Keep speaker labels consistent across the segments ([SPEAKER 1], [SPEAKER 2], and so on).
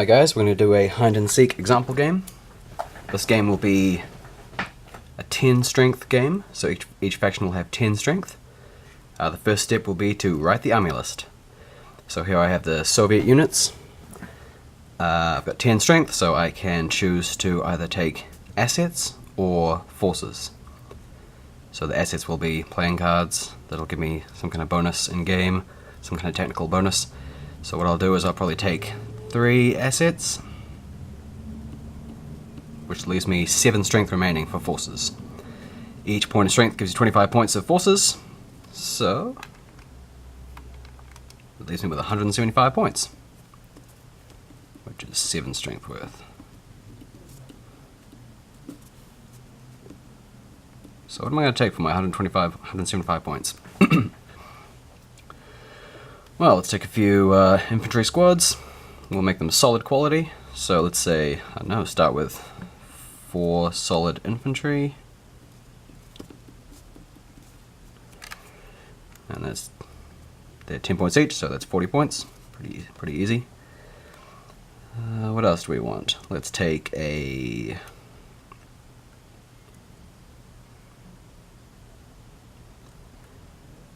[SPEAKER 1] Hi guys, we're going to do a Hind Seek example game. This game will be a 10 strength game, so each faction will have 10 strength. The first step will be to write the army list. So here I have the Soviet units. I've got 10 strength, so I can choose to either take assets or forces. So the assets will be playing cards that'll give me some kind of bonus in game, some kind of technical bonus. So what I'll do is I'll probably take 3 assets, which leaves me 7 strength remaining for forces. Each point of strength gives you 25 points of forces, so it leaves me with 175 points, which is 7 strength worth. So what am I going to take for my 175 points? Well, let's take a few infantry squads. We'll make them solid quality. So let's say, I don't know, start with 4 solid infantry. And they're 10 points each, so that's 40 points. Pretty easy. What else do we want? Let's take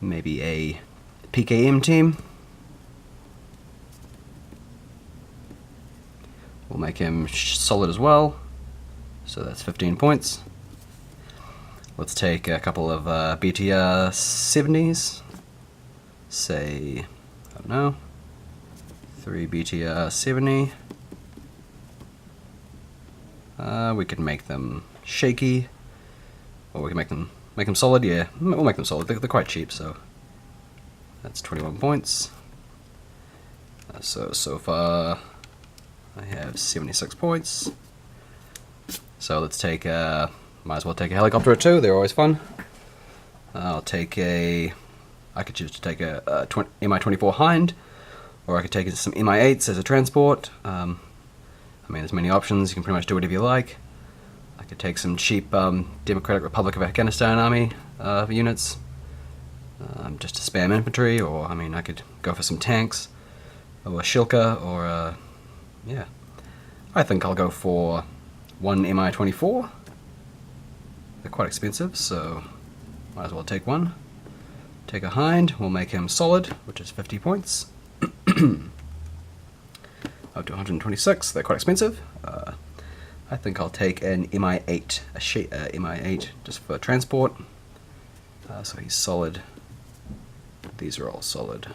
[SPEAKER 1] maybe a PKM team. We'll make him solid as well, so that's 15 points. Let's take a couple of BTR 70s, say, I don't know, 3 BTR 70. We can make them shaky, or we can make them solid. Yeah, we'll make them solid. They're quite cheap, so that's 21 points. So far I have 76 points. So let's take might as well take a helicopter or 2. They're always fun. I could choose to take a Mi-24 Hind, or I could take some Mi-8s as a transport. I mean, there's many options. You can pretty much do whatever you like. I could take some cheap Democratic Republic of Afghanistan army units, just to spam infantry, or I mean, I could go for some tanks, or a Shilka, or yeah. I think I'll go for 1 Mi-24. They're quite expensive, so might as well take one. Take a Hind, we'll make him solid, which is 50 points. Up to 126, they're quite expensive. I think I'll take an Mi-8, Mi-8 just for transport. So he's solid. These are all solid.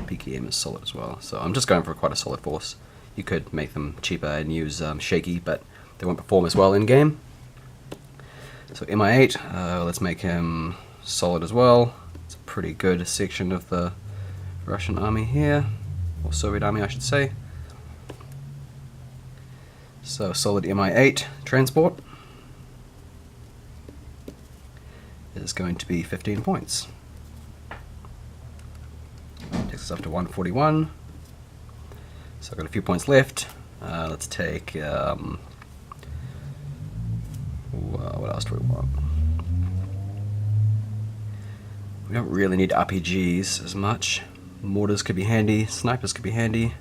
[SPEAKER 1] PKM is solid as well. So I'm just going for quite a solid force. You could make them cheaper and use shaky, but they won't perform as well in game. So Mi-8, let's make him solid as well. It's a pretty good section of the Russian army here, or Soviet army I should say. So solid Mi-8 transport is going to be 15 points. Takes us up to 141. So I've got a few points left. Let's take what else do we want? We don't really need RPGs as much. Mortars could be handy, snipers could be handy.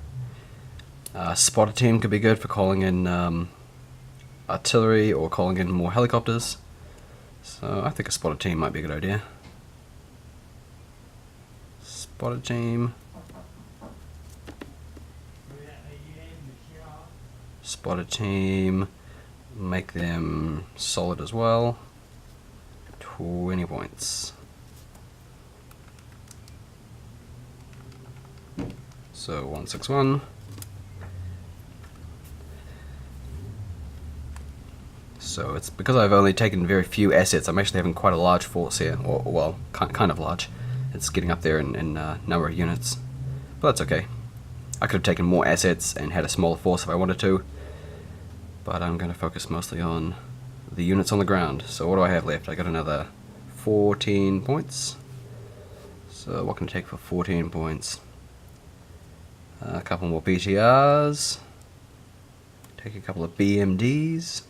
[SPEAKER 1] Spotter team could be good for calling in artillery or calling in more helicopters. So I think a spotter team might be a good idea. Spotter team. Spotter team. Make them solid as well. 20 points. So 161. So it's because I've only taken very few assets, I'm actually having quite a large force here, or well, kind of large. It's getting up there in number of units, but that's okay. I could have taken more assets and had a smaller force if I wanted to, but I'm going to focus mostly on the units on the ground. So what do I have left? I got another 14 points. So what can I take for 14 points? A couple more BTRs. Take a couple of BMDs.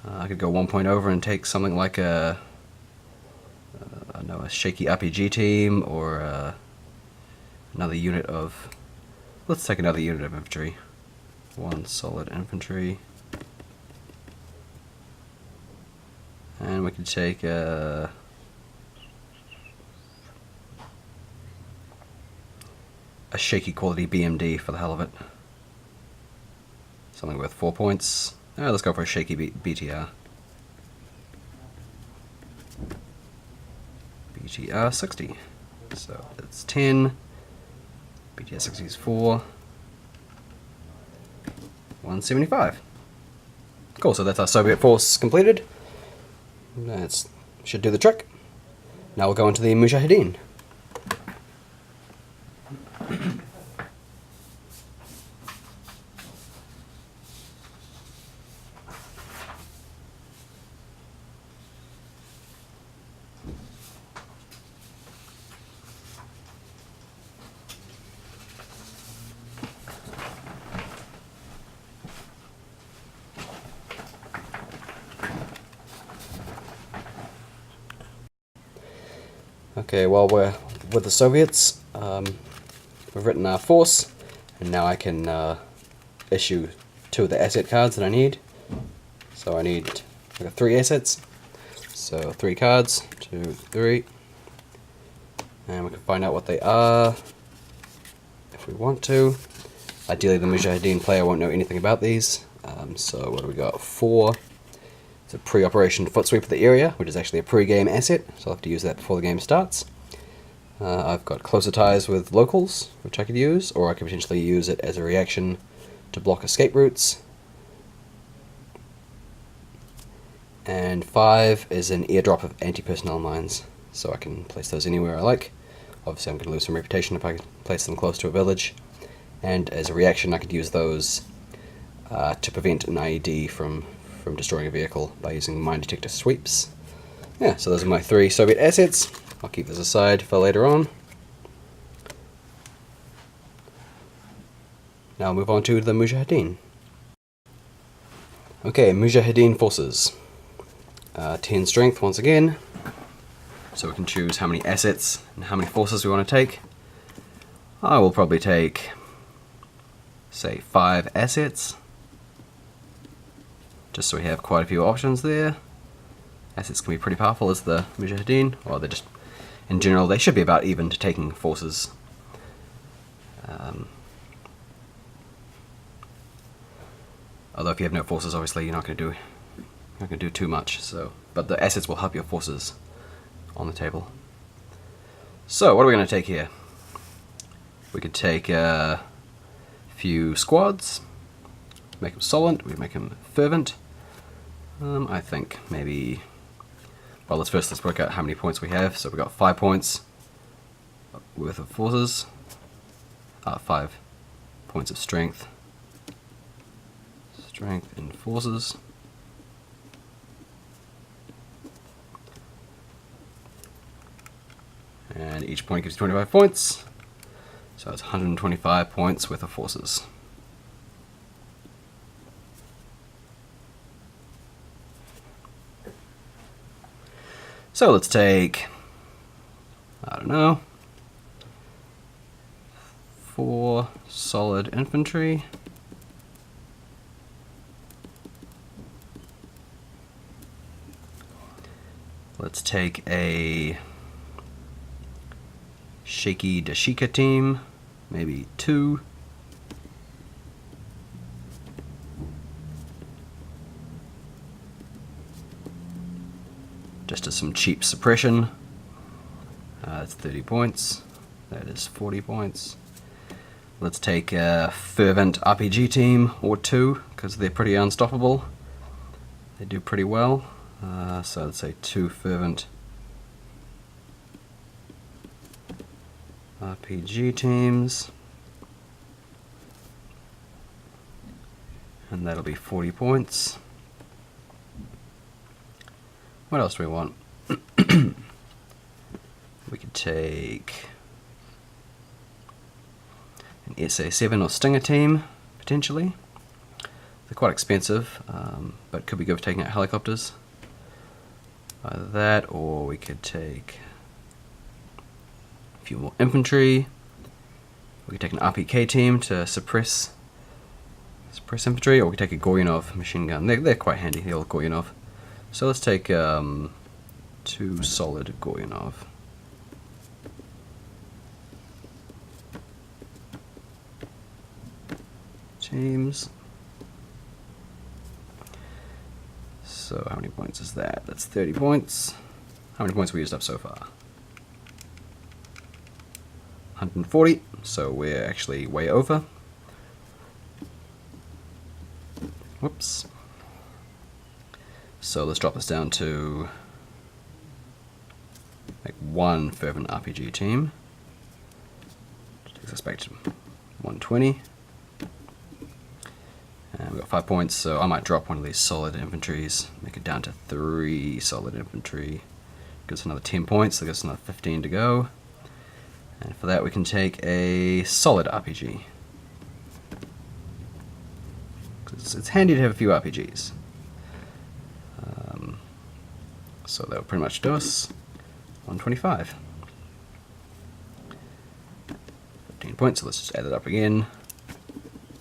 [SPEAKER 1] I could go 1 point over and take something like a shaky RPG team, or another unit of Let's take another unit of infantry. 1 solid infantry. And we can take a shaky quality BMD for the hell of it. Something worth 4 points. Let's go for a shaky BTR. BTR 60. So it's 10. BTR 60 is 4. 175. Cool, so that's our Soviet force completed. That should do the trick. Now we'll go into the Mujahideen. Okay, well, we're with the Soviets. We've written our force, and now I can issue 2 of the asset cards that I need. So I got 3 assets. So 3 cards, 2, 3. And we can find out what they are if we want to. Ideally, the Mujahideen player won't know anything about these. So what do we got? 4. It's a pre-operation foot sweep of the area, which is actually a pre-game asset, so I'll have to use that before the game starts. I've got closer ties with locals, which I could use, or I could potentially use it as a reaction to block escape routes. And 5 is an airdrop of anti-personnel mines, so I can place those anywhere I like. Obviously I'm going to lose some reputation if I place them close to a village. And as a reaction I could use those to prevent an IED from destroying a vehicle by using mine detector sweeps. Yeah, so those are my 3 Soviet assets. I'll keep those aside for later on. Now I'll move on to the Mujahideen. Okay, Mujahideen forces. 10 strength once again. So we can choose how many assets and how many forces we want to take. I will probably take, say, 5 assets. Just so we have quite a few options there. Assets can be pretty powerful as the Mujahideen, or they're just, in general, they should be about even to taking forces. Although if you have no forces, obviously you're not going to do too much. So, but the assets will help your forces on the table. So what are we going to take here? We could take a few squads, make them solid, we make them fervent. I think maybe, well, let's work out how many points we have. So we got 5 points worth of forces, 5 points of strength and forces. And each point gives 25 points, so it's 125 points worth of forces. So let's take, I don't know, 4 solid infantry. Let's take a shaky Dashika team, maybe 2. Just as some cheap suppression. That's 30 points. That is 40 points. Let's take a fervent RPG team or 2, because they're pretty unstoppable. They do pretty well. So let's say 2 fervent RPG teams. And that'll be 40 points. What else do we want? We could take an SA-7 or Stinger team, potentially. They're quite expensive, but could be good for taking out helicopters. Either that, or we could take a few more infantry. We can take an RPK team to suppress infantry, or we can take a Goyunov machine gun. They're quite handy, the old Goyunov. So let's take 2 solid Goyunov. Teams. So how many points is that? That's 30 points. How many points have we used up so far? 140, so we're actually way over. Whoops. So let's drop this down to like 1 fervent RPG team. Which takes us back to 120. And we've got 5 points, so I might drop one of these solid infantries, make it down to 3 solid infantry. Gives us another 10 points, so gives us another 15 to go. And for that we can take a solid RPG. It's handy to have a few RPGs. So that will pretty much do us 125. 15 points, so let's just add it up again.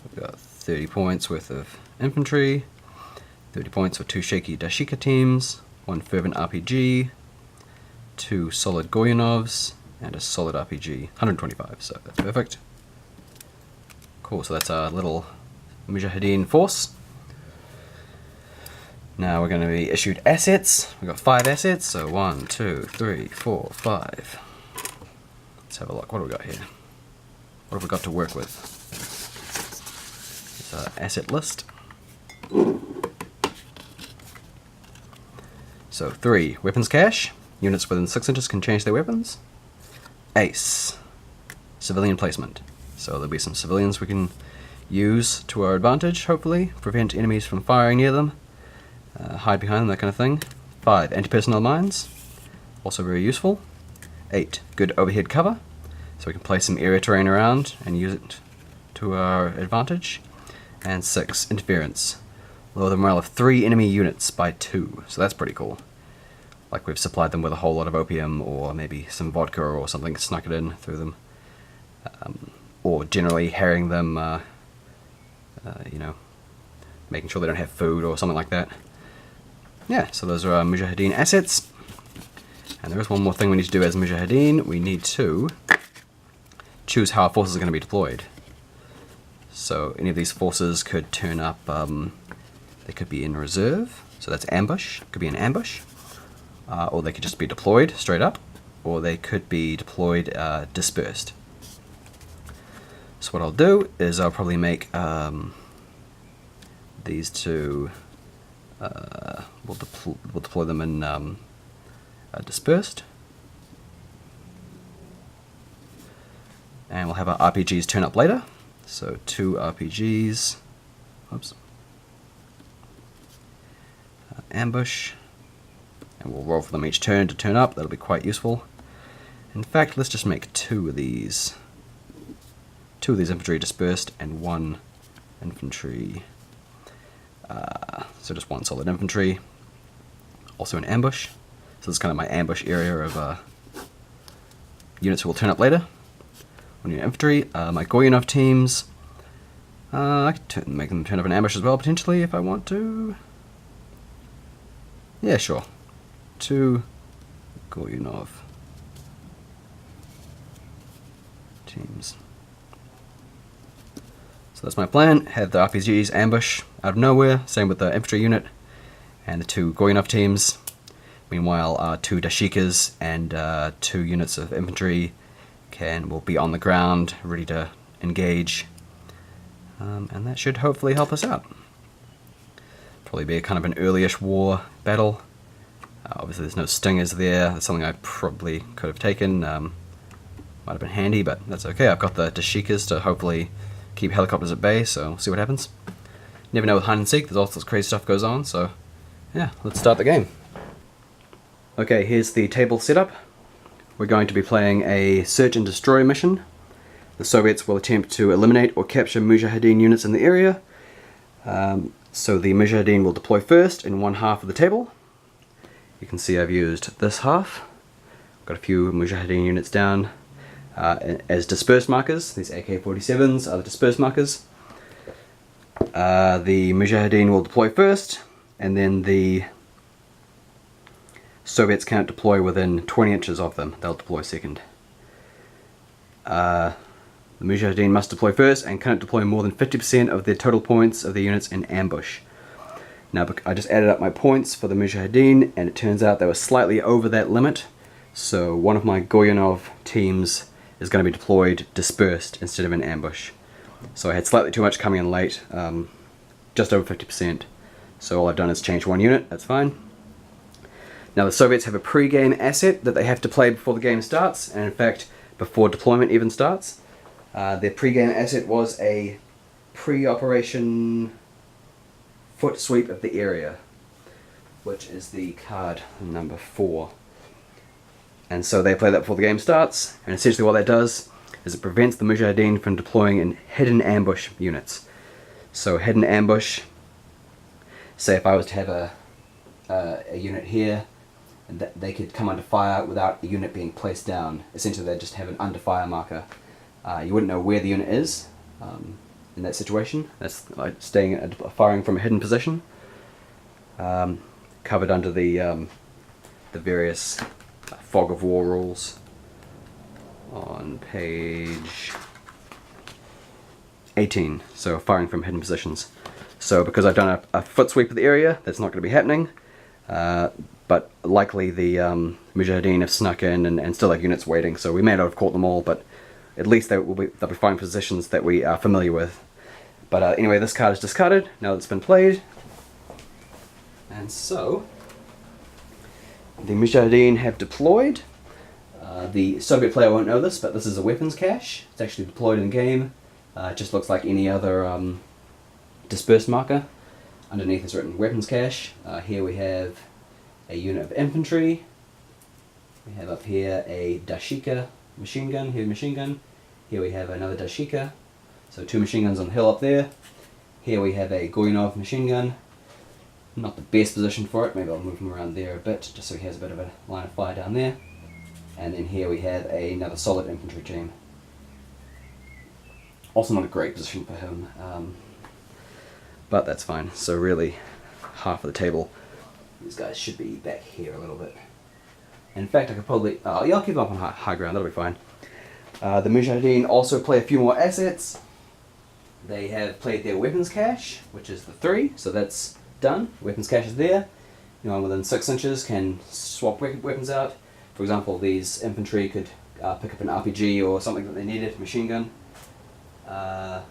[SPEAKER 1] We've got 30 points worth of infantry, 30 points for 2 shaky Dashika teams, 1 fervent RPG, 2 solid Goyunovs, and a solid RPG. 125, so that's perfect. Cool, so that's our little Mujahideen force. Now we're going to be issued assets. We've got 5 assets, so 1, 2, 3, 4, 5. Let's have a look. What do we got here? What have we got to work with? It's our asset list. So 3, weapons cache. Units within 6 inches can change their weapons. Ace, civilian placement. So there'll be some civilians we can use to our advantage, hopefully. Prevent enemies from firing near them. Hide behind them, that kind of thing. 5, anti-personnel mines. Also very useful. 8, good overhead cover. So we can place some area terrain around and use it to our advantage. And 6, interference. Lower the morale of 3 enemy units by 2. So that's pretty cool. Like we've supplied them with a whole lot of opium, or maybe some vodka or something, snuck it in through them. Or generally harrying them, you know, making sure they don't have food or something like that. Yeah, so those are our Mujahideen assets. And there is one more thing we need to do as Mujahideen. We need to choose how our forces are going to be deployed. So any of these forces could turn up, they could be in reserve, so that's ambush, could be an ambush. Or they could just be deployed straight up, or they could be deployed dispersed. So what I'll do is I'll probably make these two, we'll deploy them in dispersed. And we'll have our RPGs turn up later. So 2 RPGs, oops, ambush, and we'll roll for them each turn to turn up. That'll be quite useful. In fact, let's just make 2 of these. 2 of these infantry dispersed and 1 infantry. So just 1 solid infantry. Also an ambush. So this is kind of my ambush area of units who will turn up later. 1 unit infantry. My Goyunov teams. I could make them turn up an ambush as well potentially if I want to. Yeah, sure. 2 Goyunov teams. So that's my plan. Have the RPGs ambush out of nowhere. Same with the infantry unit and the 2 Goyunov teams. Meanwhile, 2 Dashikas and 2 units of infantry will be on the ground, ready to engage. And that should hopefully help us out. Probably be a kind of an early-ish war battle. Obviously there's no stingers there. That's something I probably could have taken. Might have been handy, but that's okay. I've got the Dashikas to hopefully keep helicopters at bay, so we'll see what happens. Never know with Hind Seek, there's all sorts of crazy stuff goes on, so yeah, let's start the game. Okay, here's the table setup. We're going to be playing a search and destroy mission. The Soviets will attempt to eliminate or capture Mujahideen units in the area. So the Mujahideen will deploy first in one half of the table. You can see I've used this half. Got a few Mujahideen units down. as dispersed markers. These AK-47s are the dispersed markers. The Mujahideen will deploy first, and then the Soviets cannot deploy within 20 inches of them. They'll deploy second. The Mujahideen must deploy first and cannot deploy more than 50% of the total points of the units in ambush. Now, I just added up my points for the Mujahideen, and it turns out they were slightly over that limit. So one of my Goyanov teams is going to be deployed dispersed instead of in ambush. So I had slightly too much coming in late, just over 50%. So all I've done is change one unit, that's fine. Now the Soviets have a pre-game asset that they have to play before the game starts, and in fact before deployment even starts. Their pre-game asset was a pre-operation foot sweep of the area, which is the card number 4. And so they play that before the game starts, and essentially what that does is it prevents the Mujahideen from deploying in hidden ambush units. So hidden ambush, say if I was to have a unit here, and that they could come under fire without the unit being placed down. Essentially they just have an under fire marker. You wouldn't know where the unit is in that situation. That's like firing from a hidden position, covered under the various fog of war rules on page 18. So firing from hidden positions. So because I've done a foot sweep of the area, that's not going to be happening. But likely the Mujahideen have snuck in and still have units waiting, so we may not have caught them all, but at least they'll be finding positions that we are familiar with. But anyway, this card is discarded now that it's been played. And so, the Mujahideen have deployed. The Soviet player won't know this, but this is a weapons cache. It's actually deployed in game. It just looks like any other dispersed marker. Underneath is written weapons cache. Here we have a unit of infantry. We have up here a Dashika machine gun, heavy machine gun. Here we have another Dashika. So 2 machine guns on the hill up there. Here we have a Goyanov machine gun. Not the best position for it, maybe I'll move him around there a bit, just so he has a bit of a line of fire down there. And then here we have another solid infantry team. Also not a great position for him, but that's fine. So really, half of the table, these guys should be back here a little bit. In fact, I could probably, yeah, I'll keep them up on high ground, that'll be fine. The Mujahideen also play a few more assets. They have played their weapons cache, which is the 3, so that's done. Weapons cache is there. Anyone within 6 inches can swap weapons out. For example, these infantry could pick up an RPG or something that they needed, machine gun. The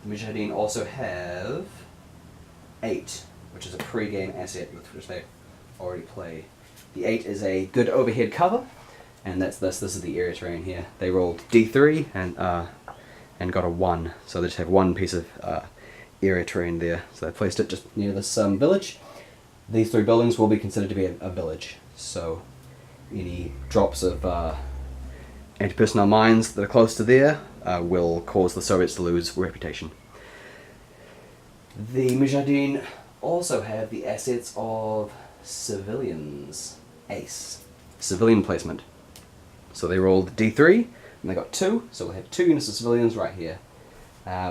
[SPEAKER 1] Mujahideen also have 8, which is a pre-game asset with which they already play. The 8 is a good overhead cover, and that's this. This is the area terrain here. They rolled D3 and got a 1, so they just have one piece of area terrain there. So they placed it just near this village. These 3 buildings will be considered to be a village, so any drops of anti-personnel mines that are close to there will cause the Soviets to lose reputation. The Mujahideen also have the assets of civilians. Ace. Civilian placement. So they rolled D3, and they got 2, so we'll have 2 units of civilians right here.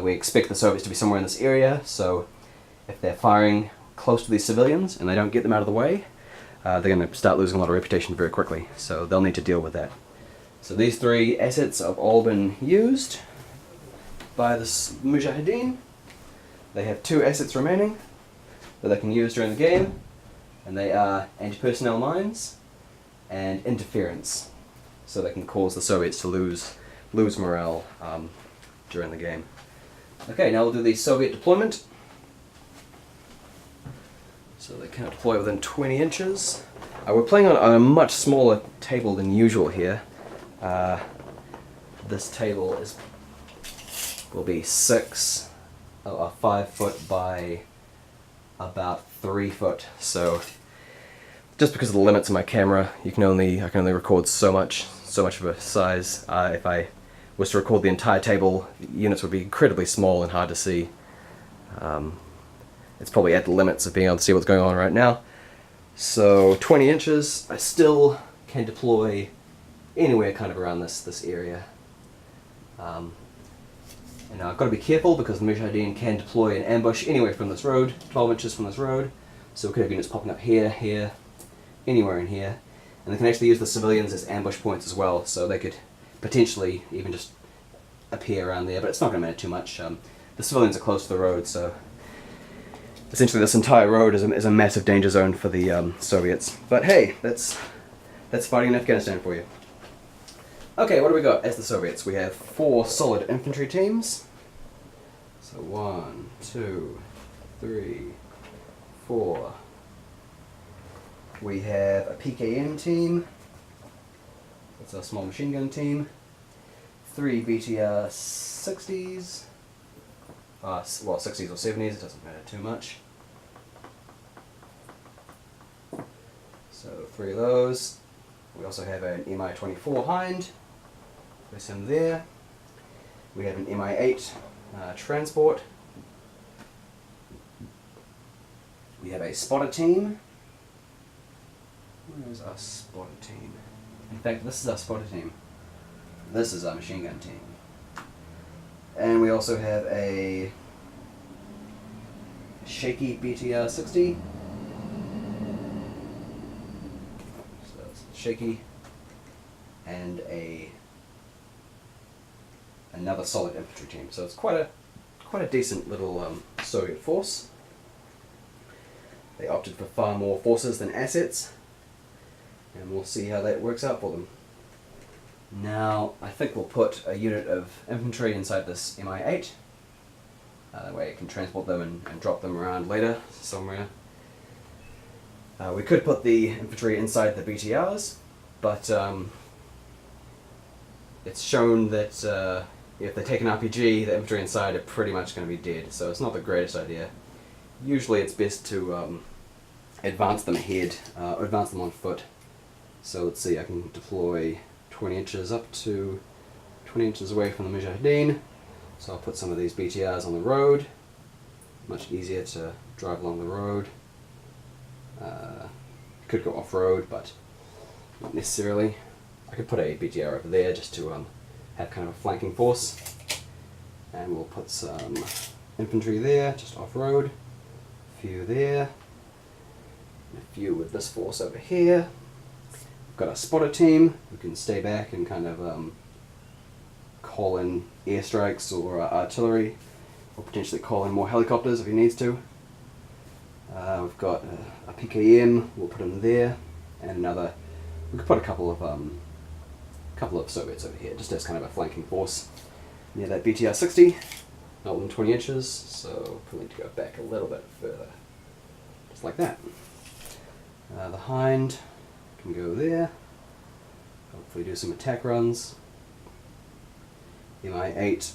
[SPEAKER 1] We expect the Soviets to be somewhere in this area, so if they're firing close to these civilians and they don't get them out of the way, they're going to start losing a lot of reputation very quickly, so they'll need to deal with that. So these 3 assets have all been used by the Mujahideen. They have 2 assets remaining that they can use during the game, and they are anti-personnel mines and interference, so they can cause the Soviets to lose morale during the game. Okay, now we'll do the Soviet deployment. So they can't deploy within 20 inches. We're playing on a much smaller table than usual here. This table will be 5 foot by about 3 foot. So just because of the limits of my camera, I can only record so much of a size. If I was to record the entire table, units would be incredibly small and hard to see. It's probably at the limits of being able to see what's going on right now. So 20 inches, I still can deploy anywhere kind of around this area. And I've got to be careful because the Mujahideen can deploy an ambush anywhere from this road, 12 inches from this road. So we could have units popping up here, here, anywhere in here. And they can actually use the civilians as ambush points as well, so they could potentially even just appear around there, but it's not going to matter too much. The civilians are close to the road, so essentially this entire road is a massive danger zone for the Soviets. But hey, that's fighting in Afghanistan for you. Okay, what do we got as the Soviets? We have 4 solid infantry teams. So 1, 2, 3, 4. We have a PKM team. That's a small machine gun team. 3 BTR 60s. Well, 60s or 70s, it doesn't matter too much. So 3 of those. We also have an Mi-24 Hind. Place him there. We have an Mi-8 transport. We have a spotter team. Where is our spotter team? In fact, this is our spotter team. This is our machine gun team. And we also have a shaky BTR 60. So it's shaky. And another solid infantry team. So it's quite a decent little Soviet force. They opted for far more forces than assets. And we'll see how that works out for them. Now, I think we'll put a unit of infantry inside this Mi-8. That way it can transport them and drop them around later somewhere. We could put the infantry inside the BTRs, but it's shown that if they take an RPG, the infantry inside are pretty much going to be dead, so it's not the greatest idea. Usually it's best to advance them ahead, advance them on foot. So let's see, I can deploy 20 inches up to 20 inches away from the Mujahideen. So I'll put some of these BTRs on the road. Much easier to drive along the road. Could go off-road, but not necessarily. I could put a BTR over there just to have kind of a flanking force. And we'll put some infantry there, just off-road. A few there. And a few with this force over here. Got a spotter team who can stay back and kind of call in airstrikes or artillery, or potentially call in more helicopters if he needs to. We've got a PKM, we'll put him there, and another. We could put a couple of Soviets over here, just as kind of a flanking force near that BTR 60, not than 20 inches, so probably need to go back a little bit further, just like that. The Hind can go there, hopefully do some attack runs. Mi-8,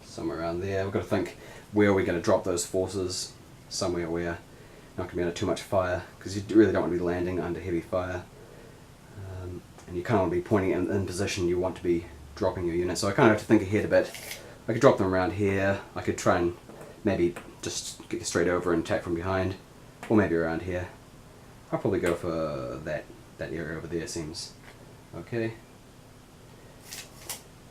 [SPEAKER 1] somewhere around there. We've got to think where we're going to drop those forces, somewhere where you're not going to be under too much fire, because you really don't want to be landing under heavy fire. And you kind of want to be pointing in position you want to be dropping your unit. So I kind of have to think ahead a bit. I could drop them around here. I could try and maybe just get straight over and attack from behind, or maybe around here. I'll probably go for that area over there, seems okay.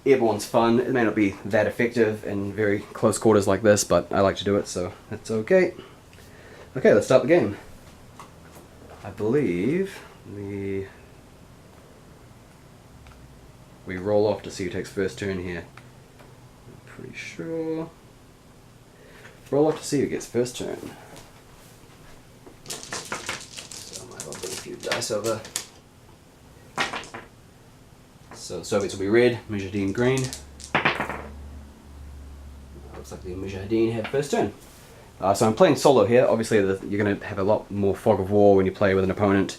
[SPEAKER 1] Airborne's fun. It may not be that effective in very close quarters like this, but I like to do it, so that's okay. Okay, let's start the game. I believe we roll off to see who takes first turn here. I'm pretty sure. Roll off to see who gets first turn. So I might as well bring a few dice over. So the Soviets will be red, Mujahideen green. Looks like the Mujahideen have first turn. So I'm playing solo here. Obviously you're going to have a lot more fog of war when you play with an opponent.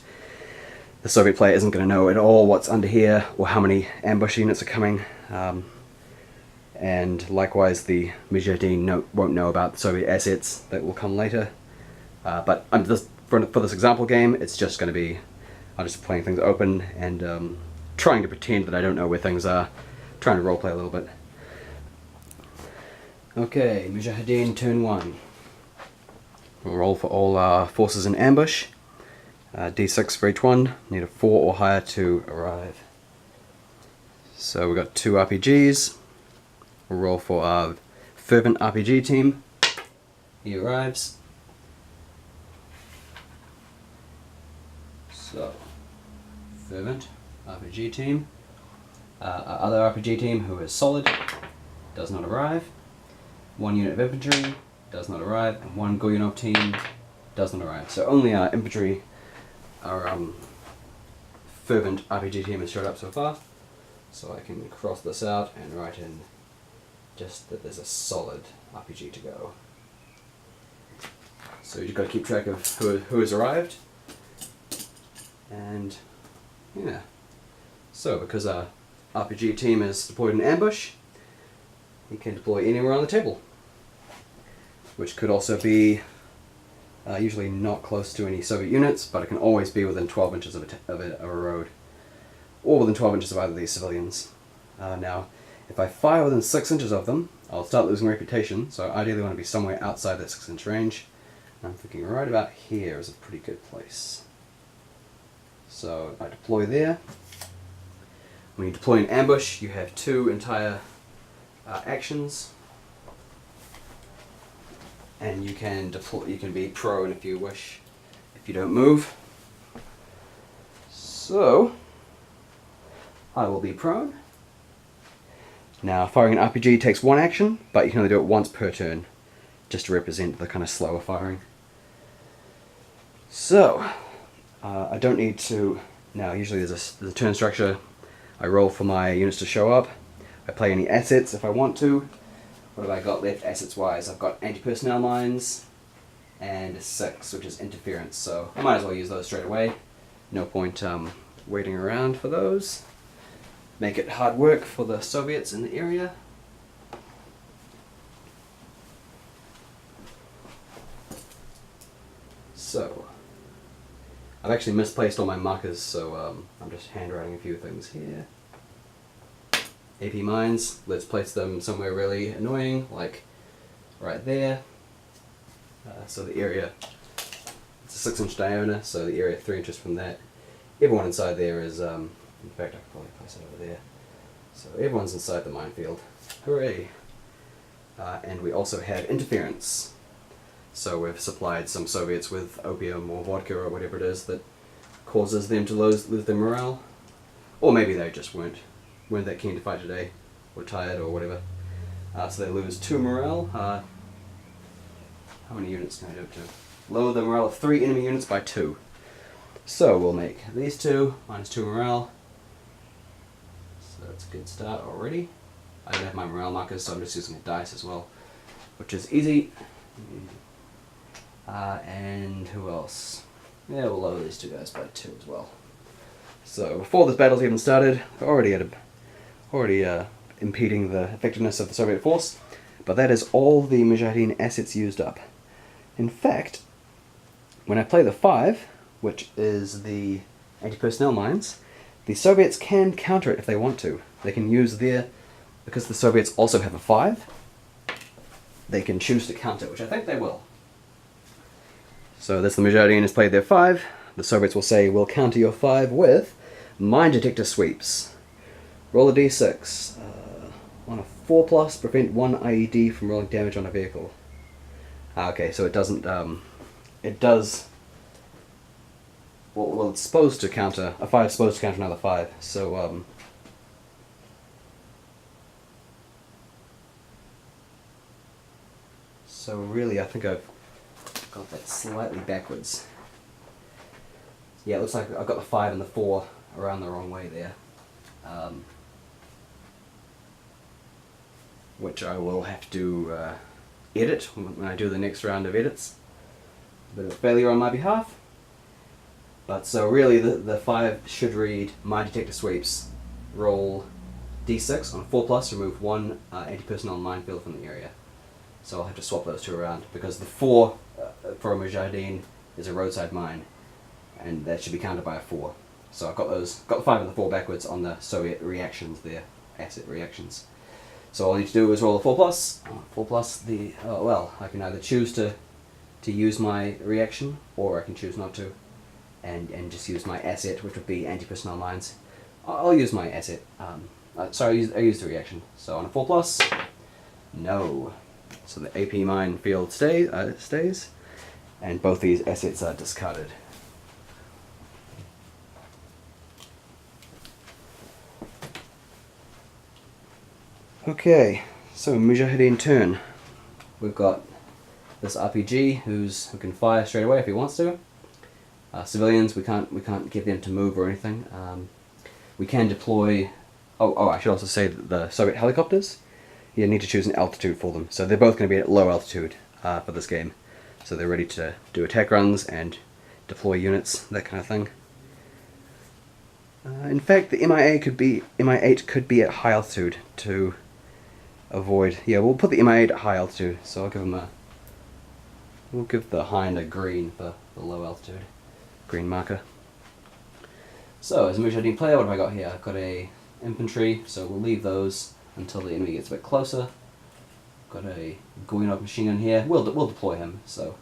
[SPEAKER 1] The Soviet player isn't going to know at all what's under here or how many ambush units are coming. And likewise the Mujahideen won't know about the Soviet assets that will come later. But for this example game, it's just going to be, I'm just playing things open and trying to pretend that I don't know where things are, trying to roleplay a little bit. Okay, Mujahideen turn 1. We'll roll for all forces in ambush. D6 for each one, need a 4 or higher to arrive. So we've got 2 RPGs. We'll roll for our Fervent RPG team. He arrives. So, Fervent RPG team. Our other RPG team, who is Solid, does not arrive. 1 unit of infantry does not arrive, and 1 Goyunov team does not arrive. So only our infantry, our Fervent RPG team has showed up so far. So I can cross this out and write in just that there's a Solid RPG to go. So you've got to keep track of who has arrived. And yeah. So because our RPG team is deployed in ambush, you can deploy anywhere on the table. Which could also be usually not close to any Soviet units, but it can always be within 12 inches of a road. Or within 12 inches of either of these civilians. Now, if I fire within 6 inches of them, I'll start losing reputation, so I ideally want to be somewhere outside that 6-inch range. I'm thinking right about here is a pretty good place. So I deploy there. When you deploy an ambush, you have 2 entire actions, and you can deploy. You can be prone if you wish, if you don't move. So I will be prone. Now, firing an RPG takes 1 action, but you can only do it once per turn, just to represent the kind of slower firing. So I don't need to. Now, usually there's a turn structure. I roll for my units to show up. I play any assets if I want to. What have I got left assets-wise? I've got anti-personnel mines and a 6, which is interference. So I might as well use those straight away. No point waiting around for those. Make it hard work for the Soviets in the area. So I've actually misplaced all my markers, so I'm just handwriting a few things here. AP mines, let's place them somewhere really annoying, like right there. So the area, it's a 6-inch diameter, so the area 3 inches from that. Everyone inside there is, in fact I could probably place it over there. So everyone's inside the minefield. Hooray! And we also have interference. So we've supplied some Soviets with opium or vodka or whatever it is that causes them to lose their morale. Or maybe they just weren't that keen to fight today, or tired or whatever. So they lose 2 morale. How many units can I do it to? Lower the morale of 3 enemy units by 2. So we'll make these 2, minus 2 morale. So that's a good start already. I don't have my morale markers, so I'm just using a dice as well, which is easy. And who else? Yeah, we'll lower these 2 guys by 2 as well. So before this battle's even started, we're already impeding the effectiveness of the Soviet force, but that is all the Mujahideen assets used up. In fact, when I play the 5, which is the anti-personnel mines, the Soviets can counter it if they want to. They can use because the Soviets also have a 5, they can choose to counter it, which I think they will. So that's the Mujahideen has played their 5. The Soviets will say, we'll counter your 5 with mine detector sweeps. Roll a d6. On a 4+, prevent 1 IED from rolling damage on a vehicle. Okay, so it doesn't, it does, well it's supposed to counter, a 5 is supposed to counter another 5, so so really I think I've got that slightly backwards. Yeah, it looks like I've got the 5 and the 4 around the wrong way there. Which I will have to edit when I do the next round of edits. A bit of a failure on my behalf. But so really the 5 should read my detector sweeps. Roll d6 on a 4+, remove 1 anti-personnel minefield from the area. So I'll have to swap those 2 around because the 4 for a Mujahideen is a roadside mine, and that should be countered by a 4. So I've got the 5 and the 4 backwards on the Soviet reactions there, asset reactions. So all I need to do is roll a 4+. 4+, well, I can either choose to use my reaction, or I can choose not to, and just use my asset, which would be anti-personnel mines. I'll use my asset. sorry, I used the reaction. So on a 4+, no. So the AP mine field stays, and both these assets are discarded. Okay, so Mujahideen turn. We've got this RPG who can fire straight away if he wants to. Civilians, we can't get them to move or anything. We can deploy. Oh, I should also say that the Soviet helicopters, you need to choose an altitude for them. So they're both going to be at low altitude for this game. So they're ready to do attack runs and deploy units, that kind of thing. In fact, the MI8 could be at high altitude to avoid. Yeah, we'll put the MI8 at high altitude. So I'll give them we'll give the Hind a green for the low altitude, green marker. So as a Mujahideen player, what have I got here? I've got a infantry, so we'll leave those until the enemy gets a bit closer. Got a Goyinov machine gun here. We'll deploy him. So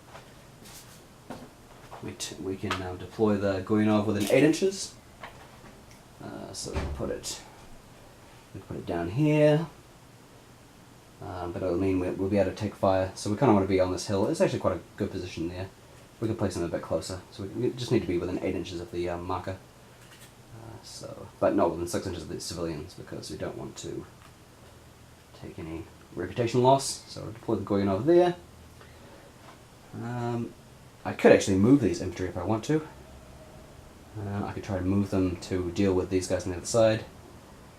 [SPEAKER 1] we can now deploy the Goyinov within 8 inches. So we put it down here. But it'll mean we'll be able to take fire. So we kind of want to be on this hill. It's actually quite a good position there. We can place him a bit closer. So we just need to be within 8 inches of the marker. But not within 6 inches of the civilians, because we don't want to take any reputation loss. So we'll deploy the Goyinov there. I could actually move these infantry if I want to. I could try to move them to deal with these guys on the other side.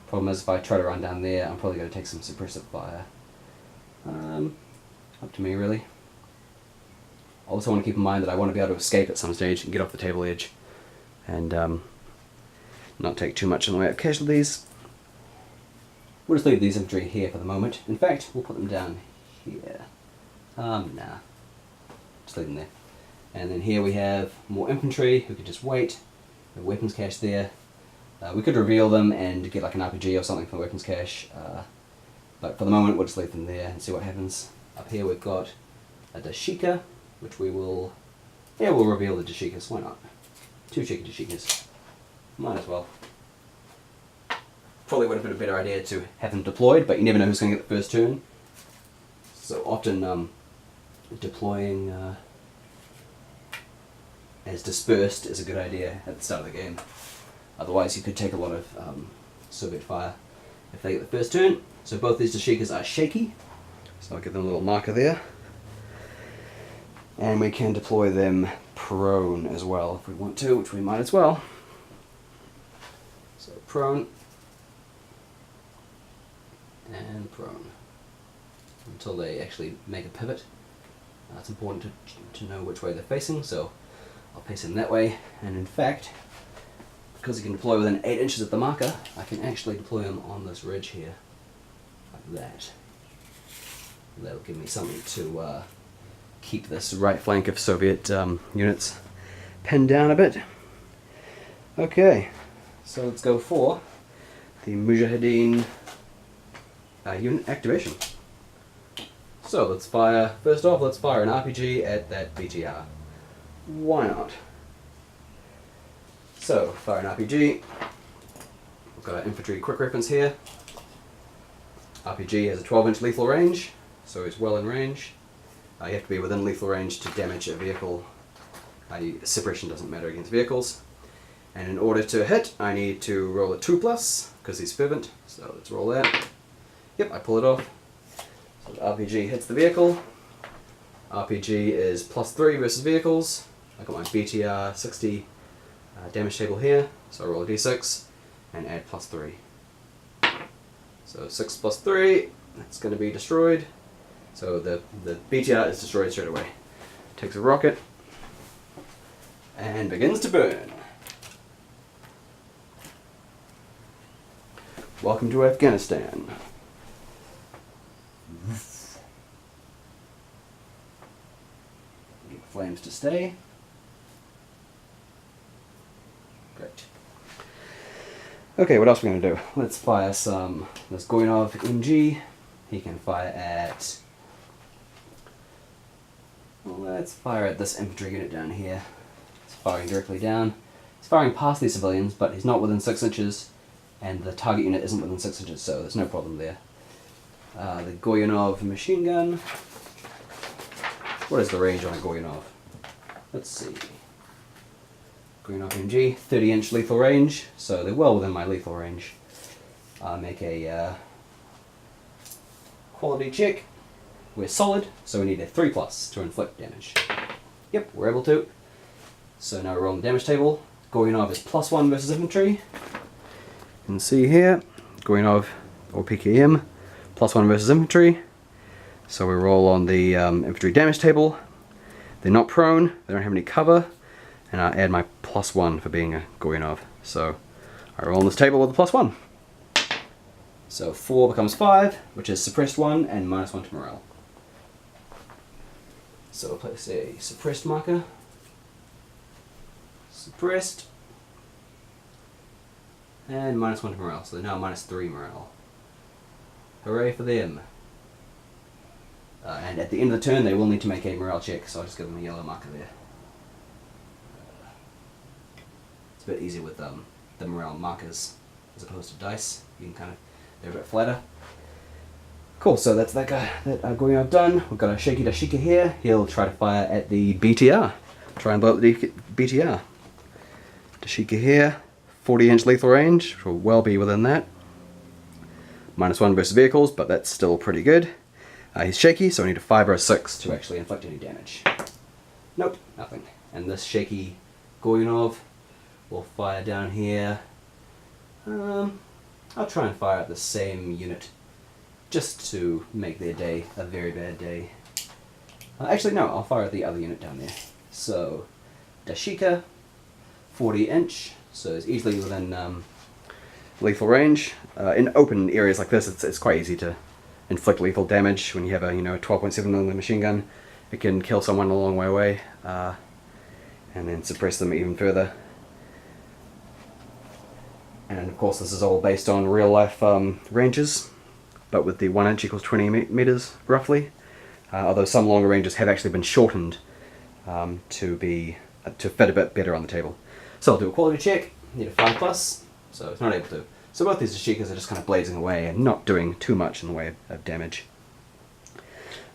[SPEAKER 1] Problem is, if I try to run down there, I'm probably going to take some suppressive fire. Up to me, really. I also want to keep in mind that I want to be able to escape at some stage and get off the table edge, and not take too much in the way of casualties. We'll just leave these infantry here for the moment. In fact, we'll put them down here. Nah. Just leave them there. And then here we have more infantry who could just wait. The weapons cache there. We could reveal them and get like an RPG or something from the weapons cache. But for the moment, we'll just leave them there and see what happens. Up here we've got a Dashika, which we'll reveal the Dashikas. Why not? 2 cheeky Dashikas. Might as well. Probably would have been a better idea to have them deployed, but you never know who's going to get the first turn. So often deploying as dispersed is a good idea at the start of the game. Otherwise you could take a lot of Soviet fire if they get the first turn. So both these Dashikas are shaky, so I'll give them a little marker there. And we can deploy them prone as well if we want to, which we might as well. So prone and prone until they actually make a pivot. It's important to know which way they're facing, so I'll place them that way. And in fact, because you can deploy within 8 inches of the marker, I can actually deploy them on this ridge here, like that. That'll give me something to keep this right flank of Soviet units pinned down a bit. Okay, so let's go for the Mujahideen unit activation. So let's fire, first off, let's fire an RPG at that BTR. Why not? So, fire an RPG. We've got our infantry quick reference here. RPG has a 12-inch lethal range, so it's well in range. You have to be within lethal range to damage a vehicle. Suppression doesn't matter against vehicles. And in order to hit, I need to roll a 2+, because he's fervent. So let's roll that. Yep, I pull it off. So the RPG hits the vehicle. RPG is +3 versus vehicles. I got my BTR 60 damage table here, so I roll a d6 and add +3. So 6 + 3, that's going to be destroyed. So the BTR is destroyed straight away. Takes a rocket and begins to burn. Welcome to Afghanistan. Get the flames to stay. Great. Okay, what else are we going to do? Let's fire some. There's Goyinov MG. He can fire at. Well, let's fire at this infantry unit down here. It's firing directly down. He's firing past these civilians, but he's not within 6 inches, and the target unit isn't within 6 inches, so there's no problem there. The Goyunov machine gun. What is the range on a Goyunov? Let's see. Goyunov MG, 30-inch lethal range, so they're well within my lethal range. Make a quality check. We're solid, so we need a 3+ to inflict damage. Yep, we're able to. So now we're rolling the damage table. Goyunov is +1 versus infantry. You can see here, Goyunov or PKM, +1 versus infantry. So we roll on the infantry damage table. They're not prone, they don't have any cover, and I add my +1 for being a Goyunov. So I roll on this table with a +1. So 4 becomes 5, which is suppressed 1 and -1 to morale. So we'll place a suppressed marker. Suppressed. And -1 to morale, so they're now -3 morale. Hooray for them. And at the end of the turn they will need to make a morale check, so I'll just give them a yellow marker there. It's a bit easier with the morale markers as opposed to dice. You can they're a bit flatter. Cool, so that's that guy that Goyunov done. We've got a Shaky Dashika here. He'll try to fire at the BTR. Try and blow up the BTR. Dashika here, 40-inch lethal range, which will well be within that. -1 versus vehicles, but that's still pretty good. He's shaky, so I need a 5 or a 6 to actually inflict any damage. Nope, nothing. And this shaky Goyunov will fire down here. I'll try and fire at the same unit, just to make their day a very bad day. Actually, no, I'll fire at the other unit down there. So, Dashika, 40-inch, so it's easily within lethal range. In open areas like this, it's quite easy to inflict lethal damage when you have a 12.7mm machine gun. It can kill someone a long way away, and then suppress them even further. And of course, this is all based on real life ranges, but with the 1 inch equals 20 meters roughly. Although some longer ranges have actually been shortened to fit a bit better on the table. So I'll do a quality check. Need a 5+, so it's not able to. So both these Dashikas are just kind of blazing away and not doing too much in the way of damage.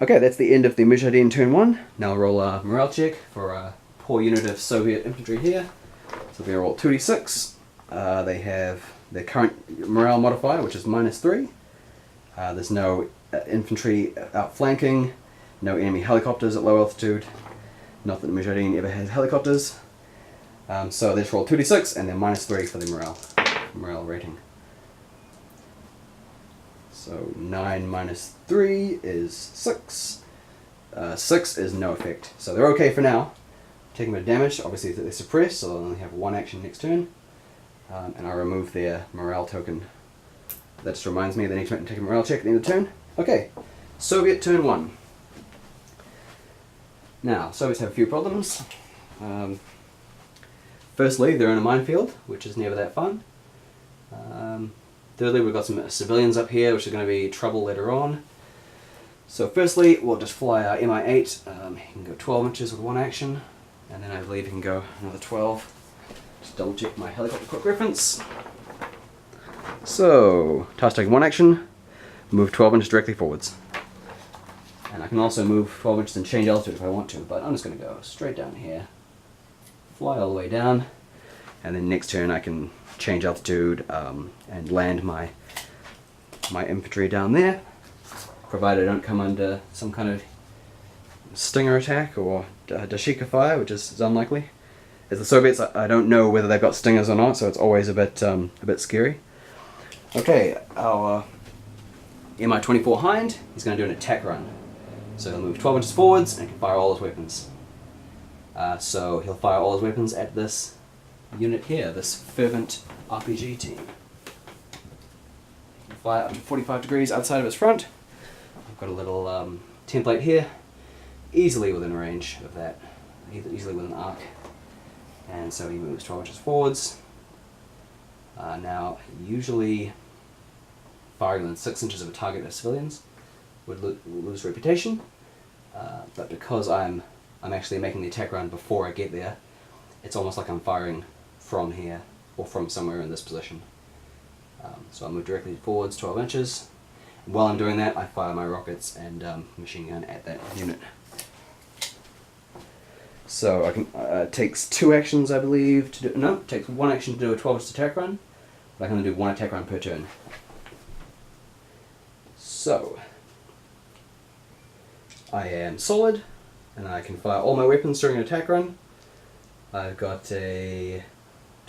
[SPEAKER 1] Okay, that's the end of the Mujahideen turn 1. Now I'll roll a morale check for a poor unit of Soviet infantry here. So we're going to roll 2d6. They have their current morale modifier, which is -3. There's no infantry outflanking, no enemy helicopters at low altitude. Not that the Mujahideen ever has helicopters. So they just roll 2d6 and then -3 for the morale rating. So 9 minus 3 is 6. 6 is no effect. So they're okay for now. Taking a bit of damage, obviously they're suppressed, so they'll only have 1 action next turn. And I remove their morale token. That just reminds me they need to take a morale check at the end of the turn. Okay, Soviet turn 1. Now, Soviets have a few problems. Firstly, they're in a minefield, which is never that fun. Thirdly, we've got some civilians up here, which are going to be trouble later on. So firstly, we'll just fly our Mi-8. He can go 12 inches with 1 action, and then I believe he can go another 12. Just double check my helicopter quick reference. So, task taking 1 action, move 12 inches directly forwards. And I can also move 12 inches and change altitude if I want to, but I'm just going to go straight down here, fly all the way down, and then next turn I can change altitude and land my infantry down there, provided I don't come under some kind of stinger attack or Dashika fire, which is unlikely. As the Soviets, I don't know whether they've got stingers or not, so it's always a bit scary. Okay, our Mi-24 Hind, he's going to do an attack run. So he'll move 12 inches forwards and can fire all his weapons. So he'll fire all his weapons at this unit here, this fervent RPG team. He can fire up to 45 degrees outside of his front. I've got a little template here, easily within range of that, easily within arc. And so he moves 12 inches forwards. Now, usually firing within 6 inches of a target of civilians would lose reputation, but because I'm actually making the attack run before I get there, it's almost like I'm firing from here or from somewhere in this position. So I'll move directly forwards 12 inches. And while I'm doing that, I fire my rockets and machine gun at that unit. So I can, it takes 2 actions, I believe, to do, no, it takes 1 action to do a 12-inch attack run, but I can only do 1 attack run per turn. So, I am solid, and I can fire all my weapons during an attack run. I've got a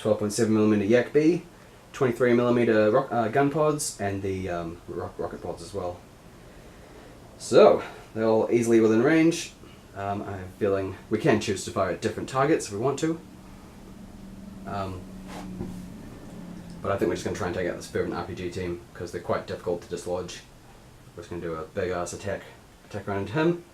[SPEAKER 1] 12.7mm Yak B, 23mm gun pods, and the rocket pods as well. So, they're all easily within range. I have a feeling we can choose to fire at different targets if we want to. But I think we're just going to try and take out this fervent RPG team because they're quite difficult to dislodge. We're just going to do a big ass attack run into him.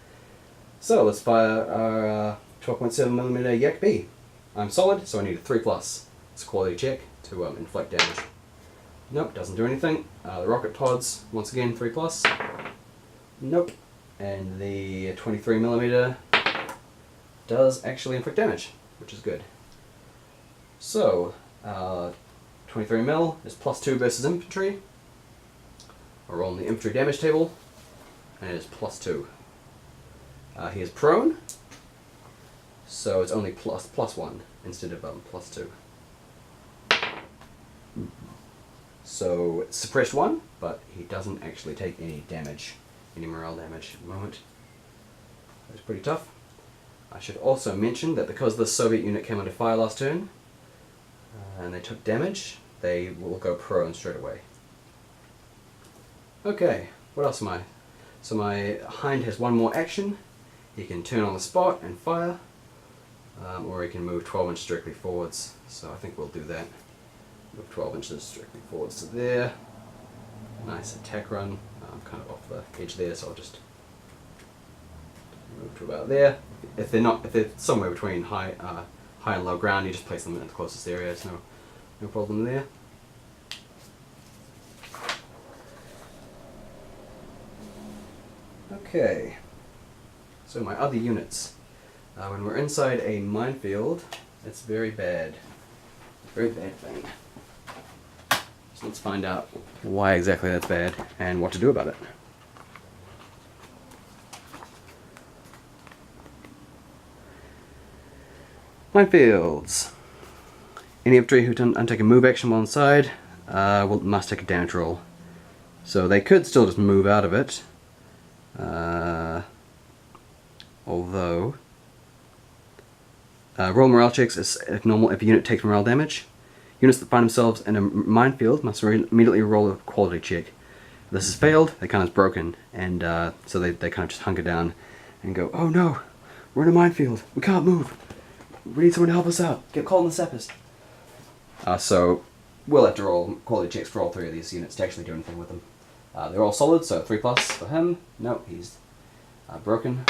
[SPEAKER 1] So let's fire our 12.7mm Yak B. I'm solid, so I need a 3+. It's a quality check to inflict damage. Nope, doesn't do anything. The rocket pods, once again, 3+. Nope. And the 23mm does actually inflict damage, which is good. So, 23mm is +2 versus infantry. I roll on the infantry damage table, and it is +2. He is prone, so it's only +1 instead of +2. So it's suppressed 1, but he doesn't actually take any damage. Any morale damage at the moment. It's pretty tough. I should also mention that because the Soviet unit came under fire last turn, and they took damage, they will go prone straight away. Okay, what else am I? So my Hind has 1 more action. He can turn on the spot and fire, or he can move 12 inches directly forwards. So I think we'll do that. Move 12 inches directly forwards to there. Nice attack run. I'm kind of off the edge there, so I'll just move to about there. If they're somewhere between high and low ground, you just place them in the closest area. There's no problem there. Okay. So my other units. When we're inside a minefield, it's very bad. Very bad thing. So let's find out why exactly that's bad and what to do about it. Minefields. Any infantry who undertake a move action while inside must take a damage roll. So they could still just move out of it, although roll morale checks is normal if a unit takes morale damage. Units that find themselves in a minefield must immediately roll a quality check. If this has failed, they kind of broken, and so they kind of just hunker down and go, oh no, we're in a minefield, we can't move, we need someone to help us out, get called in the sappers. So we'll have to roll quality checks for all 3 of these units to actually do anything with them. They're all solid, so 3+ for him. No, he's broken.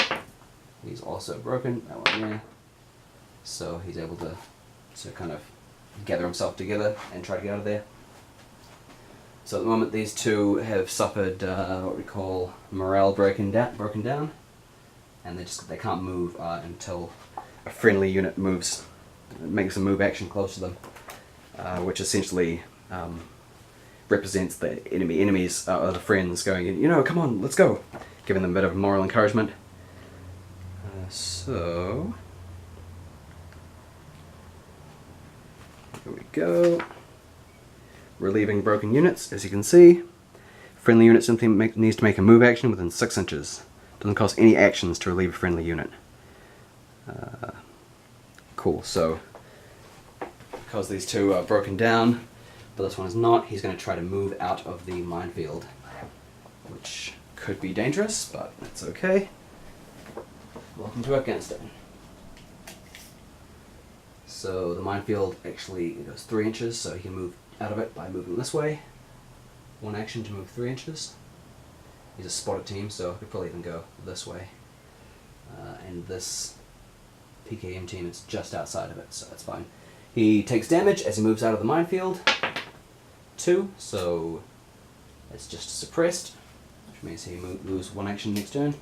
[SPEAKER 1] He's also broken, that one there. So he's able to kind of gather himself together and try to get out of there. So at the moment these 2 have suffered what we call morale broken down, and they can't move until a friendly unit makes a move action close to them, which essentially represents the enemies are the friends going, come on, let's go, giving them a bit of moral encouragement. So here we go. Relieving broken units, as you can see. Friendly unit simply needs to make a move action within 6 inches. Doesn't cost any actions to relieve a friendly unit. Cool, so because these 2 are broken down, but this one is not, he's going to try to move out of the minefield, which could be dangerous, but that's okay. Welcome to Afghanistan. So the minefield actually goes 3 inches, so he can move out of it by moving this way. 1 action to move 3 inches. He's a spotted team, so he could probably even go this way. And this PKM team is just outside of it, so that's fine. He takes damage as he moves out of the minefield. 2, so it's just suppressed, which means he loses 1 action next turn.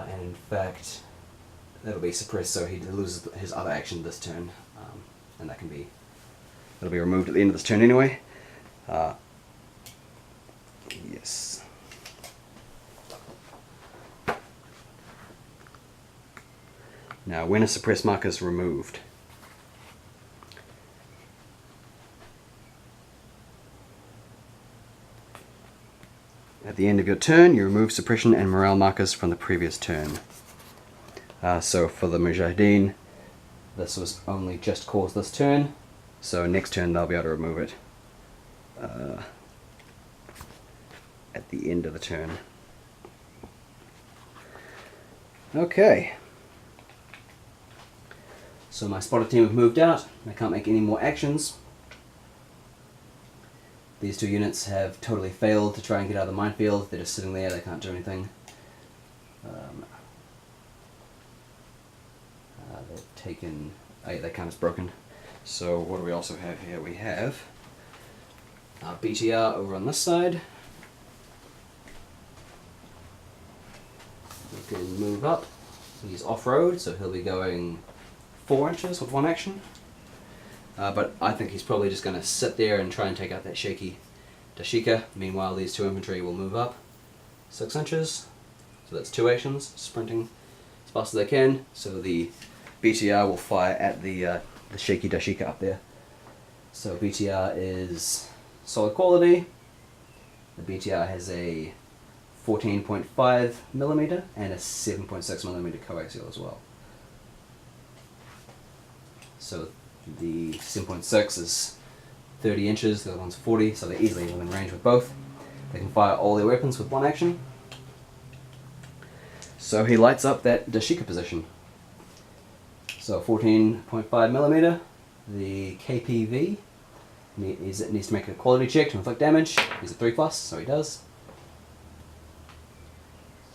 [SPEAKER 1] And in fact, that'll be suppressed, so he loses his other action this turn, and that'll be removed at the end of this turn anyway. Yes. Now, when a suppressed marker is removed, at the end of your turn, you remove suppression and morale markers from the previous turn. So for the Mujahideen, this was only just caused this turn, so next turn they'll be able to remove it at the end of the turn. Okay. So my spotted team have moved out. I can't make any more actions. These two units have totally failed to try and get out of the minefield. They're just sitting there, they can't do anything. They've taken... Oh yeah, their counter's broken. So what do we also have here? We have our BTR over on this side. We can move up. He's off-road, so he'll be going 4 inches with one action. But I think he's probably just going to sit there and try and take out that shaky Dashika. Meanwhile, these two infantry will move up 6 inches. So that's 2 actions, sprinting as fast as they can. So the BTR will fire at the shaky Dashika up there. So BTR is solid quality. The BTR has a 14.5mm and a 7.6mm coaxial as well. So the 7.6 is 30 inches, the other one's 40, so they're easily within range with both. They can fire all their weapons with one action. So he lights up that Dashika position. So 14.5mm, the KPV needs to make a quality check to inflict damage. He's a 3+, so he does.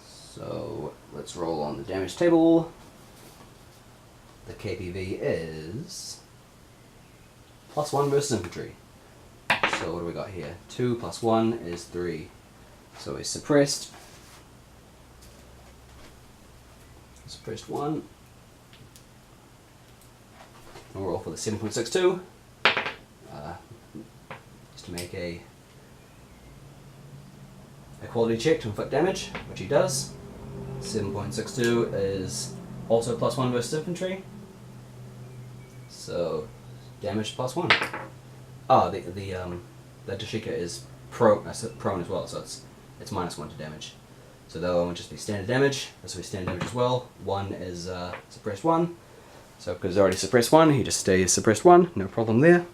[SPEAKER 1] So let's roll on the damage table. The KPV is +1 versus infantry. So what do we got here? 2 + 1 is 3. So he's suppressed. Suppressed 1. We'll roll for the 7.62. Just to make a quality check to inflict damage, which he does. 7.62 is also +1 versus infantry. So damage +1. Ah, the Dashika is prone as well, so it's -1 to damage. So the other one would just be standard damage. This will be standard damage as well. 1 is suppressed 1. So because he's already suppressed 1, he just stays suppressed 1. No problem there.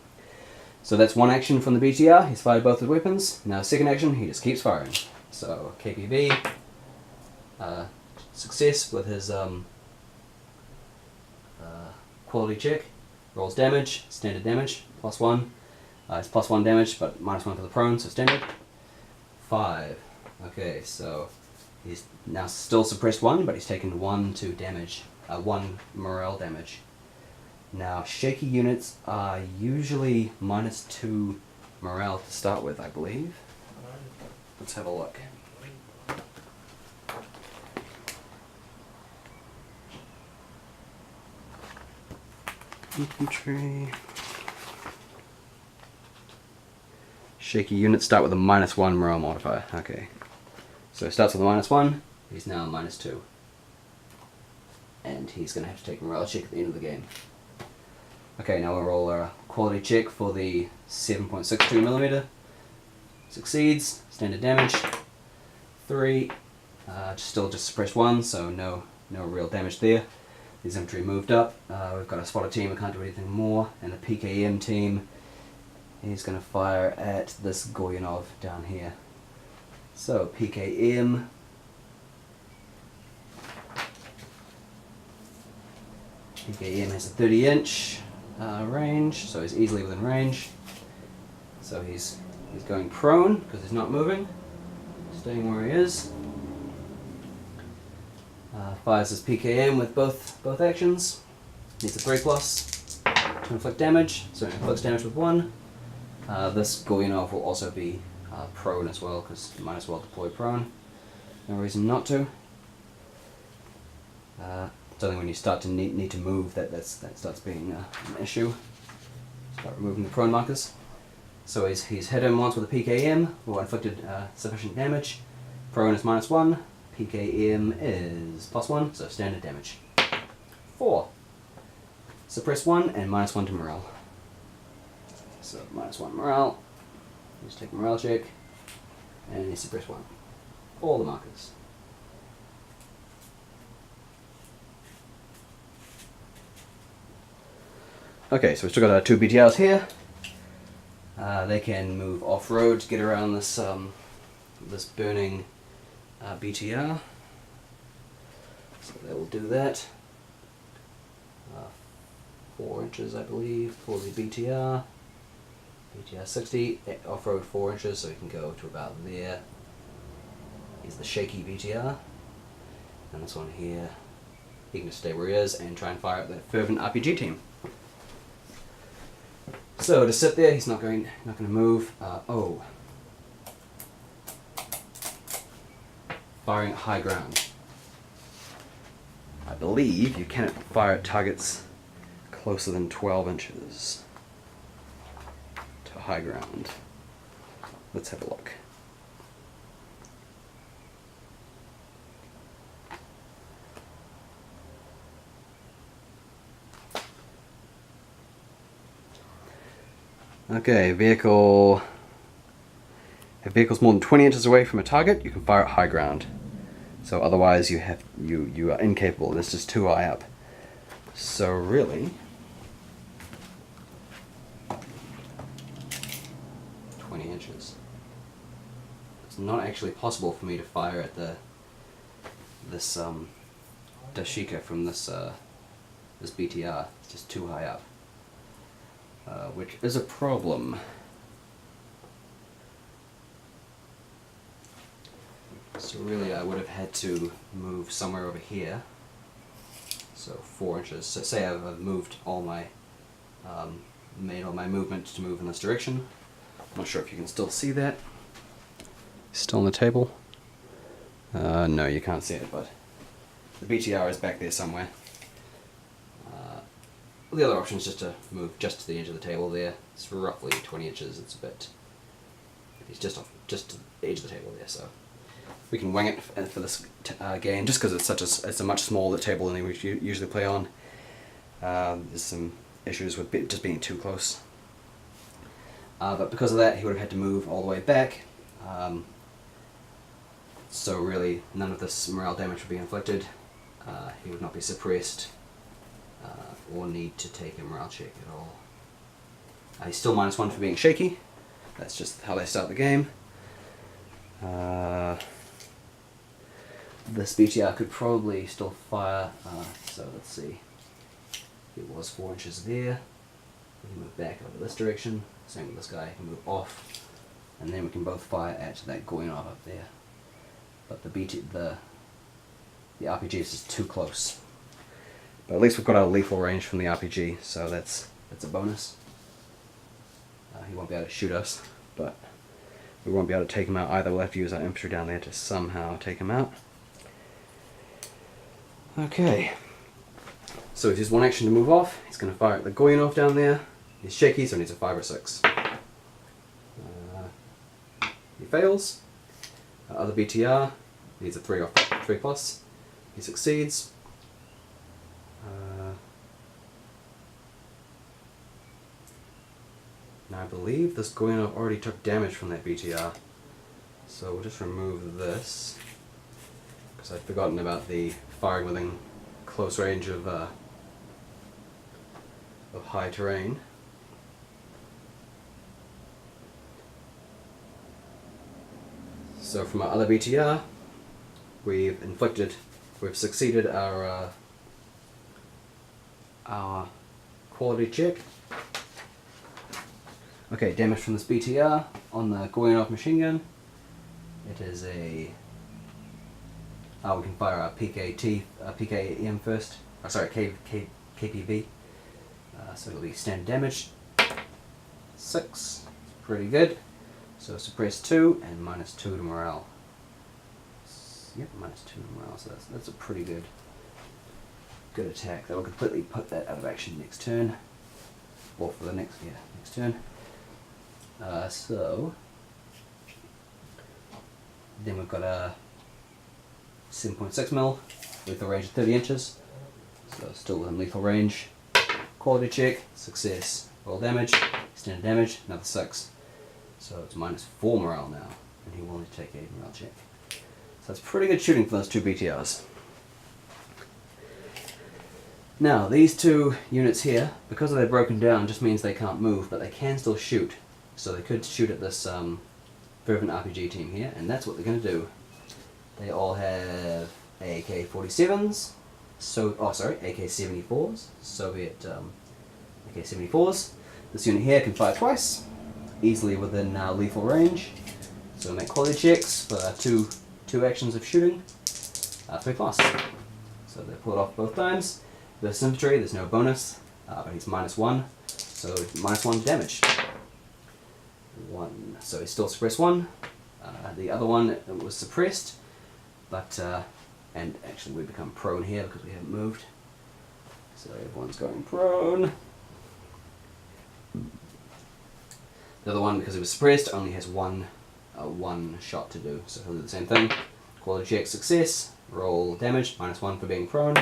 [SPEAKER 1] So that's one action from the BTR. He's fired both his weapons. Now second action, he just keeps firing. So KPV, success with his quality check. Rolls damage, standard damage, +1. It's +1 damage, but -1 for the prone, so standard. 5. Okay, so he's now still suppressed 1, but he's taken 1 damage, 1 morale damage. Now, shaky units are usually -2 morale to start with, I believe. Let's have a look. Infantry. Shaky units start with a -1 morale modifier. Okay. So it starts with a -1, he's now -2. And he's going to have to take a morale check at the end of the game. Okay, now we'll roll a quality check for the 7.62mm. Succeeds, standard damage, 3. Still just suppressed 1, so no real damage there. These infantry moved up. We've got a spotted team, we can't do anything more. And the PKM team, he's going to fire at this Goyanov down here. So PKM. PKM has a 30-inch range, so he's easily within range. So he's going prone because he's not moving, staying where he is. Fires his PKM with both actions. Needs a 3+ to inflict damage, so he inflicts damage with 1. This Goyanov will also be prone as well, because you might as well deploy prone. No reason not to. It's only when you start to need to move that starts being an issue. Start removing the prone markers. So he's hit him once with a PKM, or inflicted sufficient damage. Prone is -1, PKM is +1, so standard damage. 4. Suppress 1 and -1 to morale. So -1 morale. Just take a morale check, and you suppress 1. All the markers. Okay, so we've still got our 2 BTRs here. They can move off-road to get around this this burning BTR. So they will do that. 4 inches, I believe, for the BTR. BTR 60, off-road 4 inches, so you can go to about there. Here's the shaky BTR. And this one here, he can just stay where he is and try and fire up that fervent RPG team. So to sit there, he's not going to move. Firing at high ground. I believe you cannot fire at targets closer than 12 inches to high ground. Let's have a look. Okay, vehicle. If vehicle's more than 20 inches away from a target, you can fire at high ground. So otherwise, you are incapable. It's just too high up. So really, 20 inches. It's not actually possible for me to fire at this Dashika from this BTR. It's just too high up. Which is a problem. So really I would have had to move somewhere over here. So 4 inches. So say I've moved all my, made all my movement to move in this direction. I'm not sure if you can still see that. Still on the table? No, you can't see it, but the BTR is back there somewhere. The other option is just to move just to the edge of the table there. It's roughly 20 inches. It's a bit. It's just to the edge of the table there. So we can wing it for this game, just because it's a much smaller table than we usually play on. There's some issues with just being too close. But because of that, he would have had to move all the way back. So really, none of this morale damage would be inflicted. He would not be suppressed. Or need to take a morale check at all. He's still -1 for being shaky. That's just how they start the game. This BTR could probably still fire, so let's see. It was 4 inches there. We can move back over this direction. Same with this guy, he can move off. And then we can both fire at that going off up there. But the RPG is just too close. But at least we've got our lethal range from the RPG, so that's a bonus. He won't be able to shoot us, but we won't be able to take him out either. We'll have to use our infantry down there to somehow take him out. Okay. So he's just one action to move off. He's going to fire at the Goyanov down there. He's shaky, so he needs a 5 or 6. He fails. Other BTR needs a 3 or 3 plus. He succeeds. Now I believe this Goyanov already took damage from that BTR, so we'll just remove this, because I'd forgotten about the firing within close range of high terrain. So from our other BTR, we've succeeded our quality check. Okay, damage from this BTR on the Goyanov machine gun. It is a. We can fire our PKM first. KPV. So it'll be standard damage. 6. Pretty good. So suppress 2 and -2 to morale. Yep, -2 to morale. So that's a pretty good good attack. That will completely put that out of action next turn. Or for the next turn. So then we've got a 7.6 mil, lethal range of 30 inches. So still within lethal range. Quality check, success. Roll damage, standard damage, another 6. So it's -4 morale now, and he will only take a morale check. So that's pretty good shooting for those 2 BTRs. Now, these 2 units here, because they're broken down, just means they can't move, but they can still shoot. So they could shoot at this fervent RPG team here, and that's what they're going to do. They all have AK-47s, AK-74s, Soviet AK-74s. This unit here can fire twice, easily within lethal range. So make quality checks for two actions of shooting, 3 plus. So they pull it off both times. This infantry, there's no bonus, but he's -1, so -1 damage. 1, so he's still suppressed 1. The other one was suppressed, but and actually we become prone here because we haven't moved. So everyone's going prone. The other one, because it was suppressed, only has one shot to do, so he'll do the same thing. Quality check, success. Roll damage, -1 for being prone.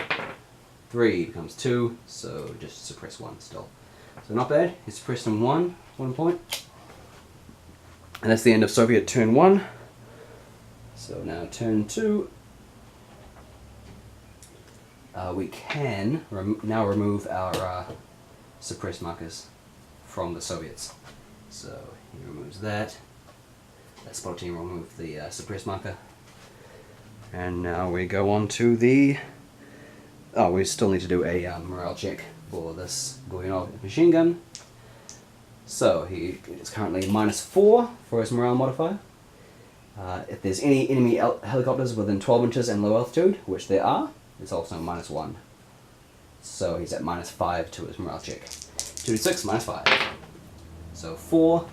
[SPEAKER 1] 3 becomes 2, so just suppress 1 still. So not bad, he's suppressed him 1 point. And that's the end of Soviet turn 1. So now turn 2. We can now remove our suppressed markers from the Soviets. So he removes that. That spot team will remove the suppressed marker. And now we go on to the... Oh, we still need to do a morale check for this Goyunov machine gun. So he is currently -4 for his morale modifier. If there's any enemy helicopters within 12 inches and low altitude, which there are, it's also -1. So he's at -5 to his morale check. 2 to 6, -5. So 4,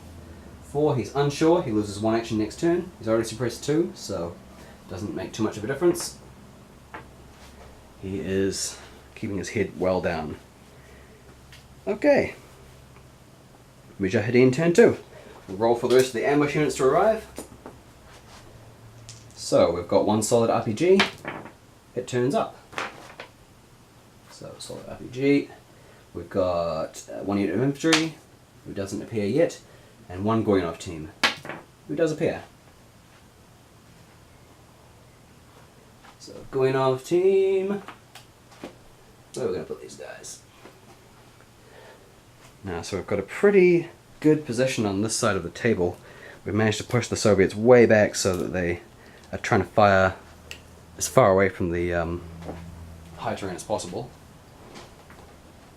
[SPEAKER 1] he's unsure, he loses 1 action next turn. He's already suppressed 2, so doesn't make too much of a difference. He is keeping his head well down. Okay. Mujahideen turn 2. We'll roll for the rest of the ambush units to arrive. So we've got 1 solid RPG. It turns up. So solid RPG. We've got 1 unit of infantry, who doesn't appear yet, and 1 Goyunov team, who does appear. So Goyunov team. Where are we going to put these guys? Now, so we've got a pretty good position on this side of the table. We've managed to push the Soviets way back so that they are trying to fire as far away from the high terrain as possible.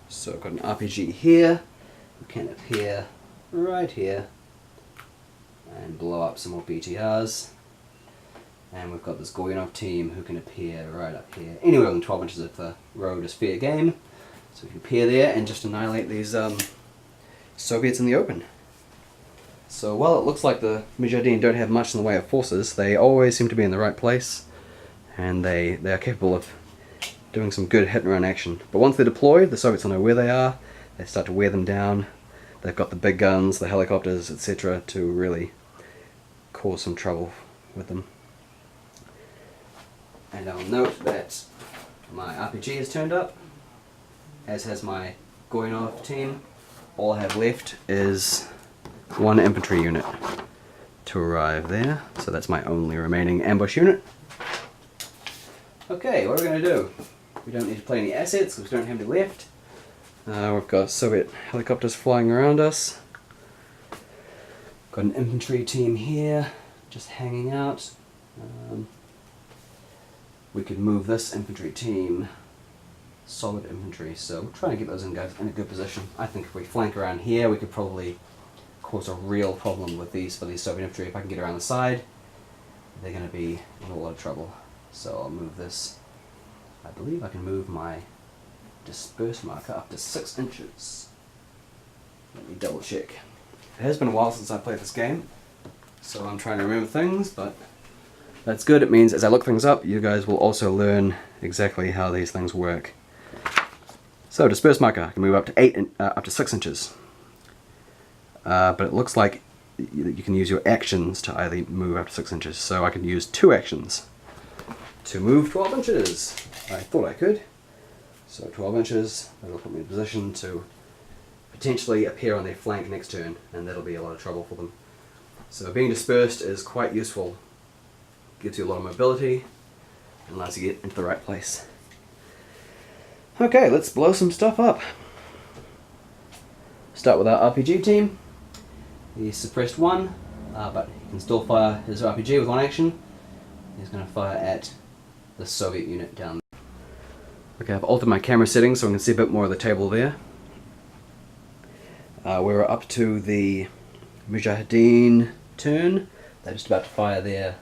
[SPEAKER 1] So I've got an RPG here. We can appear right here and blow up some more BTRs. And we've got this Goyunov team who can appear right up here. Anywhere within 12 inches of the road is fair game. So we can appear there and just annihilate these Soviets in the open. So while it looks like the Mujahideen don't have much in the way of forces, they always seem to be in the right place. And they are capable of doing some good hit and run action. But once they're deployed, the Soviets will know where they are. They start to wear them down. They've got the big guns, the helicopters, etc. to really cause some trouble with them. And I'll note that my RPG has turned up, as has my Goyunov team. All I have left is 1 infantry unit to arrive there, so that's my only remaining ambush unit. Okay, what are we going to do? We don't need to play any assets because we don't have any left. We've got Soviet helicopters flying around us. Got an infantry team here, just hanging out. We could move this infantry team, solid infantry, so we're trying to get those guys in a good position. I think if we flank around here, we could probably cause a real problem with these for these Soviet infantry. If I can get around the side, they're going to be in a lot of trouble. So I'll move this. I believe I can move my disperse marker up to 6 inches. Let me double check. It has been a while since I played this game, so I'm trying to remember things, but that's good. It means as I look things up, you guys will also learn exactly how these things work. So disperse marker can move up to up to 6 inches. But it looks like you can use your actions to either move up to 6 inches. So I can use 2 actions to move 12 inches. I thought I could. So 12 inches, that'll put me in a position to potentially appear on their flank next turn, and that'll be a lot of trouble for them. So being dispersed is quite useful. Gives you a lot of mobility and allows you to get into the right place. Okay, let's blow some stuff up. Start with our RPG team. He's suppressed 1, but he can still fire his RPG with 1 action. He's going to fire at the Soviet unit down there. Okay, I've altered my camera settings so I can see a bit more of the table there. We're up to the Mujahideen turn. They're just about to fire their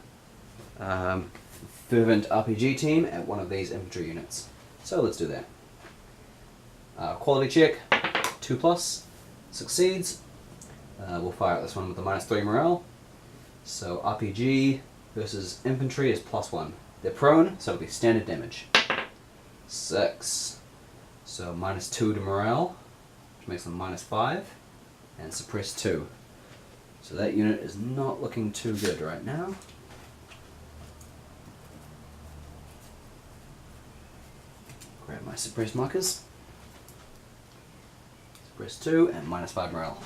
[SPEAKER 1] fervent RPG team at one of these infantry units. So let's do that. Quality check, 2+, succeeds. We'll fire at this one with a -3 morale. So RPG versus infantry is +1. They're prone, so it'll be standard damage. 6. So -2 to morale, which makes them -5, and suppress 2. So that unit is not looking too good right now. Grab my suppress markers. Suppress 2 and -5 morale.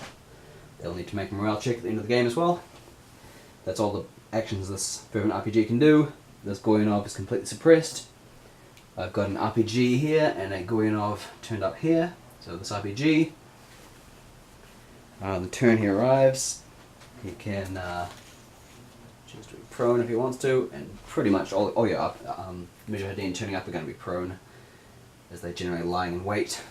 [SPEAKER 1] They'll need to make a morale check at the end of the game as well. That's all the actions this fervent RPG can do. This Goyanov is completely suppressed. I've got an RPG here and a Goyanov turned up here. So this RPG, the turn he arrives, he can choose to be prone if he wants to, and pretty much all your Mujahideen turning up are going to be prone, as they're generally lying in wait,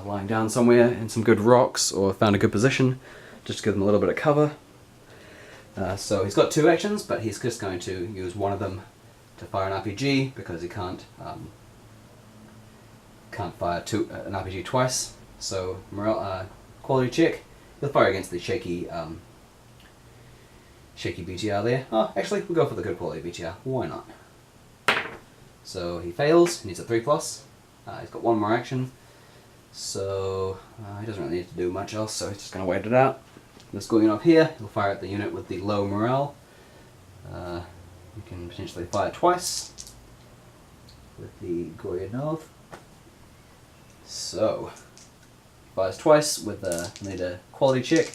[SPEAKER 1] lying down somewhere in some good rocks or found a good position, just to give them a little bit of cover. So he's got 2 actions, but he's just going to use one of them to fire an RPG because he can't fire an RPG twice. So morale, quality check. He'll fire against the shaky BTR there. Oh, actually, we'll go for the good quality BTR. Why not? So he fails. He needs a 3+. He's got 1 more action, so he doesn't really need to do much else. So he's just going to wait it out. This going up here, he'll fire at the unit with the low morale. You can potentially fire twice with the Goyanov. So, fires twice with need a quality check.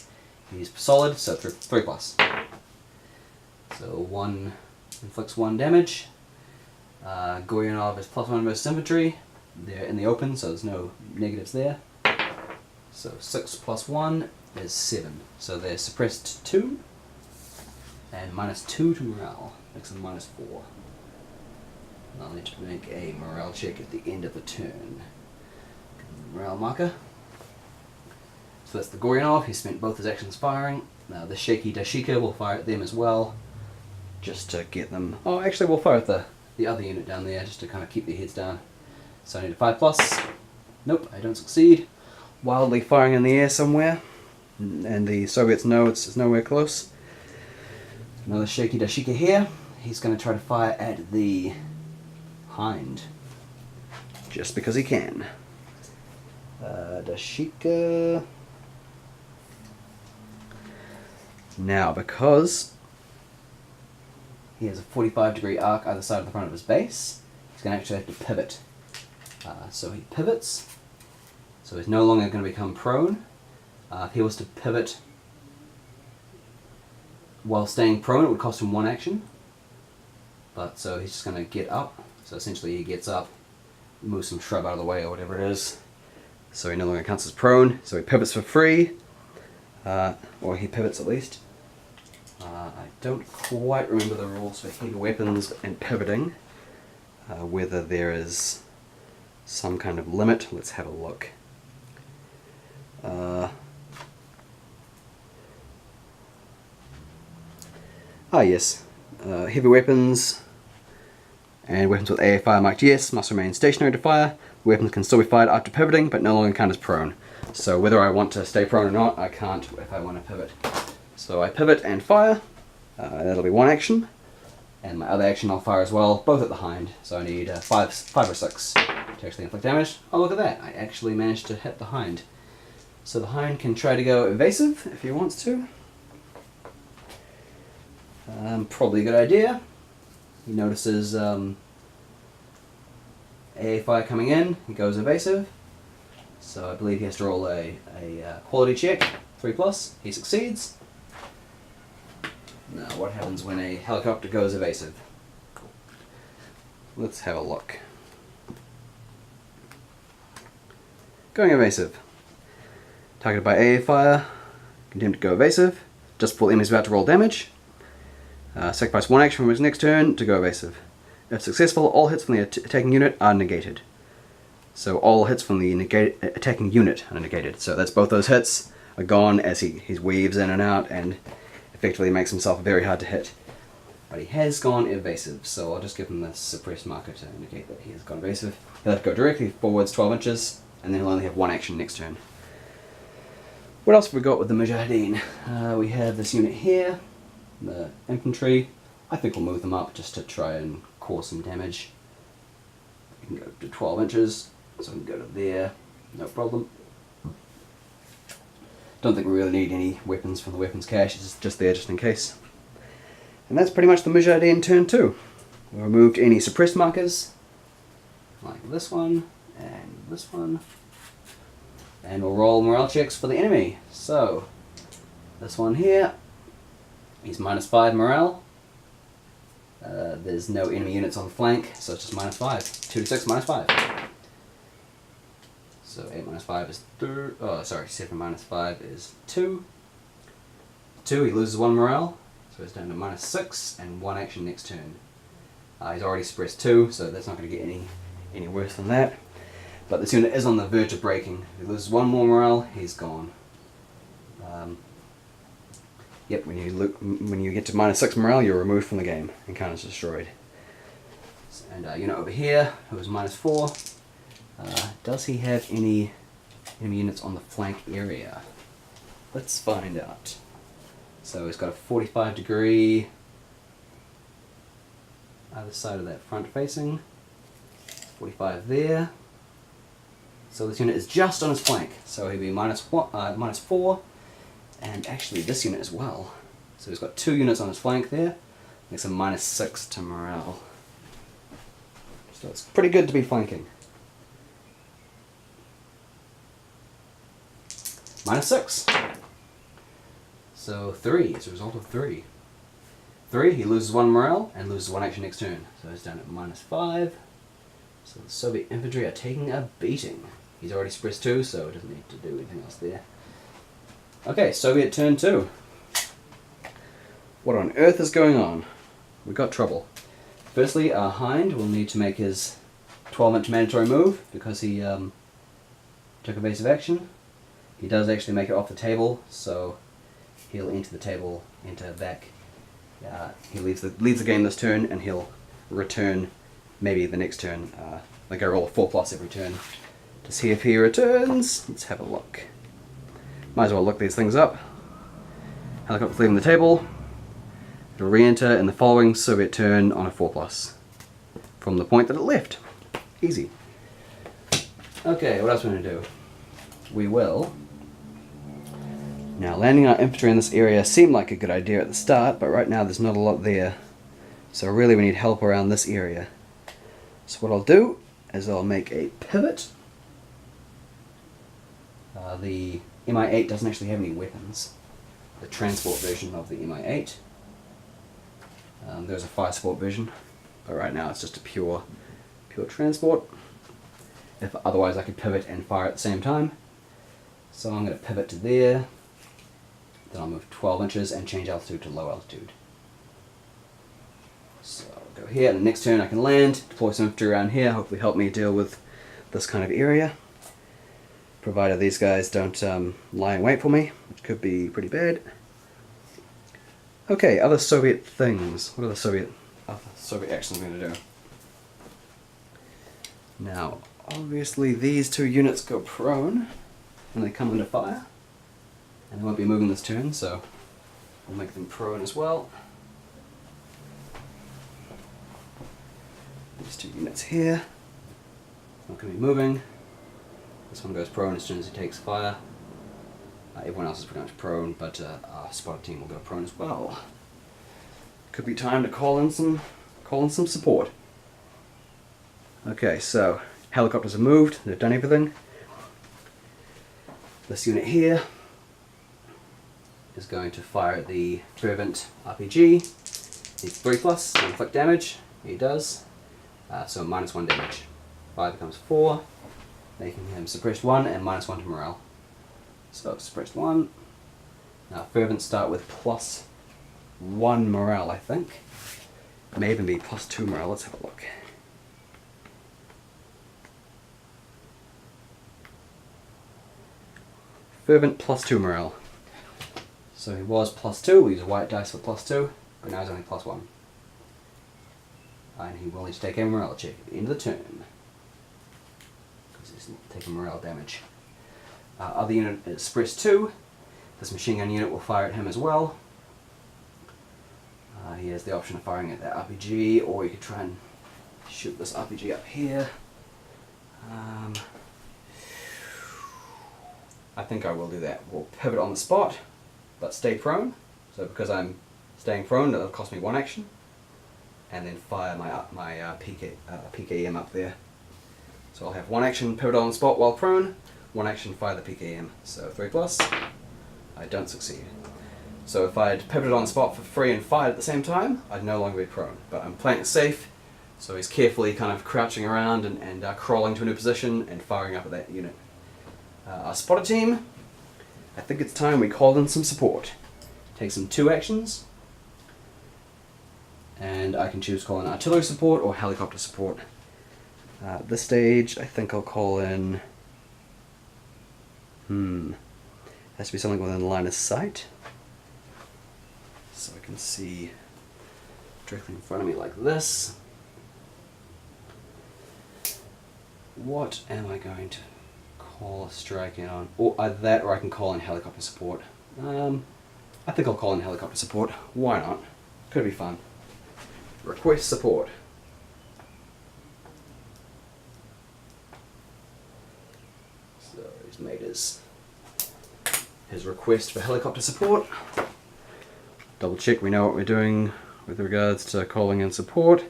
[SPEAKER 1] He's solid, so 3+. So 1 inflicts 1 damage. Goyanov is +1 versus infantry. They're in the open, so there's no negatives there. So 6 + 1 is 7. So they're suppressed 2 and -2 to morale. Makes them -4. And I'll need to make a morale check at the end of the turn. Morale marker. So that's the Goyanov. He spent both his actions firing. Now the shaky Dashika will fire at them as well, just to get them. Oh, actually, we'll fire at the other unit down there, just to kind of keep their heads down. So I need a 5+. Nope, I don't succeed. Wildly firing in the air somewhere, and the Soviets know it's nowhere close. Another shaky Dashika here. He's going to try to fire at the Hind, just because he can. Dashika. Now, because he has a 45-degree arc either side of the front of his base, he's going to actually have to pivot. So he pivots. So he's no longer going to become prone. If he was to pivot while staying prone, it would cost him 1 action. But so he's just going to get up. So essentially he gets up, moves some shrub out of the way or whatever it is. So he no longer counts as prone. So he pivots for free. Or he pivots at least. I don't quite remember the rules for heavy weapons and pivoting. Whether there is some kind of limit. Let's have a look. Yes. Heavy weapons and weapons with AA fire marked yes must remain stationary to fire. Weapons can still be fired after pivoting, but no longer count as prone. So whether I want to stay prone or not, I can't if I want to pivot. So I pivot and fire. That'll be 1 action. And my other action I'll fire as well, both at the Hind. So I need 5 or 6. to actually inflict damage. Oh, look at that. I actually managed to hit the Hind. So the Hind can try to go evasive if he wants to. Probably a good idea. He notices AA fire coming in. He goes evasive. So I believe he has to roll a quality check, 3+. He succeeds. Now, what happens when a helicopter goes evasive? Let's have a look. Going evasive. Targeted by AA fire. Continue to go evasive. Just before the enemy is about to roll damage. Sacrifice 1 action from his next turn to go evasive. If successful, all hits from the attacking unit are negated. So all hits from the attacking unit are negated. So that's both those hits are gone as he weaves in and out and effectively makes himself very hard to hit. But he has gone evasive, so I'll just give him the suppressed marker to indicate that he has gone evasive. He'll have to go directly forwards 12 inches, and then he'll only have 1 action next turn. What else have we got with the Mujahideen? We have this unit here, the infantry. I think we'll move them up just to try and cause some damage. We can go to 12 inches, so we can go to there, no problem. Don't think we really need any weapons from the weapons cache, it's just there just in case. And that's pretty much the Mujahideen turn 2. We removed any suppressed markers, like this one, and this one. And we'll roll morale checks for the enemy. So, this one here, he's -5 morale. There's no enemy units on the flank, so it's just -5. 2 to 6, -5. So 8 minus 5 is 3. Oh, sorry, 7 minus 5 is 2. 2, he loses 1 morale, so it's down to -6 and 1 action next turn. He's already suppressed 2, so that's not going to get any worse than that. But this unit is on the verge of breaking. If he loses 1 more morale, he's gone. Yep, when you get to -6 morale, you're removed from the game and kind of destroyed. And unit over here, who is -4. Does he have any enemy units on the flank area? Let's find out. So he's got a 45-degree either side of that front facing. 45 there. So this unit is just on his flank. So he'll be -4. And actually this unit as well. So he's got 2 units on his flank there. Makes him -6 to morale. So it's pretty good to be flanking. -6. So 3 as a result of 3. 3, he loses 1 morale and loses 1 action next turn. So he's down at -5. So the Soviet infantry are taking a beating. He's already suppressed 2, so he doesn't need to do anything else there. Okay, Soviet turn 2. What on earth is going on? We've got trouble. Firstly, our Hind will need to make his 12-inch mandatory move because he took evasive action. He does actually make it off the table, so he'll enter the table, enter back. He leaves the game this turn, and he'll return maybe the next turn. Like I roll a 4+ every turn to see if he returns. Let's have a look. Might as well look these things up. Helicopter's leaving the table. It'll re-enter in the following Soviet turn on a 4+ from the point that it left. Easy. Okay, what else are we going to do? We will. Now, landing our infantry in this area seemed like a good idea at the start, but right now there's not a lot there. So really we need help around this area. So what I'll do is I'll make a pivot. The Mi-8 doesn't actually have any weapons. The transport version of the Mi-8. There's a fire support version, but right now it's just a pure transport. If otherwise I could pivot and fire at the same time. So I'm going to pivot to there. Then I'll move 12 inches and change altitude to low altitude. So I'll go here, and the next turn I can land, deploy some infantry around here, hopefully help me deal with this kind of area. Provided these guys don't lie in wait for me, which could be pretty bad. Okay, other Soviet things. What are the Soviet actions I'm going to do? Now, obviously these 2 units go prone when they come under fire. And they won't be moving this turn, so we'll make them prone as well. These 2 units here. not going to be moving. This one goes prone as soon as he takes fire. Everyone else is pretty much prone, but our spotted team will go prone as well. Could be time to call in some support. Okay, so helicopters are moved. They've done everything. This unit here is going to fire at the Fervent RPG. He's 3+, inflict damage. He does. So -1 damage. 5 becomes 4, making him suppressed 1 and -1 to morale. So suppressed 1. Now Fervent start with +1 morale, I think. It may even be +2 morale. Let's have a look. Fervent +2 morale. So he was +2, we use a white dice for +2, but now he's only +1. And he will need to take a morale check at the end of the turn, because he's taking morale damage. Other unit is suppressed 2. This machine gun unit will fire at him as well. He has the option of firing at that RPG, or you could try and shoot this RPG up here. I think I will do that. We'll pivot on the spot, but stay prone. So because I'm staying prone, that'll cost me 1 action. And then fire my PKM up there. So I'll have 1 action pivot on the spot while prone, 1 action fire the PKM. So 3+, I don't succeed. So if I'd pivoted on the spot for free and fired at the same time, I'd no longer be prone. But I'm playing it safe, so he's carefully kind of crouching around and crawling to a new position and firing up at that unit. Our spotter team, I think it's time we called in some support. Take some 2 actions, and I can choose to call in artillery support or helicopter support. At this stage, I think I'll call in... has to be something within the line of sight. So I can see directly in front of me like this. What am I going to call a strike in on? Or that, or I can call in helicopter support. I think I'll call in helicopter support. Why not? Could be fun. Request support. So he's made his request for helicopter support. Double check we know what we're doing with regards to calling in support.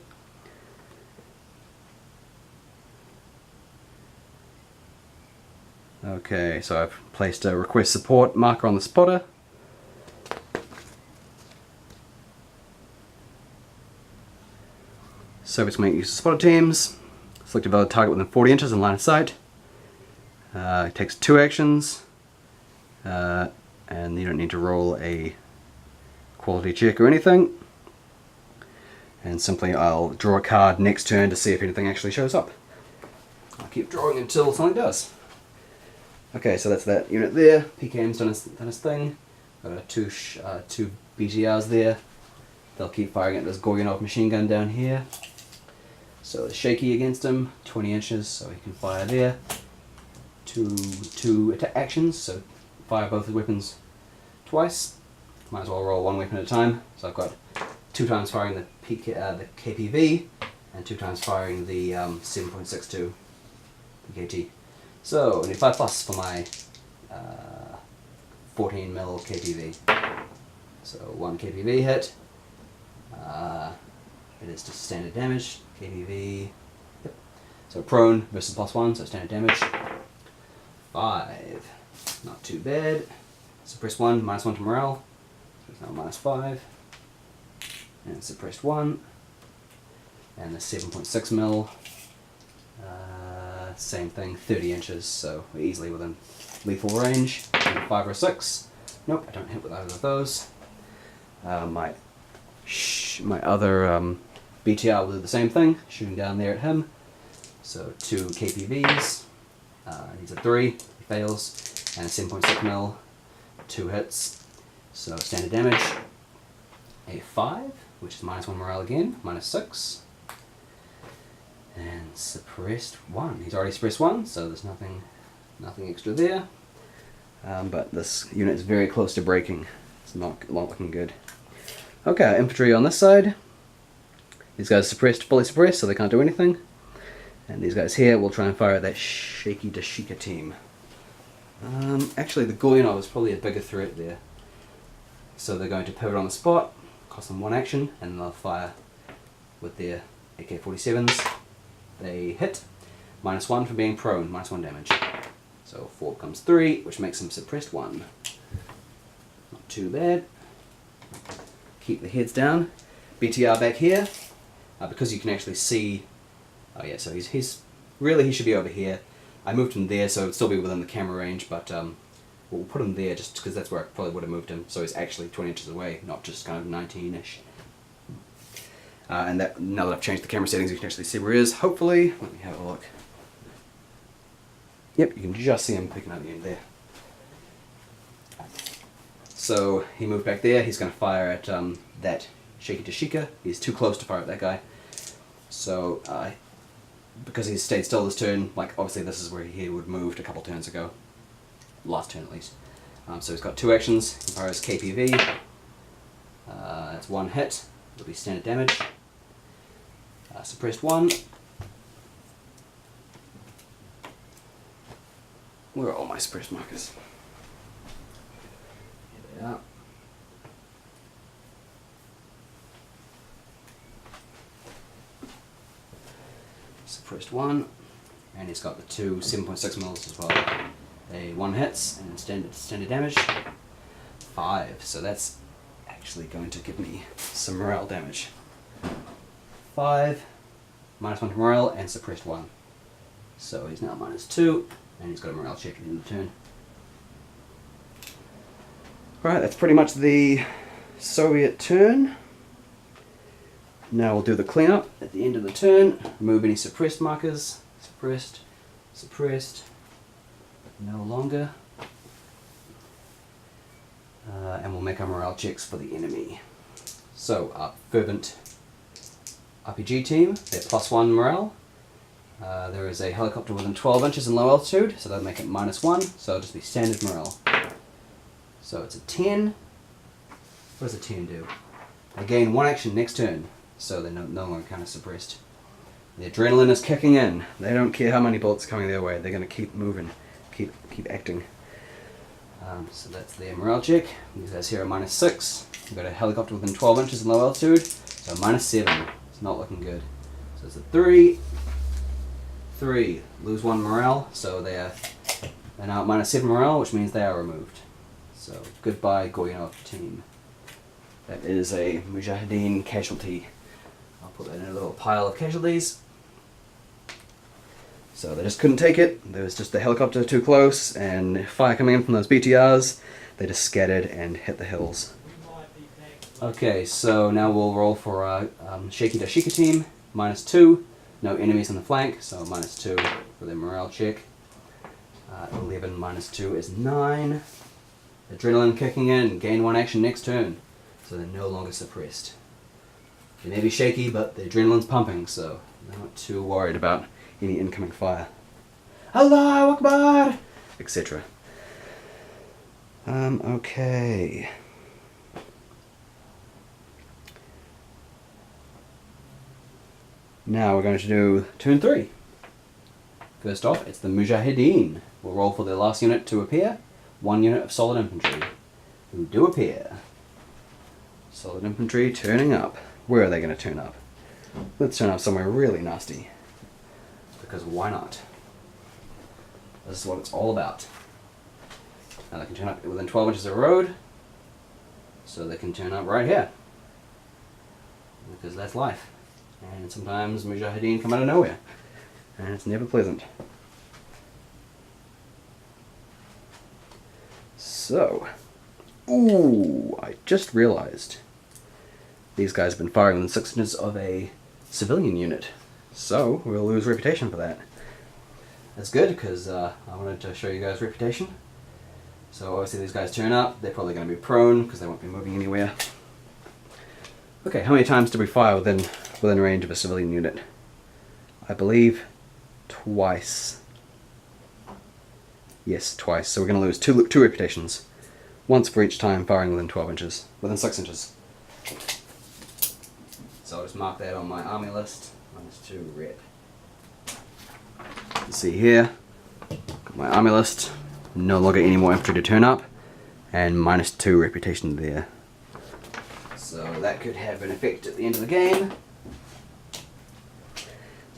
[SPEAKER 1] Okay, so I've placed a request support marker on the spotter. Soviets make use of spotter teams. Select a valid target within 40 inches in line of sight. It takes 2 actions. And you don't need to roll a quality check or anything. And simply I'll draw a card next turn to see if anything actually shows up. I'll keep drawing until something does. Okay, so that's that unit there. PKM's done his thing. Got two BTRs there. They'll keep firing at this Gorgonov machine gun down here. So it's shaky against him, 20 inches, so he can fire there. Two attack actions, so fire both the weapons twice. Might as well roll 1 weapon at a time. So I've got 2 times firing the KPV and 2 times firing the 7.62 PKT. So I need 5+ for my 14 mil KPV. So 1 KPV hit. It is just standard damage. KPV. Yep. So prone versus +1, so standard damage. 5. Not too bad. Suppressed 1, -1 to morale. So it's now -5. And suppressed 1. And the 7.6 mil. Same thing, 30 inches, so we're easily within lethal range. 5 or 6. Nope, I don't hit with either of those. My other BTR will do the same thing, shooting down there at him. So 2 KPVs. Needs a 3, he fails, and a 7.6 mil, 2 hits. So standard damage. A 5, which is -1 morale again, -6. And suppressed 1. He's already suppressed 1, so there's nothing extra there. But this unit is very close to breaking. It's not looking good. Okay, infantry on this side. These guys are suppressed, fully suppressed, so they can't do anything. And these guys here will try and fire at that Shaky Dashika team. Actually, the Goyanov is probably a bigger threat there. So they're going to pivot on the spot, cost them 1 action, and they'll fire with their AK-47s. They hit, -1 for being prone, -1 damage. So 4 becomes 3, which makes them suppressed 1. Not too bad. Keep the heads down. BTR back here, because you can actually see. Oh yeah, so he's really, he should be over here. I moved him there, so it'd still be within the camera range, but we'll put him there just because that's where I probably would have moved him. So he's actually 20 inches away, not just kind of 19-ish. And that, now that I've changed the camera settings, you can actually see where he is. Hopefully, let me have a look. Yep, you can just see him picking up the end there. So he moved back there. He's going to fire at that Shaky Dashika. He's too close to fire at that guy. So because he's stayed still this turn, like obviously this is where he would have moved a couple turns ago. Last turn at least. So he's got 2 actions. He fires KPV. That's 1 hit. It'll be standard damage. Suppressed 1. Where are all my suppressed markers? Here they are. Suppressed 1, and he's got the 2 7.6 mils as well. A 1 hits and standard damage. 5, so that's actually going to give me some morale damage. 5, -1 to morale, and suppressed 1. So he's now -2, and he's got a morale check at the end of the turn. Alright, that's pretty much the Soviet turn. Now we'll do the cleanup at the end of the turn. Remove any suppressed markers. Suppressed, suppressed, no longer. And we'll make our morale checks for the enemy. So, our Fervent RPG team, they're +1 morale. There is a helicopter within 12 inches in low altitude, so that'll make it -1, so it'll just be standard morale. So it's a 10. What does a 10 do? They gain 1 action next turn, so they're no longer kind of suppressed. The adrenaline is kicking in. They don't care how many bullets are coming their way. They're going to keep moving, keep acting. So that's their morale check. These guys here are -6. We've got a helicopter within 12 inches in low altitude, so -7. It's not looking good. So it's a 3. 3. Lose 1 morale, so they're now at -7 morale, which means they are removed. So goodbye, Goyanov team. That is a Mujahideen casualty. I'll put that in a little pile of casualties. So they just couldn't take it. There was just the helicopter too close and fire coming in from those BTRs. They just scattered and hit the hills. Okay, so now we'll roll for our Shaky Dashika team. -2. No enemies on the flank, so -2 for their morale check. 11 -2 is 9. Adrenaline kicking in. Gain 1 action next turn. So they're no longer suppressed. They may be shaky, but the adrenaline's pumping, so they're not too worried about any incoming fire. Allahu Akbar! Etc. Okay. Now we're going to do turn 3. First off, it's the Mujahideen. We'll roll for their last unit to appear. 1 unit of solid infantry who do appear. Solid infantry turning up. Where are they going to turn up? Let's turn up somewhere really nasty. Because why not? This is what it's all about. Now they can turn up within 12 inches of the road. So they can turn up right here. Because that's life. And sometimes Mujahideen come out of nowhere. And it's never pleasant. So, ooh, I just realized these guys have been firing within 6 inches of a civilian unit. So, we'll lose reputation for that. That's good, because I wanted to show you guys reputation. So obviously these guys turn up, they're probably going to be prone, because they won't be moving anywhere. Okay, how many times did we fire within range of a civilian unit? I believe twice. Yes, twice. So we're going to lose two reputations. Once for each time firing within 12 inches. Within 6 inches. So I'll just mark that on my army list. -2 rep. can see here, got my army list, no longer any more infantry to turn up, and -2 reputation there. So that could have an effect at the end of the game.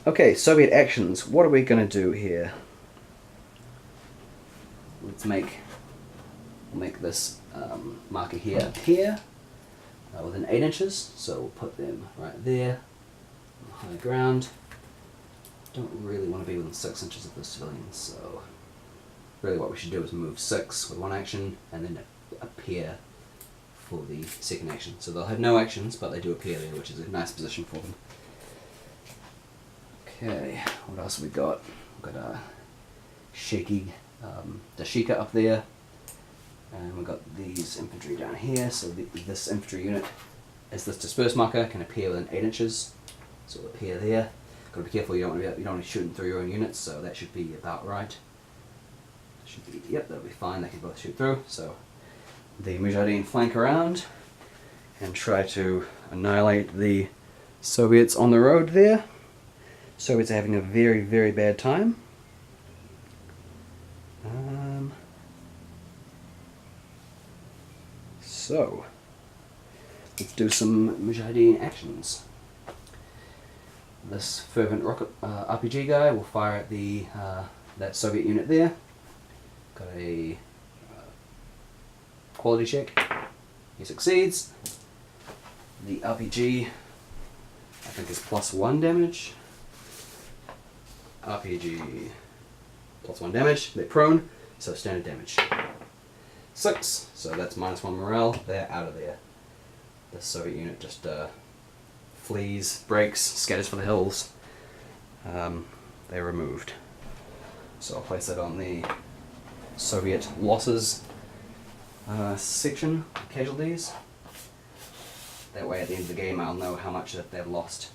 [SPEAKER 1] Okay, Soviet actions. What are we going to do here? Let's make this marker here appear within 8 inches. So we'll put them right there on high ground. Don't really want to be within 6 inches of the civilians, so really what we should do is move 6 with one action and then appear for the second action. So they'll have no actions, but they do appear there, which is a nice position for them. Okay, what else have we got? We've got a shaky Dashika up there, and we've got these infantry down here. So this infantry unit, as this disperse marker, can appear within 8 inches, so it'll appear there. Got to be careful, you don't want to be shooting through your own units, so that should be about right. Should be, yep, that'll be fine. They can both shoot through. So the Mujahideen flank around and try to annihilate the Soviets on the road there. Soviets are having a very, very bad time. So let's do some Mujahideen actions. This fervent rocket RPG guy will fire at the that Soviet unit there. Got a quality check. He succeeds. The RPG, I think, is +1 damage. RPG +1 damage. They're prone, so standard damage. 6, so that's -1 morale. They're out of there. The Soviet unit just flees, breaks, scatters for the hills. They're removed. So I'll place that on the Soviet losses section, casualties. That way at the end of the game I'll know how much that they've lost.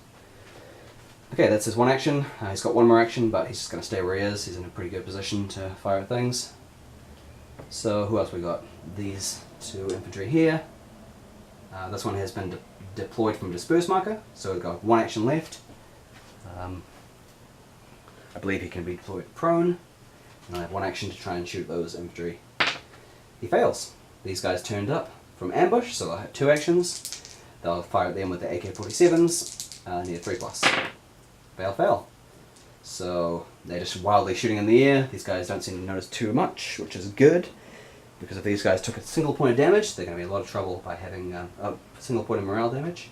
[SPEAKER 1] Okay, that's his one action. He's got one more action, but he's just going to stay where he is. He's in a pretty good position to fire at things. So who else we got? These two infantry here. This one has been deployed from disperse marker, so we've got one action left. I believe he can be deployed prone, and I have one action to try and shoot those infantry. He fails. These guys turned up from ambush, so they'll have 2 actions. They'll fire at them with the AK-47s, near 3+. Fail, fail. So they're just wildly shooting in the air. These guys don't seem to notice too much, which is good, because if these guys took a single point of damage, they're going to be in a lot of trouble by having a single point of morale damage.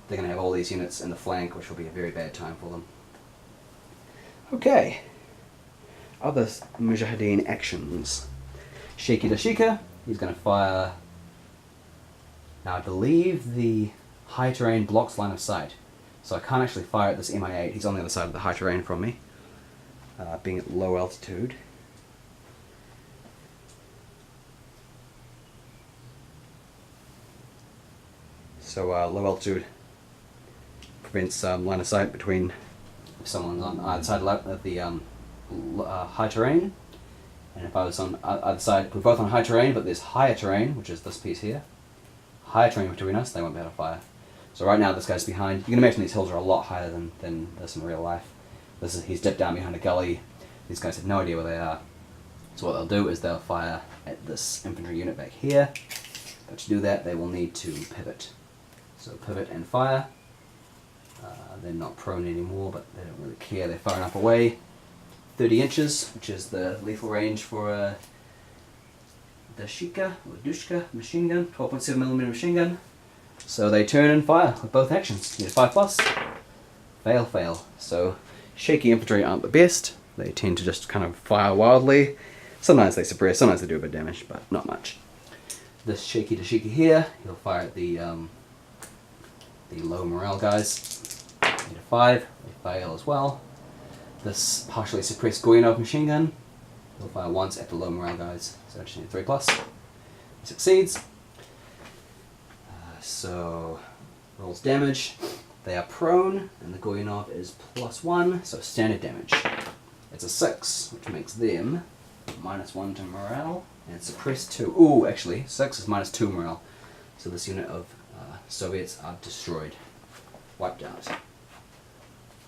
[SPEAKER 1] They're going to have all these units in the flank, which will be a very bad time for them. Okay. Other Mujahideen actions. Shaky Dashika, he's going to fire. Now I believe the high terrain blocks line of sight, so I can't actually fire at this Mi-8. He's on the other side of the high terrain from me, being at low altitude. So low altitude prevents line of sight between if someone's on either side of the high terrain, and if I was on either side, we're both on high terrain, but there's higher terrain, which is this piece here. Higher terrain between us, they won't be able to fire. So right now this guy's behind. You can imagine these hills are a lot higher than this in real life. He's dipped down behind a gully. These guys have no idea where they are. So what they'll do is they'll fire at this infantry unit back here. But to do that, they will need to pivot. So pivot and fire. They're not prone anymore, but they don't really care. They're far enough away. 30 inches, which is the lethal range for a Dashika or Dushka machine gun, 12.7mm machine gun. So they turn and fire with both actions. You get a 5+. Fail, fail. So shaky infantry aren't the best. They tend to just kind of fire wildly. Sometimes they suppress, sometimes they do a bit of damage, but not much. This shaky Dashika here, he'll fire at the low morale guys. Get a 5, they fail as well. This partially suppressed Goyanov machine gun, he'll fire once at the low morale guys, so I just need a 3+. He succeeds. So rolls damage. They are prone, and the Goyanov is +1, so standard damage. It's a 6, which makes them -1 to morale, and suppressed 2. Ooh, actually, 6 is -2 morale. So this unit of Soviets are destroyed, wiped out.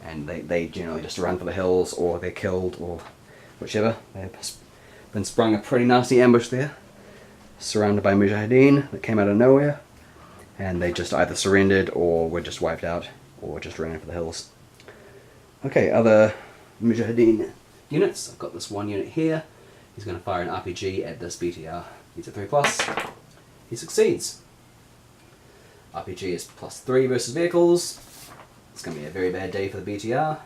[SPEAKER 1] and they generally just run for the hills, or they're killed, or whichever. They've been sprung a pretty nasty ambush there, surrounded by Mujahideen that came out of nowhere, and they just either surrendered or were just wiped out, or just ran for the hills. Okay, other Mujahideen units. I've got this one unit here. He's going to fire an RPG at this BTR. He's a 3+. He succeeds. RPG is +3 versus vehicles. It's going to be a very bad day for the BTR.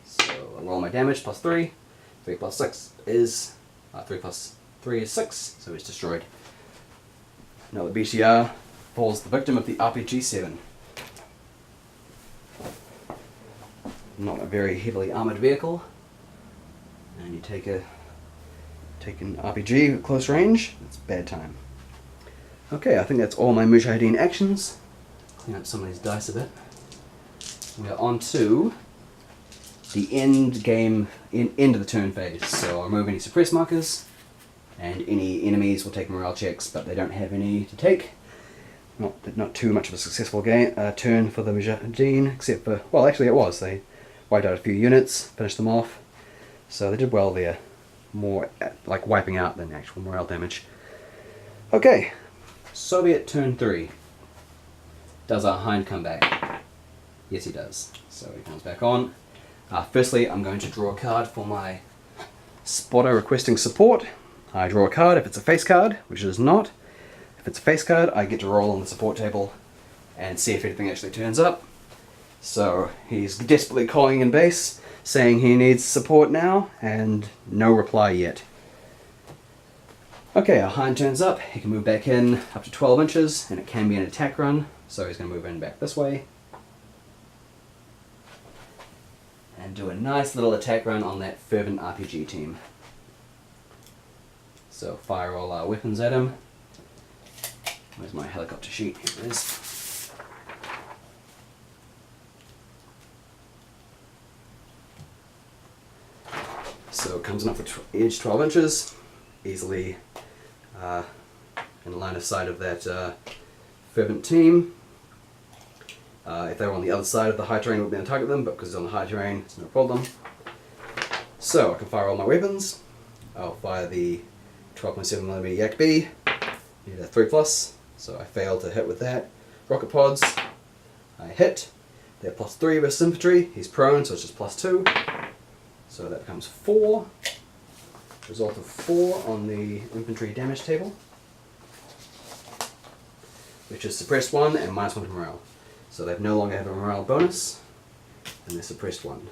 [SPEAKER 1] So I'll roll my damage, +3. 3 + 6 is 3 + 3 is 6, so he's destroyed. Now the BTR falls the victim of the RPG-7. Not a very heavily armoured vehicle. And you take an RPG at close range, it's bad time. Okay, I think that's all my Mujahideen actions. Clean up some of these dice a bit. We are on to the end of the turn phase. So I'll remove any suppress markers, and any enemies will take morale checks, but they don't have any to take. Not too much of a successful turn for the Mujahideen, except for, well, actually it was. They wiped out a few units, finished them off, so they did well there. More like wiping out than actual morale damage. Okay, Soviet turn 3. Does our Hind come back? Yes, he does. So he comes back on. Firstly, I'm going to draw a card for my spotter requesting support. I draw a card if it's a face card, which it is not. If it's a face card, I get to roll on the support table and see if anything actually turns up. So he's desperately calling in base, saying he needs support now, and no reply yet. Okay, our Hind turns up. He can move back in up to 12 inches, and it can be an attack run, so he's going to move in back this way. And do a nice little attack run on that fervent RPG team. So fire all our weapons at him. Where's my helicopter sheet? Here it is. So it comes in up for edge 12 inches, easily in line of sight of that fervent team. If they were on the other side of the high terrain, it would be able to target them, but because it's on the high terrain, it's no problem. So I can fire all my weapons. I'll fire the 12.7mm Yak B. Need a 3+, so I fail to hit with that. Rocket pods, I hit. They're +3 versus infantry. He's prone, so it's just +2. So that becomes 4. Result of 4 on the infantry damage table, which is suppressed 1 and -1 to morale. So they no longer have a morale bonus, and they're suppressed 1.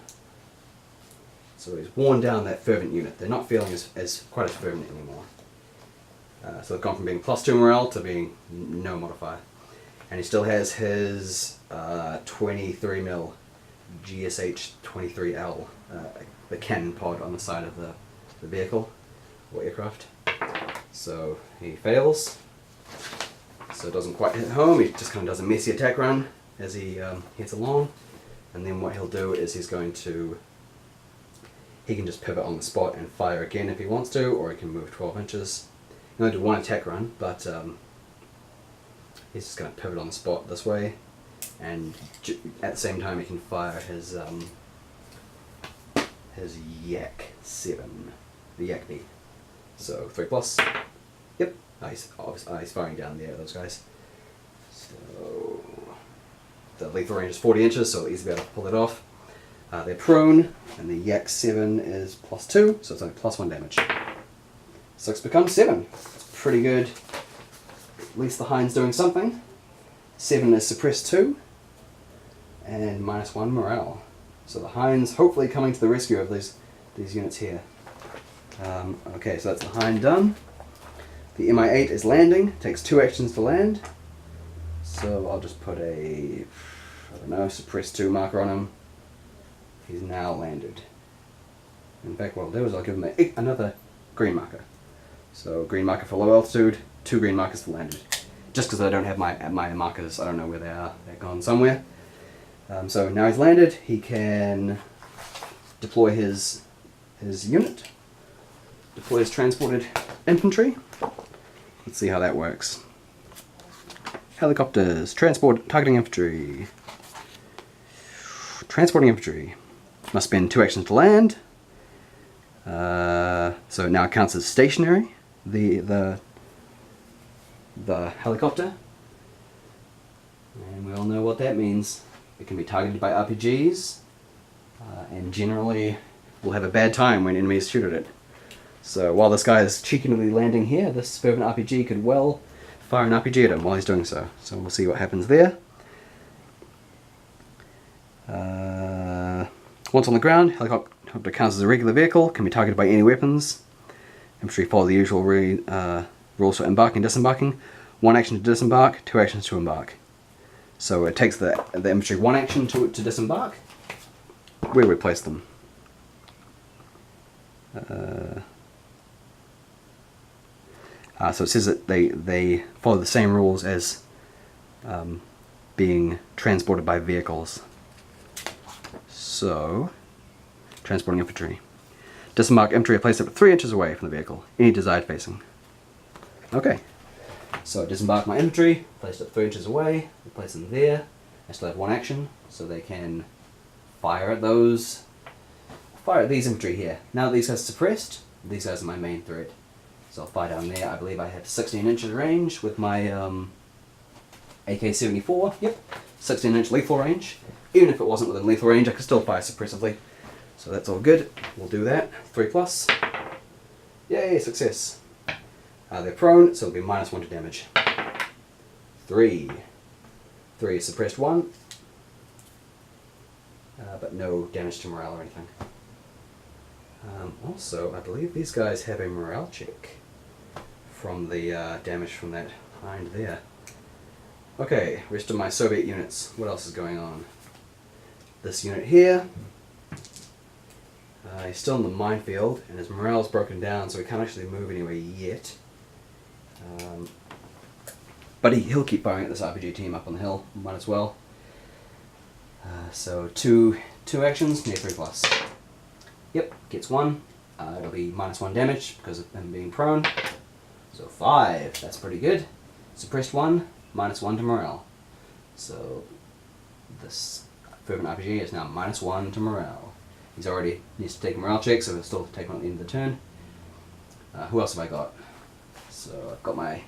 [SPEAKER 1] So he's worn down that fervent unit. They're not feeling as quite as fervent anymore. So they've gone from being +2 morale to being no modifier. And he still has his 23mm GSH 23L, the cannon pod on the side of the vehicle or aircraft. So he fails. So it doesn't quite hit home. He just kind of does a messy attack run as he hits along. And then what he'll do is he can just pivot on the spot and fire again if he wants to, or he can move 12 inches. He only did 1 attack run, but he's just going to pivot on the spot this way, and at the same time he can fire his Yak 7, the Yak B. So 3+. Yep, he's firing down the air, those guys. So the lethal range is 40 inches, so easy to be able to pull it off. They're prone, and the Yak 7 is +2, so it's only +1 damage. 6 becomes 7. It's pretty good. At least the Hind's doing something. 7 is suppressed 2, and -1 morale. So the Hind's hopefully coming to the rescue of these units here. Okay, so that's the Hind done. The Mi-8 is landing. Takes 2 actions to land. So I'll just put a, I don't know, suppressed 2 marker on him. He's now landed. In fact, what I'll do is I'll give him another green marker. So green marker for low altitude, 2 green markers for landed. Just because I don't have my markers, I don't know where they are. They're gone somewhere. So now he's landed. He can deploy his unit. Deploy his transported infantry. Let's see how that works. Helicopters, transport, targeting infantry. Transporting infantry. Must spend 2 actions to land. So now it counts as stationary, the helicopter. And we all know what that means. It can be targeted by RPGs, and generally will have a bad time when enemies shoot at it. So while this guy is cheekily landing here, this fervent RPG could well fire an RPG at him while he's doing so. So we'll see what happens there. Once on the ground, helicopter counts as a regular vehicle, can be targeted by any weapons. Infantry follow the usual rules for embarking and disembarking. 1 action to disembark, 2 actions to embark. So it takes the infantry 1 action to disembark. We replace them. So it says that they follow the same rules as being transported by vehicles. So, transporting infantry. Disembark infantry are placed up to 3 inches away from the vehicle, any desired facing. Okay, so disembark my infantry, placed up 3 inches away, we place them there. I still have 1 action, so they can fire at these infantry here. Now that these guys are suppressed, these guys are my main threat. So I'll fire down there. I believe I have 16 inches range with my AK-74. Yep, 16-inch lethal range. Even if it wasn't within lethal range, I could still fire suppressively. So that's all good. We'll do that. 3+. Yay, success. They're prone, so it'll be -1 to damage. 3. 3 is suppressed 1. But no damage to morale or anything. Also, I believe these guys have a morale check from the damage from that hind there. Okay, rest of my Soviet units. What else is going on? This unit here, he's still in the minefield, and his morale's broken down, so he can't actually move anywhere yet. But he'll keep firing at this RPG team up on the hill, might as well. So two actions, near 3+. Yep, gets 1. It'll be -1 damage because of him being prone. So 5, that's pretty good. Suppressed 1, -1 to morale. So this fervent RPG is now -1 to morale. He's already needs to take a morale check, so he'll still take one at the end of the turn. Who else have I got? So I've got my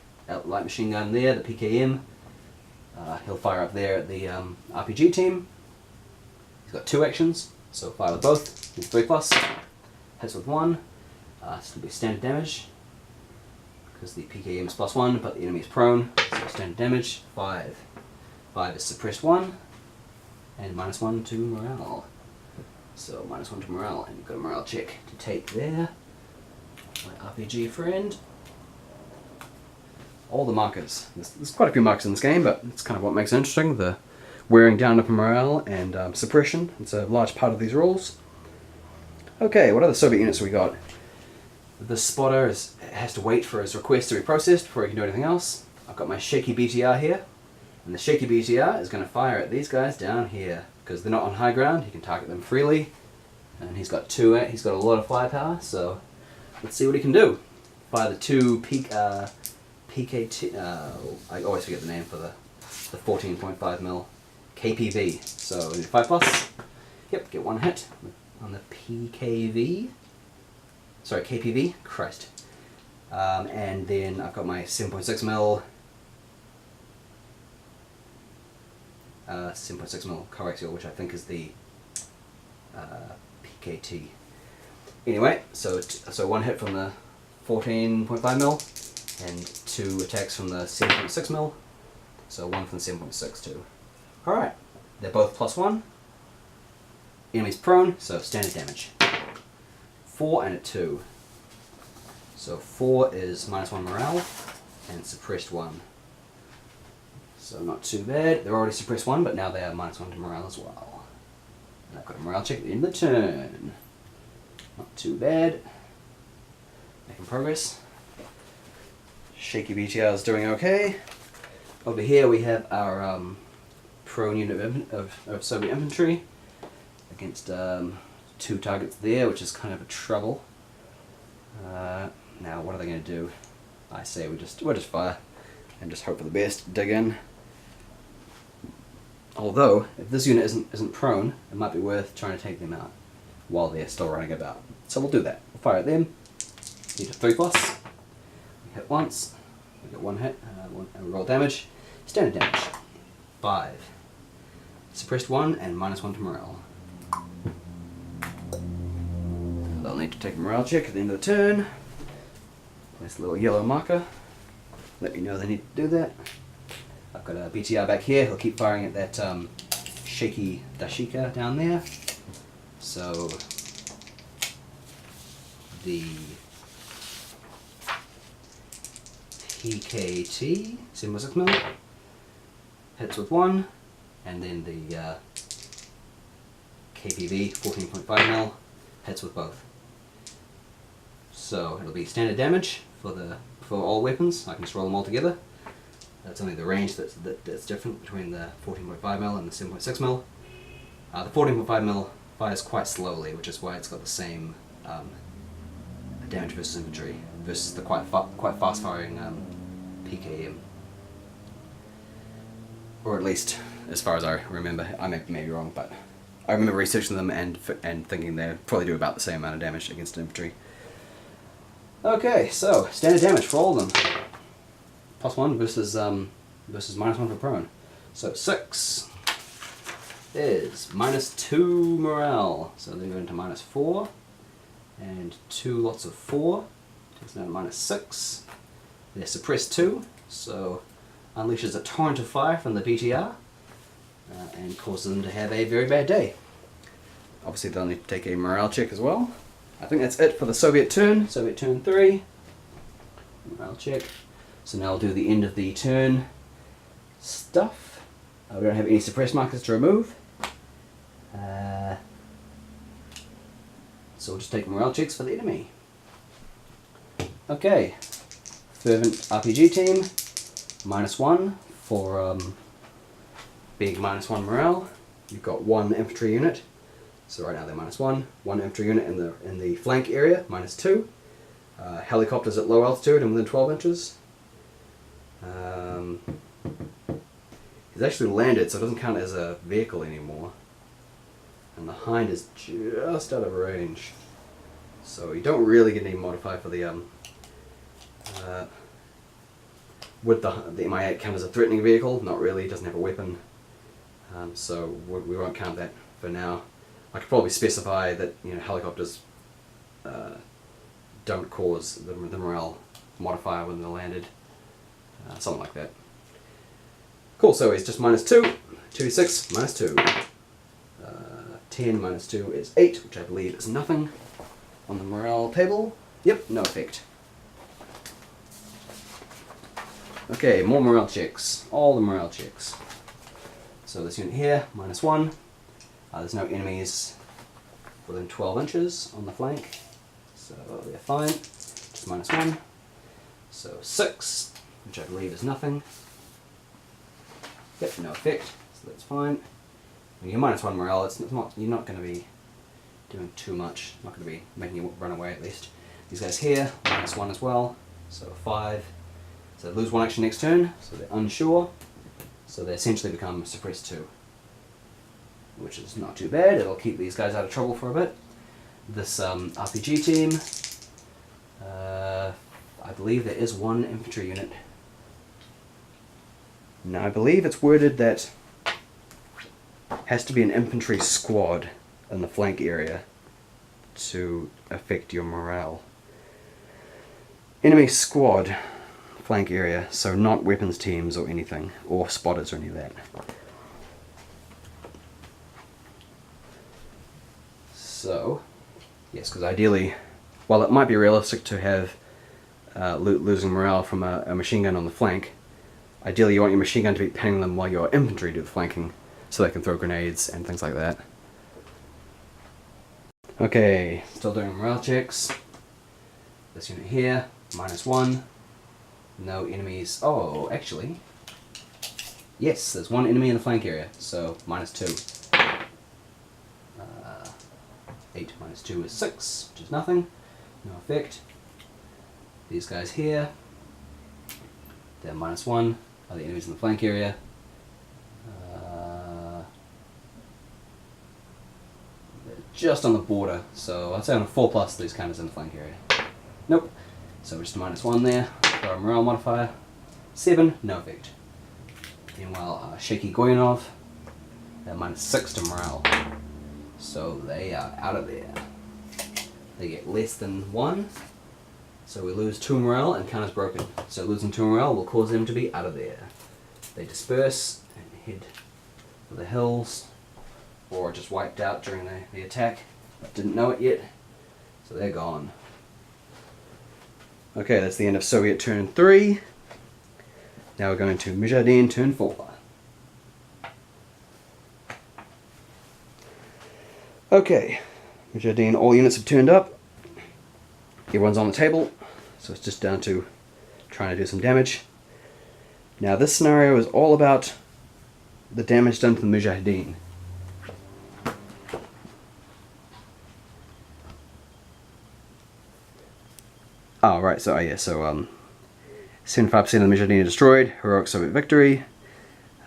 [SPEAKER 1] light machine gun there, the PKM. He'll fire up there at the RPG team. He's got 2 actions, so fire with both. He's 3+. Hits with 1. This will be standard damage because the PKM is +1, but the enemy is prone, so standard damage. 5. 5 is suppressed 1, and -1 to morale. So -1 to morale, and you've got a morale check to take there. My RPG friend. All the markers. There's quite a few markers in this game, but it's kind of what makes it interesting. The wearing down of morale and suppression. It's a large part of these rules. Okay, what other Soviet units have we got? The spotter has to wait for his request to be processed before he can do anything else. I've got my shaky BTR here, and the shaky BTR is going to fire at these guys down here because they're not on high ground. He can target them freely, and he's got a lot of firepower. So let's see what he can do. Fire the 2 PKT. I always forget the name for the 14.5mm KPV. So 5+. Yep, get 1 hit on the PKV. Sorry, KPV. Christ. And then I've got my 7.6mm 7.6mm coaxial, which I think is the PKT. Anyway, so 1 hit from the 14.5mm and 2 attacks from the 7.6mm. So 1 from the 7.6 too. Alright, they're both +1. Enemy's prone, so standard damage. 4 and a 2. So 4 is -1 morale and suppressed 1. So not too bad. They're already suppressed 1, but now they are -1 to morale as well. And I've got a morale check at the end of the turn. Not too bad. Making progress. Shaky BTR is doing okay. Over here we have our prone unit of Soviet infantry against 2 targets there, which is kind of a trouble. Now what are they going to do? I say we'll just fire and just hope for the best. Dig in. Although, if this unit isn't prone, it might be worth trying to take them out while they're still running about. So we'll do that. We'll fire at them. Need a 3+. We hit once. We get one hit, and we roll damage. Standard damage. 5. Suppressed 1 and -1 to morale. They'll need to take a morale check at the end of the turn. Place a little yellow marker. Let me know they need to do that. I've got a BTR back here. He'll keep firing at that shaky Dashika down there. So the PKT 7.6mm hits with 1, and then the KPV 14.5mm hits with both. So it'll be standard damage for all weapons. I can just roll them all together. That's only the range that's different between the 14.5mm and the 7.6mm. The 14.5mm fires quite slowly, which is why it's got the same damage versus infantry versus the quite fast firing PKM. Or at least, as far as I remember. I may be wrong, but I remember researching them and thinking they probably do about the same amount of damage against infantry. Okay, so standard damage for all of them. +1 versus -1 for prone. So 6 is -2 morale. So they go into -4, and 2 lots of 4 takes them down to -6. They're suppressed 2, so unleashes a torrent of fire from the BTR and causes them to have a very bad day. Obviously they'll need to take a morale check as well. I think that's it for the Soviet turn. Soviet turn 3. Morale check. So now I'll do the end of the turn stuff. We don't have any suppress markers to remove. So we'll just take morale checks for the enemy. Okay. Fervent RPG team. -1 for being -1 morale. You've got 1 infantry unit. So right now they're -1. 1 infantry unit in the flank area, -2. Helicopters at low altitude and within 12 inches. He's actually landed, so it doesn't count as a vehicle anymore. And the Hind is just out of range. So you don't really get any modifier for the would the MI8 count as a threatening vehicle? Not really, it doesn't have a weapon. So we won't count that for now. I could probably specify that helicopters don't cause the morale modifier when they're landed. Something like that. Cool, so it's just -2, 2d6, -2. 10 -2 is 8, which I believe is nothing on the morale table. Yep, no effect. Okay, more morale checks. All the morale checks. So this unit here, -1. There's no enemies within 12 inches on the flank, so they're fine. Just -1. So 6, which I believe is nothing. Yep, no effect, so that's fine. When you're -1 morale, you're not going to be doing too much. Not going to be making you run away at least. These guys here, -1 as well, so 5. So they lose 1 action next turn, so they're unsure. So they essentially become suppressed 2. Which is not too bad, it'll keep these guys out of trouble for a bit. This RPG team, I believe there is 1 infantry unit. Now I believe it's worded that has to be an infantry squad in the flank area to affect your morale. Enemy squad, flank area, so not weapons teams or anything, or spotters or any of that. So, yes, because ideally, while it might be realistic to have losing morale from a machine gun on the flank, ideally you want your machine gun to be pinning them while your infantry do the flanking, so they can throw grenades and things like that. Okay, still doing morale checks. This unit here, -1. No enemies. Oh, actually, yes, there's 1 enemy in the flank area, so -2. 8 -2 is 6, which is nothing. No effect. These guys here, they're -1. Are the enemies in the flank area? just on the border. So I'd say on a 4+, these counters in the flank area. Nope. So just a -1 there for our morale modifier. 7, no effect. Meanwhile, Shaky Goyanov, they're -6 to morale. So they are out of there. They get less than 1. So we lose 2 morale and counter's broken. So losing 2 morale will cause them to be out of there. They disperse and head for the hills, or just wiped out during the attack, but didn't know it yet. So they're gone. Okay, that's the end of Soviet turn 3. Now we're going to Mujahideen turn 4. Okay, Mujahideen, all units have turned up. Everyone's on the table, so it's just down to trying to do some damage. Now this scenario is all about the damage done to the Mujahideen. Oh, right, so 75% of the Mujahideen are destroyed, heroic Soviet victory,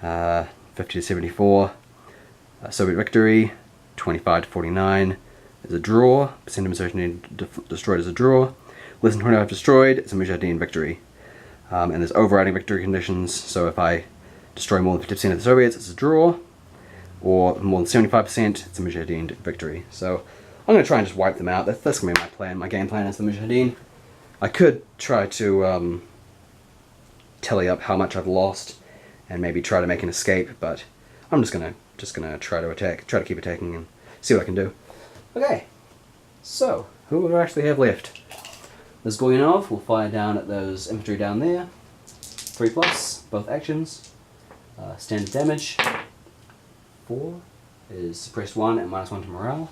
[SPEAKER 1] 50 to 74, Soviet victory, 25 to 49 is a draw, percent of Mujahideen destroyed is a draw, less than 25 destroyed is a Mujahideen victory. And there's overriding victory conditions, so if I destroy more than 50% of the Soviets, it's a draw, or more than 75%, it's a Mujahideen victory. So I'm going to try and just wipe them out. That's going to be my plan. My game plan is the Mujahideen. I could try to tally up how much I've lost and maybe try to make an escape, but I'm just gonna try to keep attacking and see what I can do. Okay, so who do I actually have left? There's Goyanov. We'll fire down at those infantry down there. 3+, both actions. Standard damage. 4 is suppressed 1 and -1 to morale.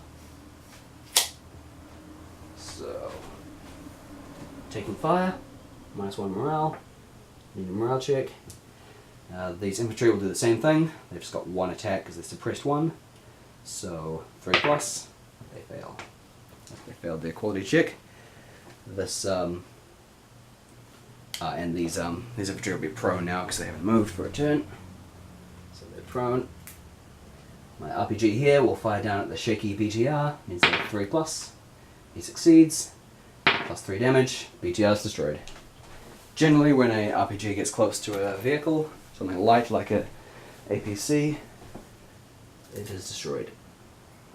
[SPEAKER 1] So taking fire, -1 morale. Need a morale check. These infantry will do the same thing. They've just got 1 attack because they suppressed 1. So 3+, they fail. They failed their quality check. This and these infantry will be prone now because they haven't moved for a turn. So they're prone. My RPG here will fire down at the shaky BTR. Means they get 3+. He succeeds. +3 damage. BTR is destroyed. Generally, when a RPG gets close to a vehicle, something light like a APC, it is destroyed.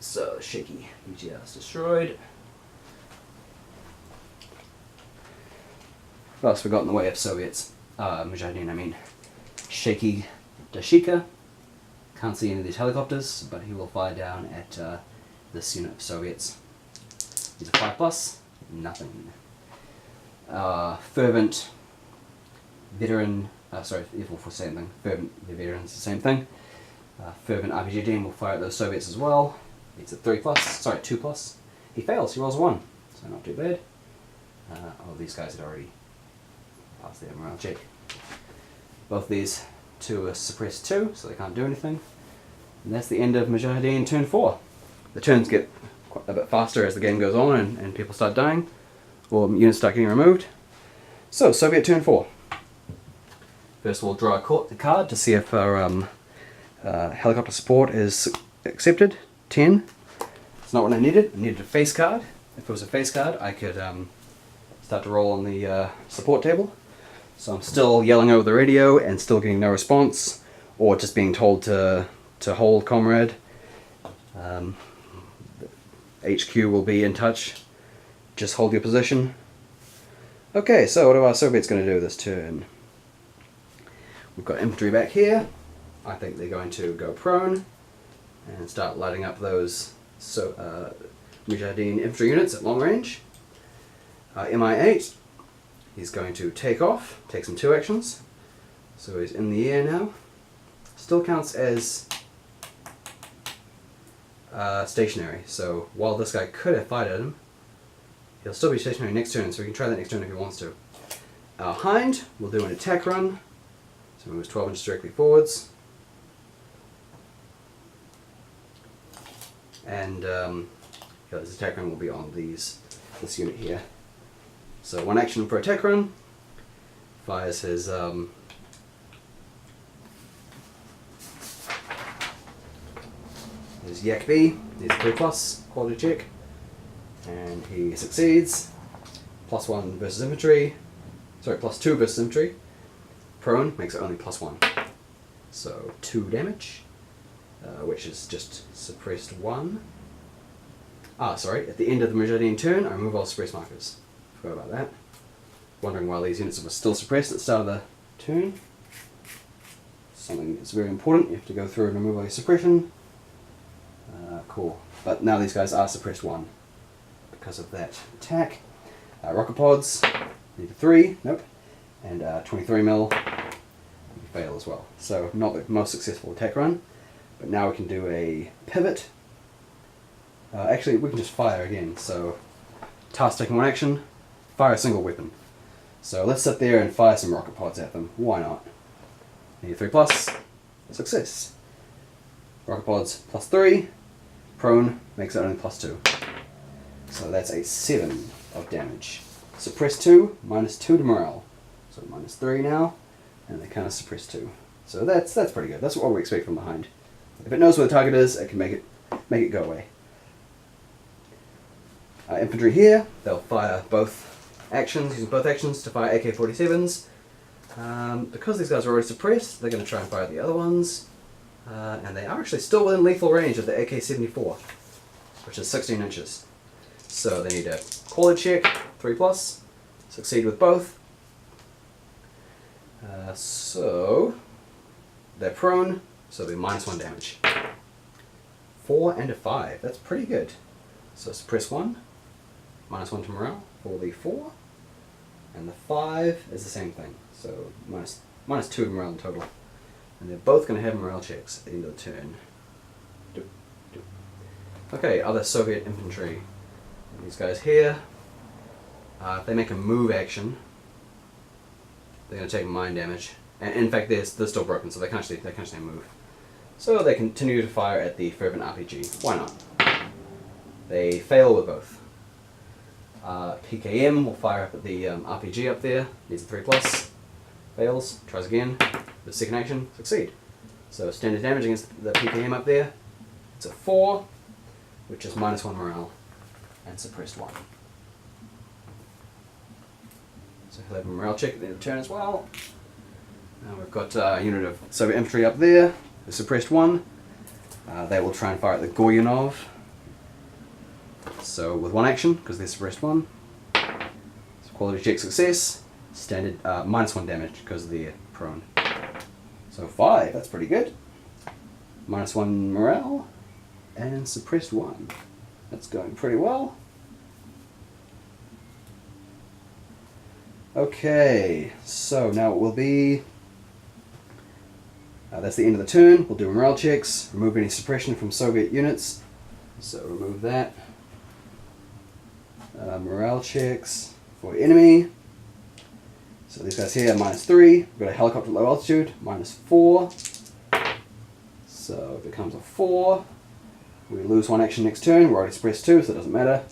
[SPEAKER 1] So shaky BTR is destroyed. What else we got in the way of Soviets? Mujahideen, I mean. Shaky Dashika. Can't see any of these helicopters, but he will fire down at this unit of Soviets. He's a 5+, nothing. Fervent veteran, equal for same thing. Fervent veterans, the same thing. Fervent RPG team will fire at those Soviets as well. It's a 2+. He fails, he rolls 1, so not too bad. These guys had already passed their morale check. Both these 2 are suppressed 2, so they can't do anything. And that's the end of Mujahideen turn 4. The turns get quite a bit faster as the game goes on and people start dying, or units start getting removed. So, Soviet turn 4. First we'll draw a card to see if our helicopter support is accepted. 10. It's not what I needed. I needed a face card. If it was a face card, I could start to roll on the support table. So I'm still yelling over the radio and still getting no response, or just being told to hold, comrade. HQ will be in touch. Just hold your position. Okay, so what are our Soviets going to do this turn? We've got infantry back here. I think they're going to go prone and start lighting up those Mujahideen infantry units at long range. MI8, he's going to take off, take some 2 actions. So he's in the air now. Still counts as stationary, so while this guy could have fired at him, he'll still be stationary next turn, so he can try that next turn if he wants to. Hind will do an attack run, so he moves 12 inches directly forwards. And his attack run will be on this unit here. So 1 action for attack run, fires his use Yak B. He's a 3+ quality check. And he succeeds. +1 versus infantry. Sorry, +2 versus infantry. Prone makes it only +1. So 2 damage, which is just suppressed 1. Sorry, at the end of the Meridian turn, I remove all suppressed markers. Forgot about that. Wondering why these units were still suppressed at the start of the turn. Something that's very important. You have to go through and remove all your suppression. Cool. But now these guys are suppressed 1 because of that attack. Rocket pods, need a 3, nope. And 23 mil, you fail as well. So not the most successful attack run. But now we can do a pivot. Actually, we can just fire again. So task taking 1 action, fire a single weapon. So let's sit there and fire some rocket pods at them. Why not? Need a 3+, success. Rocket pods +3, prone makes it only +2. So that's a 7 of damage. Suppress 2, -2 to morale. So -3 now, and they kind of suppress 2. So that's pretty good. That's what we expect from the Hind. If it knows where the target is, it can make it go away. Infantry here, they'll fire both actions, using both actions to fire AK-47s. Because these guys are already suppressed, they're going to try and fire the other ones. And they are actually still within lethal range of the AK-74, which is 16 inches. So they need a quality check, 3+, succeed with both. So they're prone, so they'll be -1 damage. 4 and a 5, that's pretty good. So suppress 1, -1 to morale for the 4, and the 5 is the same thing. So minus 2 to morale in total. And they're both going to have morale checks at the end of the turn. Okay, other Soviet infantry. These guys here, if they make a move action, they're going to take mine damage. And in fact, they're still broken, so they can't actually move. So they continue to fire at the fervent RPG. Why not? They fail with both. PKM will fire up at the RPG up there. Needs a 3+. Fails. Tries again. The second action, succeed. So standard damage against the PKM up there. It's a 4, which is -1 morale, and suppressed 1. So he'll have a morale check at the end of the turn as well. Now we've got a unit of Soviet infantry up there, who suppressed 1. They will try and fire at the Goyunov. So with 1 action, because they're suppressed 1. So quality check success. Standard -1 damage because they're prone. So 5, that's pretty good. -1 morale and suppressed 1. That's going pretty well. Okay, so now it will be... that's the end of the turn. We'll do morale checks, remove any suppression from Soviet units. So remove that. Morale checks for enemy. So these guys here, -3. We've got a helicopter at low altitude, -4. So it becomes a 4. We lose 1 action next turn. We're already suppressed 2, so it doesn't matter.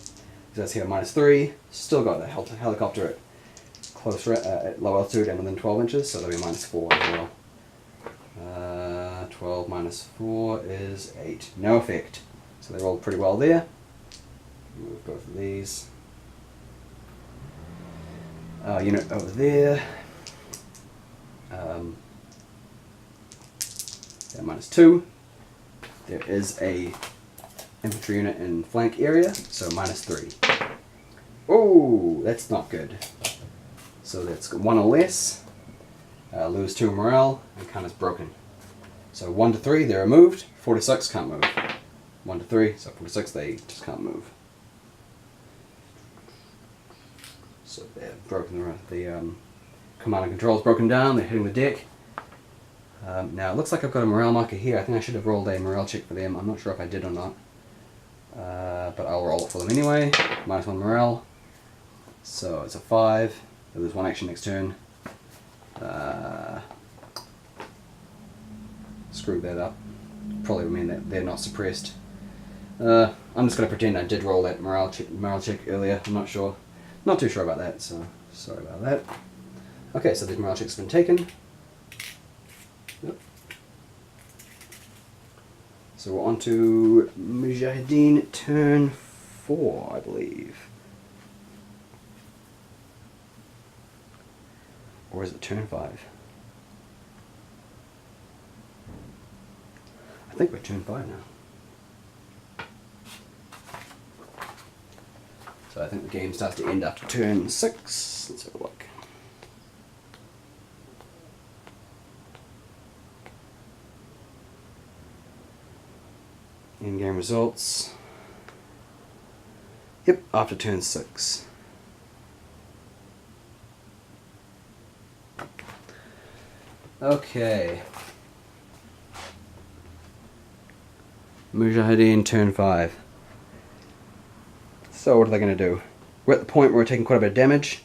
[SPEAKER 1] These guys here, -3. Still got a helicopter at close at low altitude and within 12 inches, so they'll be -4 as well. 12 -4 is 8. No effect. So they rolled pretty well there. Move both of these. Unit over there. Yeah, -2. There is a infantry unit in flank area, so -3. Oh, that's not good. So that's 1 or less. Lose 2 morale, and kind of broken. So 1 to 3, they're removed. 4 to 6, can't move. 1 to 3, so 4 to 6, they just can't move. So they're broken. The command and control is broken down. They're hitting the deck. Now it looks like I've got a morale marker here. I think I should have rolled a morale check for them. I'm not sure if I did or not. But I'll roll it for them anyway. -1 morale. So it's a 5. They lose 1 action next turn. Screw that up. Probably would mean that they're not suppressed. I'm just going to pretend I did roll that morale check earlier. I'm not sure. Not too sure about that, so sorry about that. Okay, so the morale check's been taken. Yep. So we're on to Mujahideen turn 4, I believe. Or is it turn 5? I think we're turn 5 now. So I think the game starts to end after turn 6. Let's have a look. In-game results. Yep, after turn 6. Okay. Mujahideen turn 5. So what are they going to do? We're at the point where we're taking quite a bit of damage,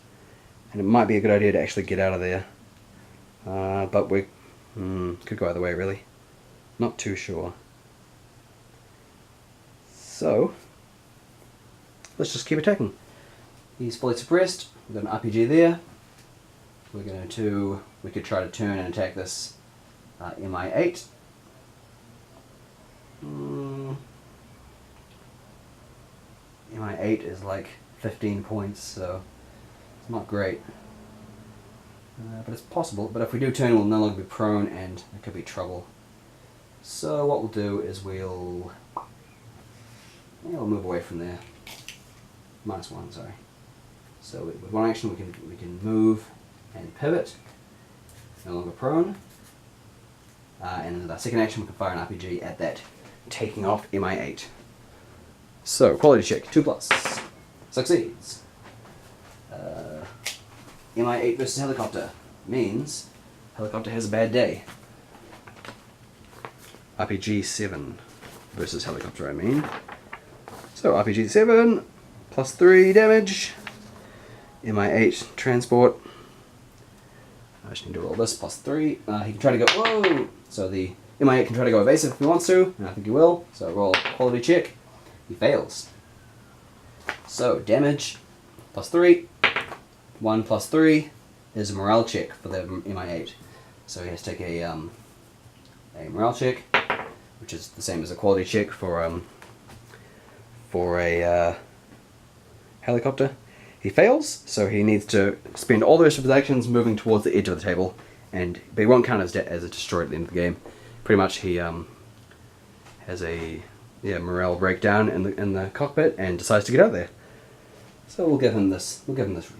[SPEAKER 1] and it might be a good idea to actually get out of there. But we could go either way, really. Not too sure. So, let's just keep attacking. He's fully suppressed. We've got an RPG there. We're going to, we could try to turn and attack this MI8. MI8 is like 15 points, so it's not great. But it's possible. But if we do turn, we'll no longer be prone and it could be trouble. So what we'll do is we'll move away from there. -1, sorry. So with one action we can move and pivot. No longer prone. And the second action we can fire an RPG at that taking off MI8. So quality check 2+. Succeeds. MI8 versus helicopter means helicopter has a bad day. RPG 7 versus helicopter, I mean. So RPG 7 +3 damage. MI8 transport. I just need to roll this +3. He can try to go. Whoa! So the MI8 can try to go evasive if he wants to, and I think he will. So roll quality check. He fails. So damage +3. 1 +3 is a morale check for the MI8. So he has to take a morale check, which is the same as a quality check for a helicopter. He fails, so he needs to spend all the rest of his actions moving towards the edge of the table, but he won't count as a destroyed at the end of the game. Pretty much, he has a morale breakdown in the cockpit and decides to get out of there. So we'll give him this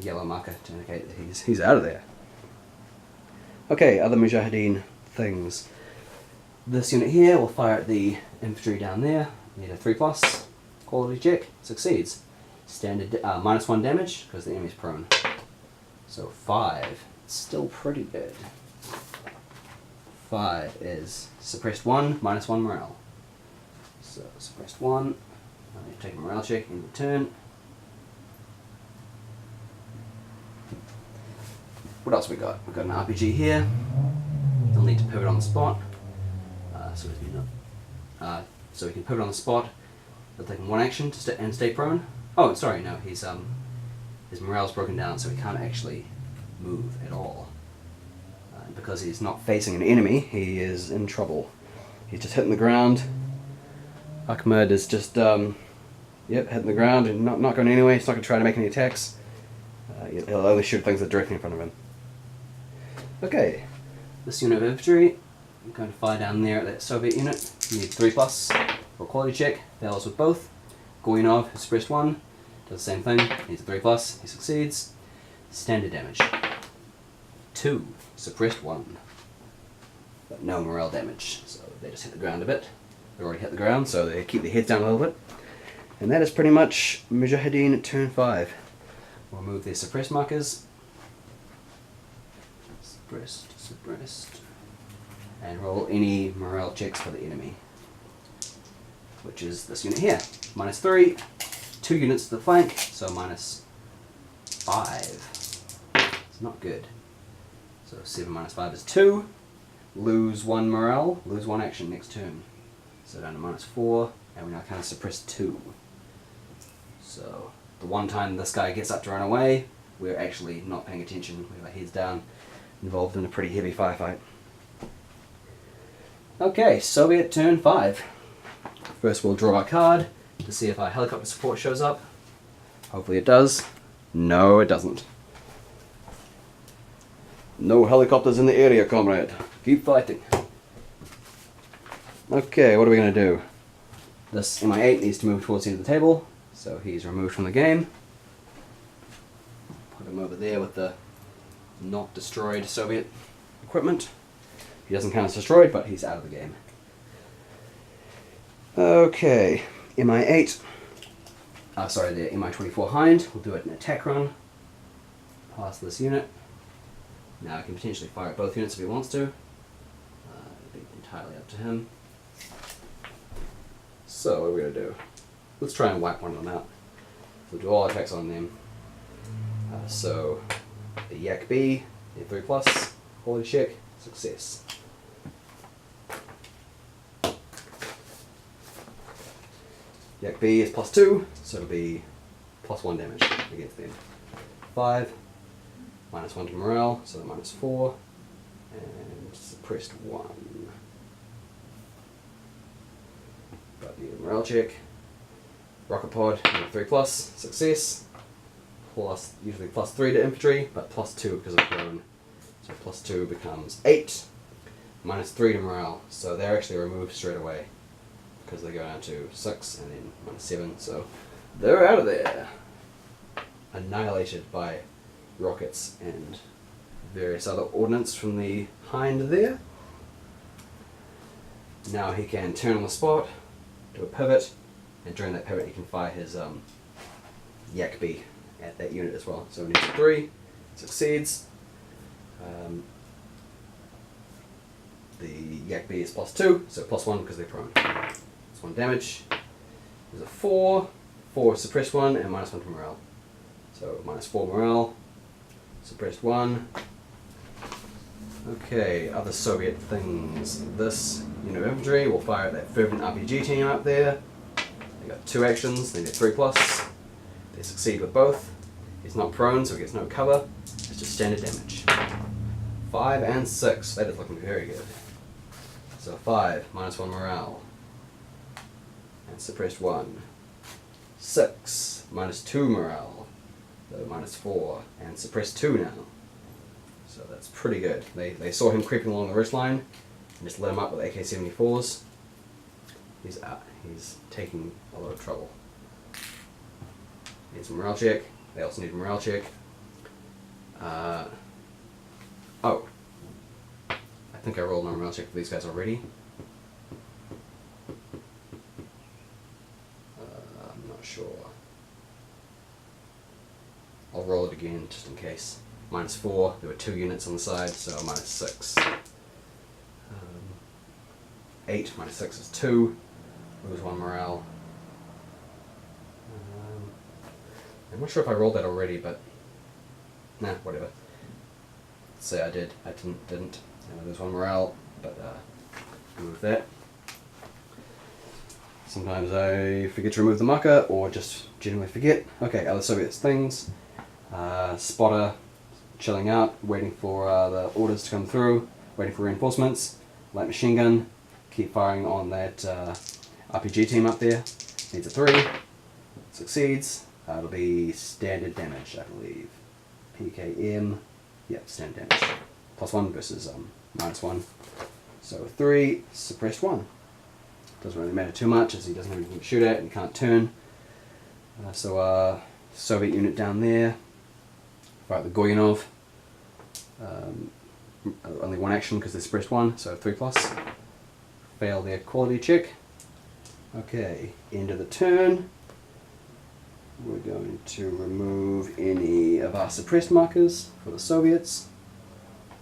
[SPEAKER 1] yellow marker to indicate that he's out of there. Okay, other Mujahideen things. This unit here will fire at the infantry down there. Need a 3+. Quality check. Succeeds. Standard -1 damage because the enemy's prone. So 5. Still pretty good. 5 is suppressed 1, -1 morale. So suppressed 1. I need to take a morale check in return. What else we got? We've got an RPG here. He'll need to pivot on the spot. So he can pivot on the spot. He'll take one action and stay prone. Oh, sorry, no, his morale's broken down, so he can't actually move at all. Because he's not facing an enemy, he is in trouble. He's just hitting the ground. Ahmed is just, hitting the ground and not going anywhere. He's not going to try to make any attacks. He'll only shoot things that are directly in front of him. Okay, this unit of infantry, I'm going to fire down there at that Soviet unit. You need 3+ for a quality check. Fails with both. Goyinov, who's suppressed 1, does the same thing. Needs a 3+. He succeeds. Standard damage 2, suppressed 1, but no morale damage. So they just hit the ground a bit. They already hit the ground, so they keep their heads down a little bit. And that is pretty much Mujahideen at turn 5. We'll move their suppressed markers. Suppressed. And roll any morale checks for the enemy. Which is this unit here. -3. 2 units to the flank, so -5. It's not good. So 7 -5 is 2. Lose 1 morale, lose 1 action next turn. So down to -4, and we now kind of suppress 2. So the one time this guy gets up to run away, we're actually not paying attention. We have our heads down, involved in a pretty heavy firefight. Okay, Soviet turn 5. First we'll draw our card to see if our helicopter support shows up. Hopefully it does. No, it doesn't. No helicopters in the area, comrade. Keep fighting. Okay, what are we going to do? This MI8 needs to move towards the end of the table, so he's removed from the game. Put him over there with the not destroyed Soviet equipment. He doesn't count as destroyed, but he's out of the game. Okay, MI8. Sorry, the MI24 Hind. We'll do it in an attack run. Pass this unit. Now I can potentially fire at both units if he wants to. It'll be entirely up to him. So what are we going to do? Let's try and wipe one of them out. We'll do all attacks on them. So the Yak B, the 3+, quality check, success. Yak B is +2, so it'll be +1 damage against them. 5, -1 to morale, so -4, and suppressed 1. But the morale check. Rocket pod, 3+, success. Plus, usually +3 to infantry, but +2 because of prone. So +2 becomes 8, -3 to morale. So they're actually removed straight away because they go down to 6 and then -7. So they're out of there. Annihilated by rockets and various other ordnance from the Hind there. Now he can turn on the spot, do a pivot, and during that pivot he can fire his Yak B at that unit as well. So he needs 3, succeeds. The Yak B is +2, so +1 because they're prone. It's 1 damage. There's a 4, 4 suppressed 1, and -1 to morale. So -4 morale, suppressed 1. Okay, other Soviet things. This unit of infantry will fire at that fervent RPG team up there. They got 2 actions, they get 3+. They succeed with both. He's not prone, so he gets no cover. It's just standard damage. 5 and 6, that is looking very good. So 5, -1 morale. And suppressed 1. 6, -2 morale. So -4, and suppressed 2 now. So that's pretty good. They saw him creeping along the ridge line and just lit him up with AK-74s. He's out. He's taking a lot of trouble. Needs a morale check. They also need a morale check. Oh. I think I rolled my morale check for these guys already. I'm not sure. I'll roll it again just in case. -4, there were 2 units on the side, so -6. 8 -6 is 2. Lose 1 morale. I'm not sure if I rolled that already, but nah, whatever. Let's say I did. I didn't. There's 1 morale, but remove that. Sometimes I forget to remove the marker, or just genuinely forget. Okay, other Soviet things. Spotter, chilling out, waiting for the orders to come through, waiting for reinforcements. Light machine gun, keep firing on that RPG team up there. Needs a 3, succeeds. It'll be standard damage, I believe. PKM, yep, standard damage. +1 versus -1. So 3, suppressed 1. Doesn't really matter too much as he doesn't have anything to shoot at and he can't turn. So Soviet unit down there. Fire the Goyanov. Only 1 action because they suppressed 1, so 3+. Fail their quality check. Okay, end of the turn. We're going to remove any of our suppressed markers for the Soviets.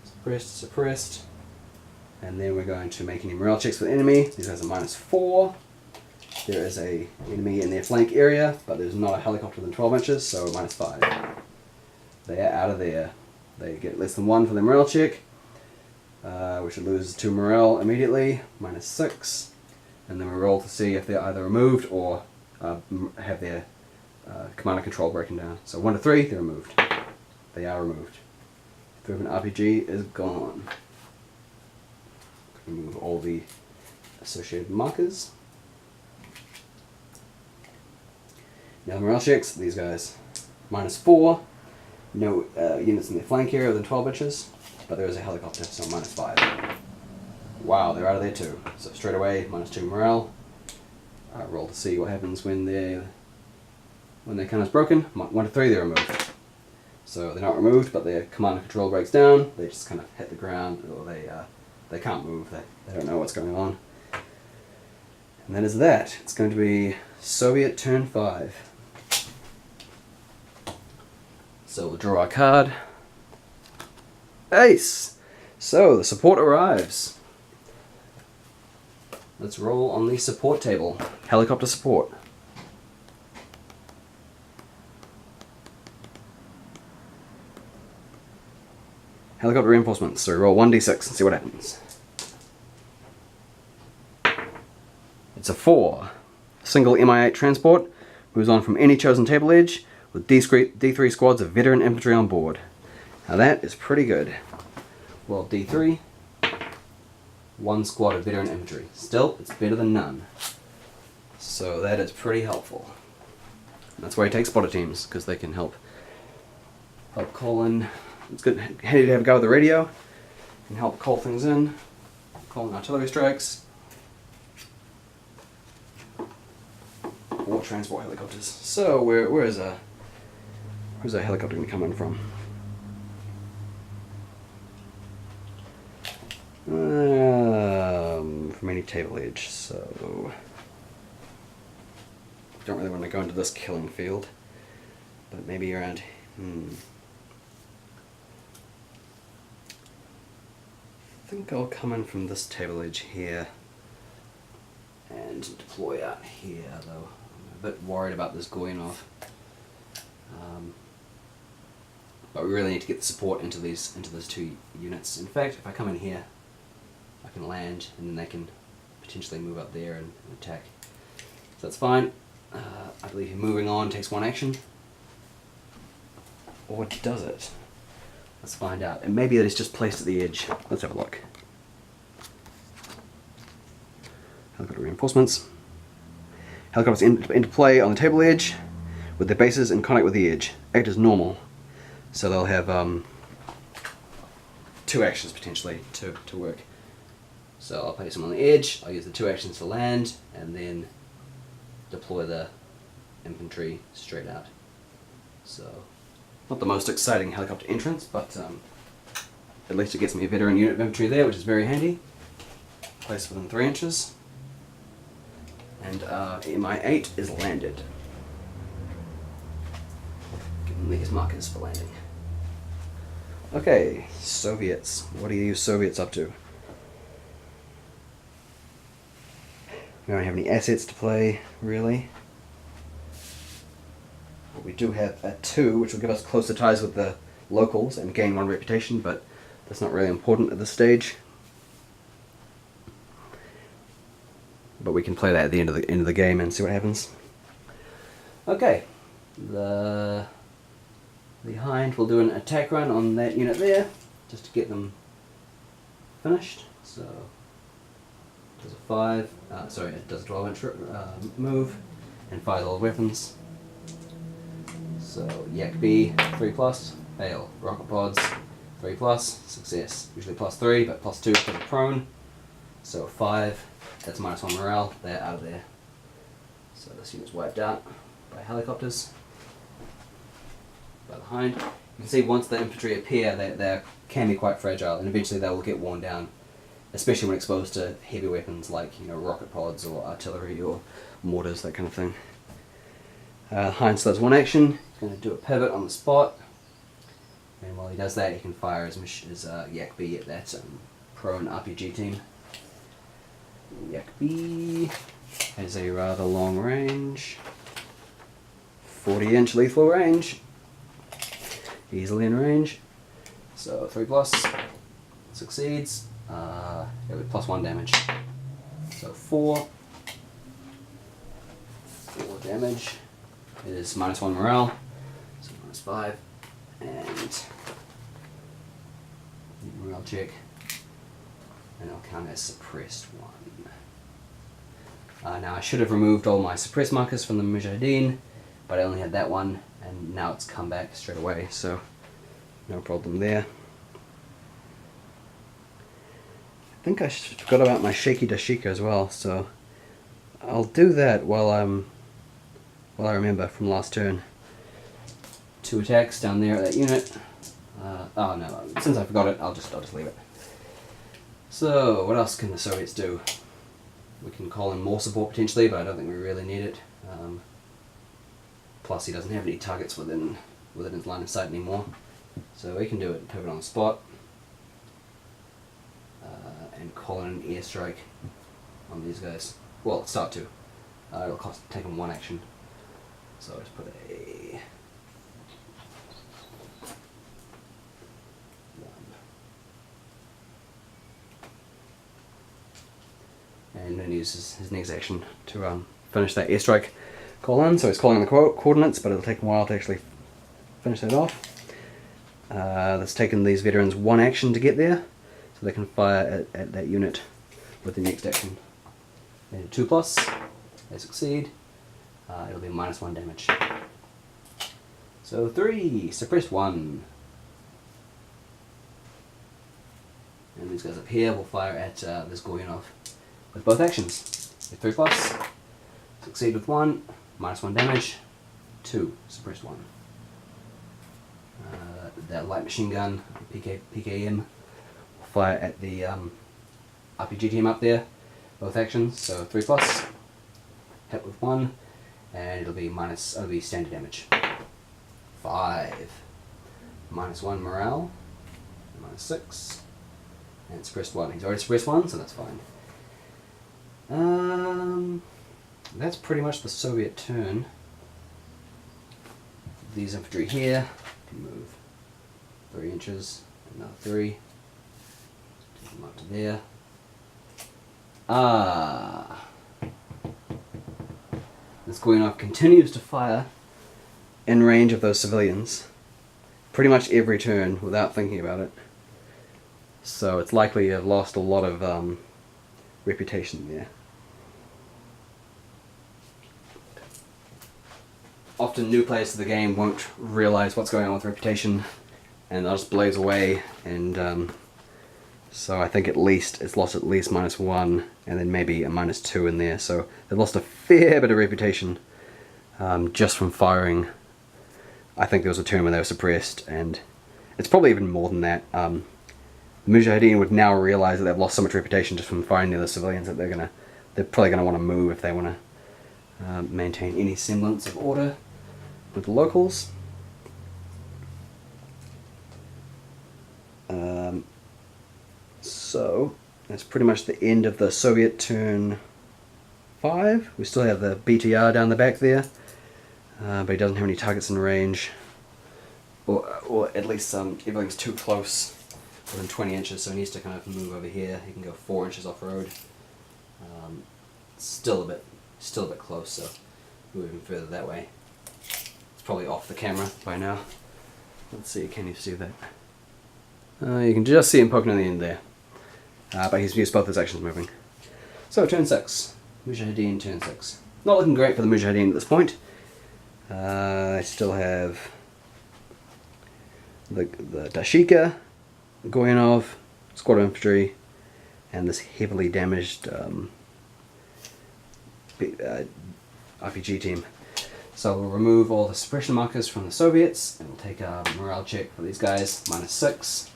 [SPEAKER 1] Suppressed, suppressed. And then we're going to make any morale checks for the enemy. These guys are -4. There is a enemy in their flank area, but there's not a helicopter within 12 inches, so -5. They are out of there. They get less than 1 for their morale check, which would lose 2 morale immediately, -6. And then we roll to see if they're either removed or have their command and control breaking down. So 1 to 3, they're removed. They are removed. Fervent RPG is gone. Remove all the associated markers. Now the morale checks, these guys. -4. No units in the flank area within 12 inches, but there is a helicopter, so -5. Wow, they're out of there too. So straight away, -2 morale. Roll to see what happens when their cannon is broken. 1 to 3, they're removed. So they're not removed, but their command and control breaks down. They just kind of hit the ground, or they can't move. They don't know what's going on. And that is that. It's going to be Soviet turn 5. So we'll draw our card. Ace! So the support arrives. Let's roll on the support table. Helicopter support. Helicopter reinforcements. So we roll 1d6 and see what happens. It's a 4. Single Mi-8 transport moves on from any chosen table edge with D3 squads of veteran infantry on board. Now that is pretty good. Well, D3, 1 squad of veteran infantry. Still, it's better than none. So that is pretty helpful. And that's why you take spotter teams, because they can help call in. It's good, handy to have a go with the radio and help call things in, calling artillery strikes, or transport helicopters. So where's a helicopter going to come in from? From any table edge. So don't really want to go into this killing field, but maybe around. I think I'll come in from this table edge here and deploy out here, though I'm a bit worried about this going off. But we really need to get the support into those 2 units. In fact, if I come in here, I can land, and then they can potentially move up there and attack. So that's fine. I believe moving on takes 1 action. Or does it? Let's find out. And maybe it is just placed at the edge. Let's have a look. Helicopter reinforcements. Helicopters into play on the table edge with their bases in contact with the edge. Act as normal. So they'll have 2 actions potentially to work. So I'll place them on the edge, I'll use the 2 actions to land, and then deploy the infantry straight out. So, not the most exciting helicopter entrance, but at least it gets me a veteran unit of infantry there, which is very handy. Placed within 3 inches. And Mi-8 is landed. Give them these markers for landing. Okay, Soviets. What are you Soviets up to? We don't have any assets to play, really. But we do have a 2, which will give us closer ties with the locals and gain 1 reputation, but that's not really important at this stage. But we can play that at the end of the game and see what happens. Okay, the Hind will do an attack run on that unit there, just to get them finished. So it does a 5, sorry, it does a 12-inch move, and fires all the weapons. So Yak B, 3+, fail. Rocket pods, 3+, success. Usually +3, but +2 because of prone. So 5, that's -1 morale, they're out of there. So this unit's wiped out by helicopters. By the Hind. You can see once the infantry appear, they can be quite fragile, and eventually they will get worn down, especially when exposed to heavy weapons like rocket pods or artillery or mortars, that kind of thing. Hind still has 1 action. He's going to do a pivot on the spot, and while he does that, he can fire his Yak B at that prone RPG team. Yak B has a rather long range, 40-inch lethal range. Easily in range. So 3+, succeeds. With +1 damage. So 4 damage. It is -1 morale. So -5. And morale check. And it'll count as suppressed 1. Now I should have removed all my suppressed markers from the Mujahideen, but I only had that one, and now it's come back straight away, so no problem there. I think I forgot about my shaky dashika as well, so I'll do that while I remember from last turn. 2 attacks down there at that unit. Oh no, since I forgot it, I'll just leave it. So what else can the Soviets do? We can call in more support potentially, but I don't think we really need it. Plus he doesn't have any targets within his line of sight anymore, so we can do it, pivot on the spot, and call in an airstrike on these guys. Well, start to. It'll take them 1 action. So I just put a 1. And then use his next action to finish that airstrike call in. So he's calling in the coordinates, but it'll take him a while to actually finish that off. That's taken these veterans 1 action to get there, so they can fire at that unit with the next action. Then 2+, they succeed. It'll be -1 damage. So 3, suppressed 1. And these guys up here will fire at this Goyunov with both actions. 3+, succeed with 1, -1 damage, 2, suppressed 1. That light machine gun, PKM, will fire at the RPG team up there, both actions, so 3+, hit with 1, and it'll be standard damage. 5, -1 morale, -6, and suppressed 1. He's already suppressed 1, so that's fine. That's pretty much the Soviet turn. These infantry here can move 3 inches, another 3, take them up to there. This Goyunov continues to fire in range of those civilians pretty much every turn without thinking about it. So it's likely you've lost a lot of reputation there. Often new players to the game won't realize what's going on with reputation, and they'll just blaze away, and so I think it's lost at least -1, and then maybe a -2 in there, so they've lost a fair bit of reputation just from firing. I think there was a turn when they were suppressed, and it's probably even more than that. The Mujahideen would now realize that they've lost so much reputation just from firing the other civilians that they're probably going to want to move if they want to maintain any semblance of order with the locals. So that's pretty much the end of the Soviet turn 5. We still have the BTR down the back there, but he doesn't have any targets in range, or at least everything's too close, within 20 inches, so he needs to kind of move over here. He can go 4 inches off road. Still a bit close, so move even further that way. It's probably off the camera by now. Let's see, can you see that? You can just see him poking in the end there. But he's used both his actions moving. So turn 6. Mujahideen turn 6. Not looking great for the Mujahideen at this point. I still have the Dashika, Goyunov, squad of infantry, and this heavily damaged RPG team. So we'll remove all the suppression markers from the Soviets, and we'll take a morale check for these guys, -6.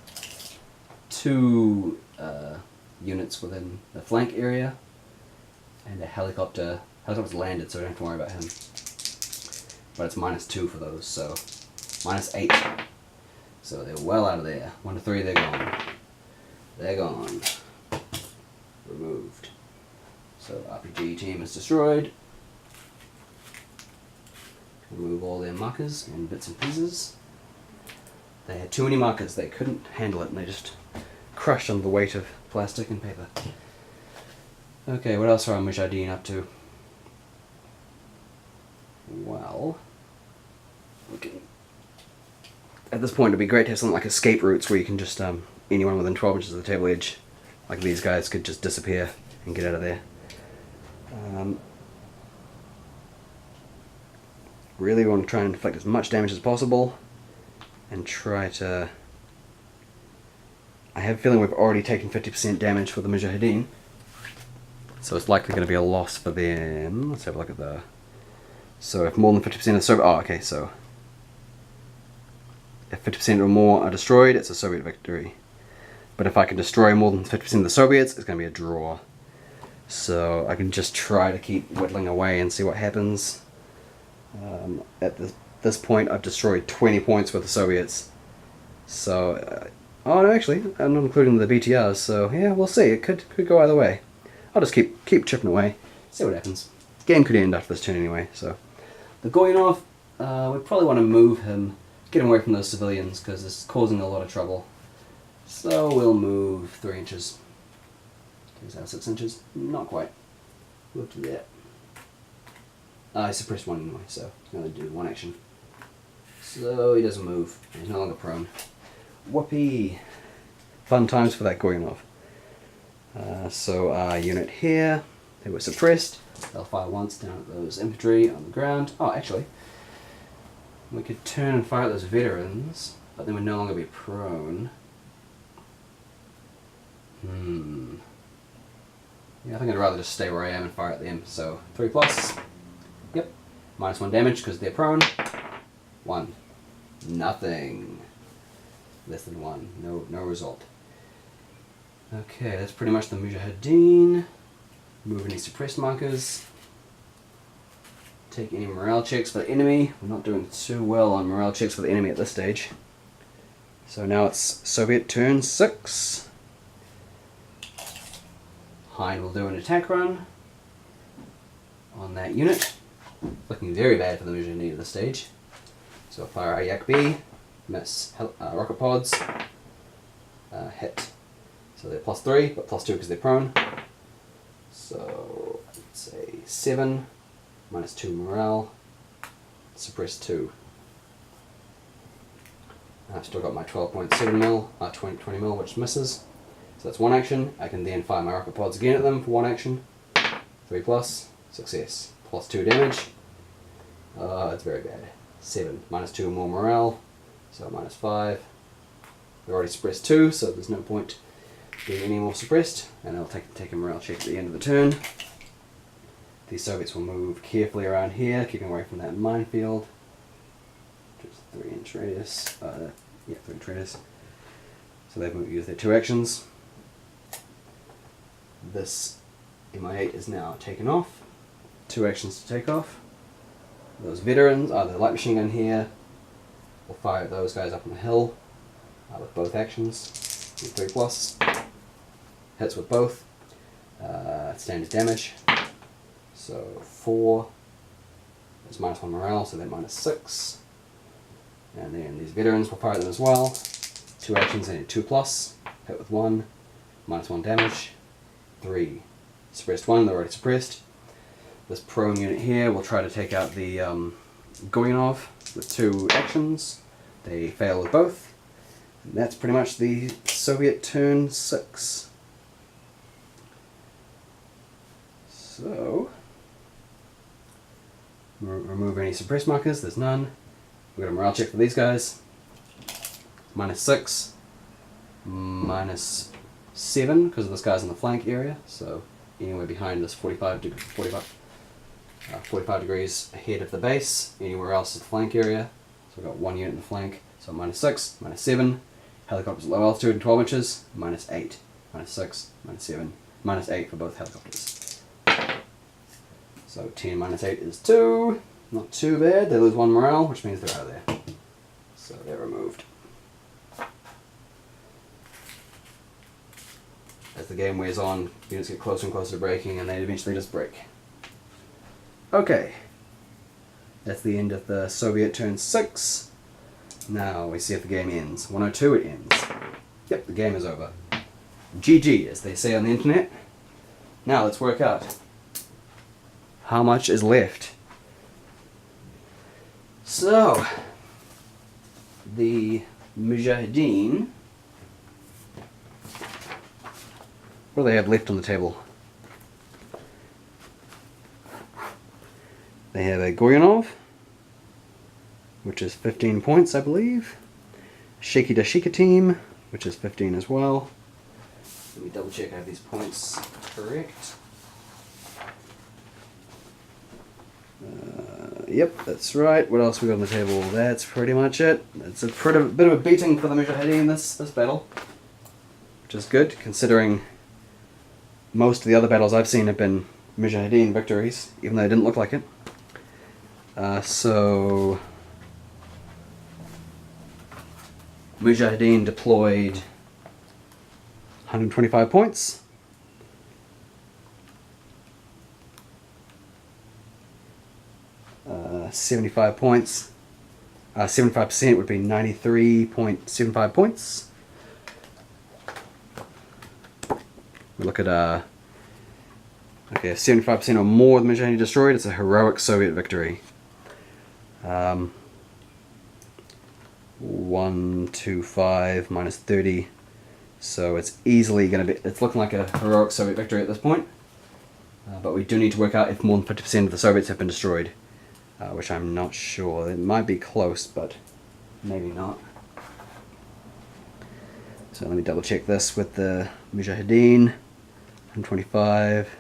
[SPEAKER 1] 2 units within the flank area, and a helicopter. Helicopter's landed, so we don't have to worry about him. But it's -2 for those, so -8. So they're well out of there. 1 to 3, they're gone. They're gone. Removed. So RPG team is destroyed. Remove all their markers and bits and pieces. They had too many markers, they couldn't handle it, and they just crushed under the weight of plastic and paper. Okay, what else are our Mujahideen up to? Well, at this point it'd be great to have something like escape routes where you can just, anyone within 12 inches of the table edge, like these guys, could just disappear and get out of there. Really want to try and inflict as much damage as possible and try to... I have a feeling we've already taken 50% damage for the Mujahideen, so it's likely going to be a loss for them. Let's have a look at the... So if more than 50% of the Soviet... Oh, okay, so... If 50% or more are destroyed, it's a Soviet victory. But if I can destroy more than 50% of the Soviets, it's going to be a draw. So I can just try to keep whittling away and see what happens. At this point, I've destroyed 20 points with the Soviets. So... oh no, actually, I'm not including the BTRs, so yeah, we'll see. It could go either way. I'll just keep chipping away, see what happens. Game could end after this turn anyway, so... The Goyanov, we probably want to move him, get him away from those civilians, because it's causing a lot of trouble. So we'll move 3 inches. Is that 6 inches? Not quite. We'll do that. I suppressed 1 anyway, so he's going to do 1 action. So he doesn't move. He's no longer prone. Whoopee! Fun times for that Goyanov. So our unit here, they were suppressed. They'll fire once down at those infantry on the ground. Oh, actually, we could turn and fire at those veterans, but then we'd no longer be prone. Yeah, I think I'd rather just stay where I am and fire at them. So 3 plus. Yep. -1 damage because they're prone. 1. Nothing. Less than 1. No result. Okay, that's pretty much the Mujahideen. Move any suppressed markers. Take any morale checks for the enemy. We're not doing too well on morale checks for the enemy at this stage. So now it's Soviet turn 6. Hind will do an attack run on that unit. Looking very bad for the Mujahideen at this stage. So fire Yak B. Miss rocket pods, hit. So they're +3, but +2 because they're prone. So let's say 7, -2 morale, suppress 2. I've still got my 12.7 mil, 20 mil, which misses. So that's 1 action. I can then fire my rocket pods again at them for 1 action. 3 plus, success. +2 damage. It's very bad. 7, -2 more morale. So -5. They're already suppressed 2, so there's no point being any more suppressed. And I'll take a morale check at the end of the turn. These Soviets will move carefully around here, keeping away from that minefield. Just 3-inch radius. Yeah, 3-inch radius. So they've used their 2 actions. This MI8 is now taken off. 2 actions to take off. Those veterans, the light machine gun here. We'll fire at those guys up on the hill with both actions. 3 plus. Hits with both. Standard damage. So 4. There's -1 morale, so they're -6. And then these veterans, will fire at them as well. 2 actions and 2 plus. Hit with 1. -1 damage. 3. Suppressed 1, they're already suppressed. This prone unit here will try to take out the Goyanov with 2 actions. They fail with both. And that's pretty much the Soviet turn 6. So, remove any suppressed markers, there's none. We've got a morale check for these guys. -6, -7, because this guy's in the flank area, so anywhere behind this 45 degrees ahead of the base, anywhere else is the flank area. So we've got 1 unit in the flank, so -6, -7, helicopters at low altitude and 12 inches, -8, -6, -7, -8 for both helicopters. So 10 -8 is 2, not too bad, they lose 1 morale, which means they're out of there. So they're removed. As the game wears on, units get closer and closer to breaking, and they eventually just break. Okay, that's the end of the Soviet turn 6. Now we see if the game ends. 102, it ends. Yep, the game is over. GG, as they say on the internet. Now let's work out how much is left. So, the Mujahideen, what do they have left on the table? They have a Goyanov, which is 15 points, I believe. Shaky Dashika team, which is 15 as well. Let me double check I have these points correct. Yep, that's right. What else we got on the table? That's pretty much it. It's a bit of a beating for the Mujahideen in this battle, which is good considering most of the other battles I've seen have been Mujahideen victories, even though it didn't look like it. So Mujahideen deployed 125 points. Uh, 75 points. 75% would be 93.75 points. We look at okay, 75% or more of the Mujahideen destroyed. It's a heroic Soviet victory. 125 minus 30, so it's easily going to be. It's looking like a heroic Soviet victory at this point. But we do need to work out if more than 50% of the Soviets have been destroyed, which I'm not sure. It might be close, but maybe not. So let me double check this with the Mujahideen. 125.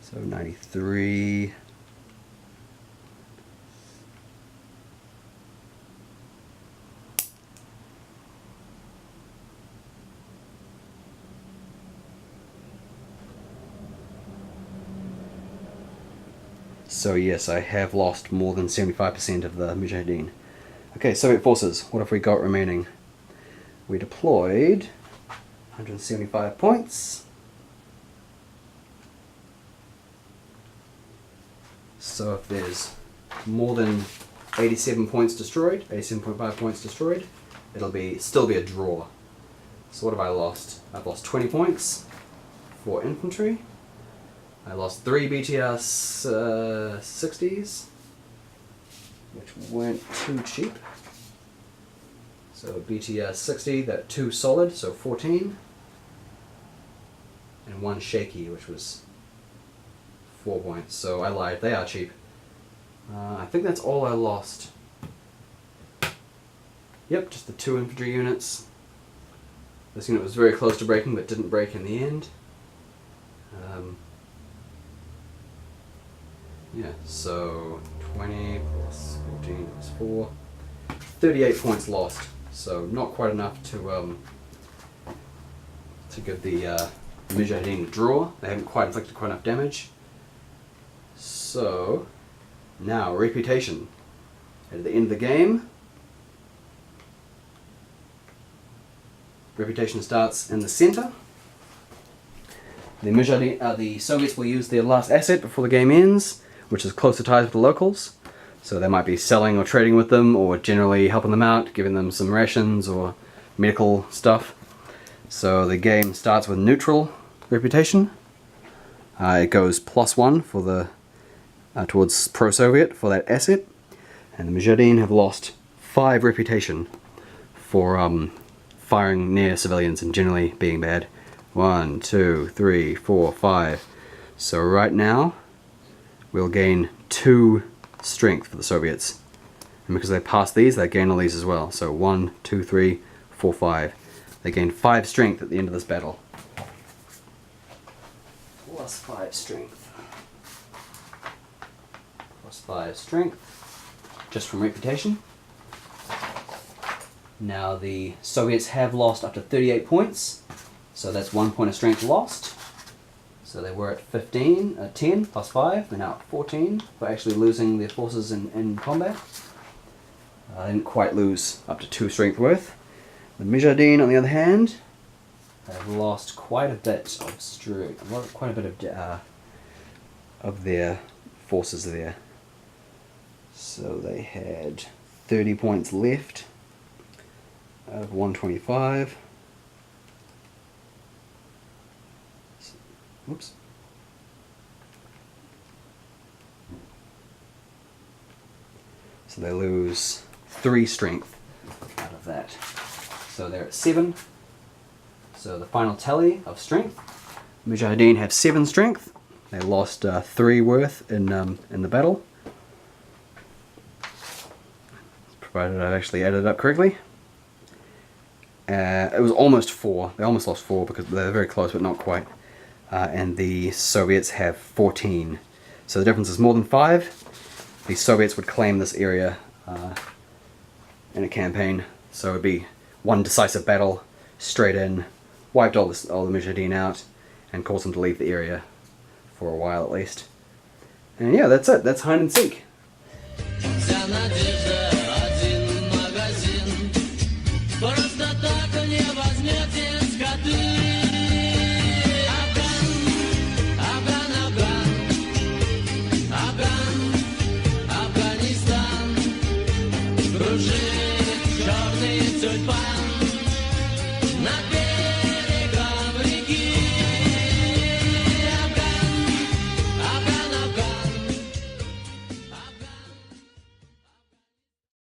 [SPEAKER 1] So 93. So yes, I have lost more than 75% of the Mujahideen. Okay, Soviet forces, what have we got remaining? We deployed 175 points. So if there's more than 87 points destroyed, 87.5 points destroyed, it'll still be a draw. So what have I lost? I've lost 20 points for infantry. I lost 3 BTS 60s, which weren't too cheap. So BTS 60, that 2 solid, so 14. And 1 shaky, which was 4 points. So I lied, they are cheap. I think that's all I lost. Yep, just the 2 infantry units. This unit was very close to breaking, but didn't break in the end. Yeah, so 20 plus 14 plus 4. 38 points lost. So not quite enough to give the Mujahideen a draw. They haven't quite inflicted quite enough damage. So now reputation. At the end of the game, reputation starts in the center. The Soviets will use their last asset before the game ends, which is closer ties with the locals. So they might be selling or trading with them, or generally helping them out, giving them some rations or medical stuff. So the game starts with neutral reputation. It goes +1 for the towards pro-Soviet for that asset, and the Mujahideen have lost 5 reputation for firing near civilians and generally being bad. 1, 2, 3, 4, 5. So right now we'll gain 2 strength for the Soviets, and because they passed these, they gain all these as well. So 1, 2, 3, 4, 5. They gain 5 strength at the end of this battle. Plus 5 strength. Plus 5 strength, just from reputation. Now the Soviets have lost up to 38 points, so that's 1 point of strength lost. So they were at 10 plus 5, they're now at 14 for actually losing their forces in combat. They didn't quite lose up to 2 strength worth. The Mujahideen, on the other hand, have lost quite a bit of strength, quite a bit of their forces there. So they had 30 points left out of 125. Whoops. So they lose 3 strength out of that. So they're at 7. So the final tally of strength, Mujahideen have 7 strength. They lost 3 worth in the battle. provided I've actually added it up correctly. It was almost 4. They almost lost 4 because they're very close, but not quite. And the Soviets have 14. So the difference is more than 5. The Soviets would claim this area in a campaign. So it would be one decisive battle, straight in, wiped all the Mujahideen out, and caused them to leave the area for a while at least. And yeah, that's it. That's Hind Seek.
[SPEAKER 2] Чорний тюльпан на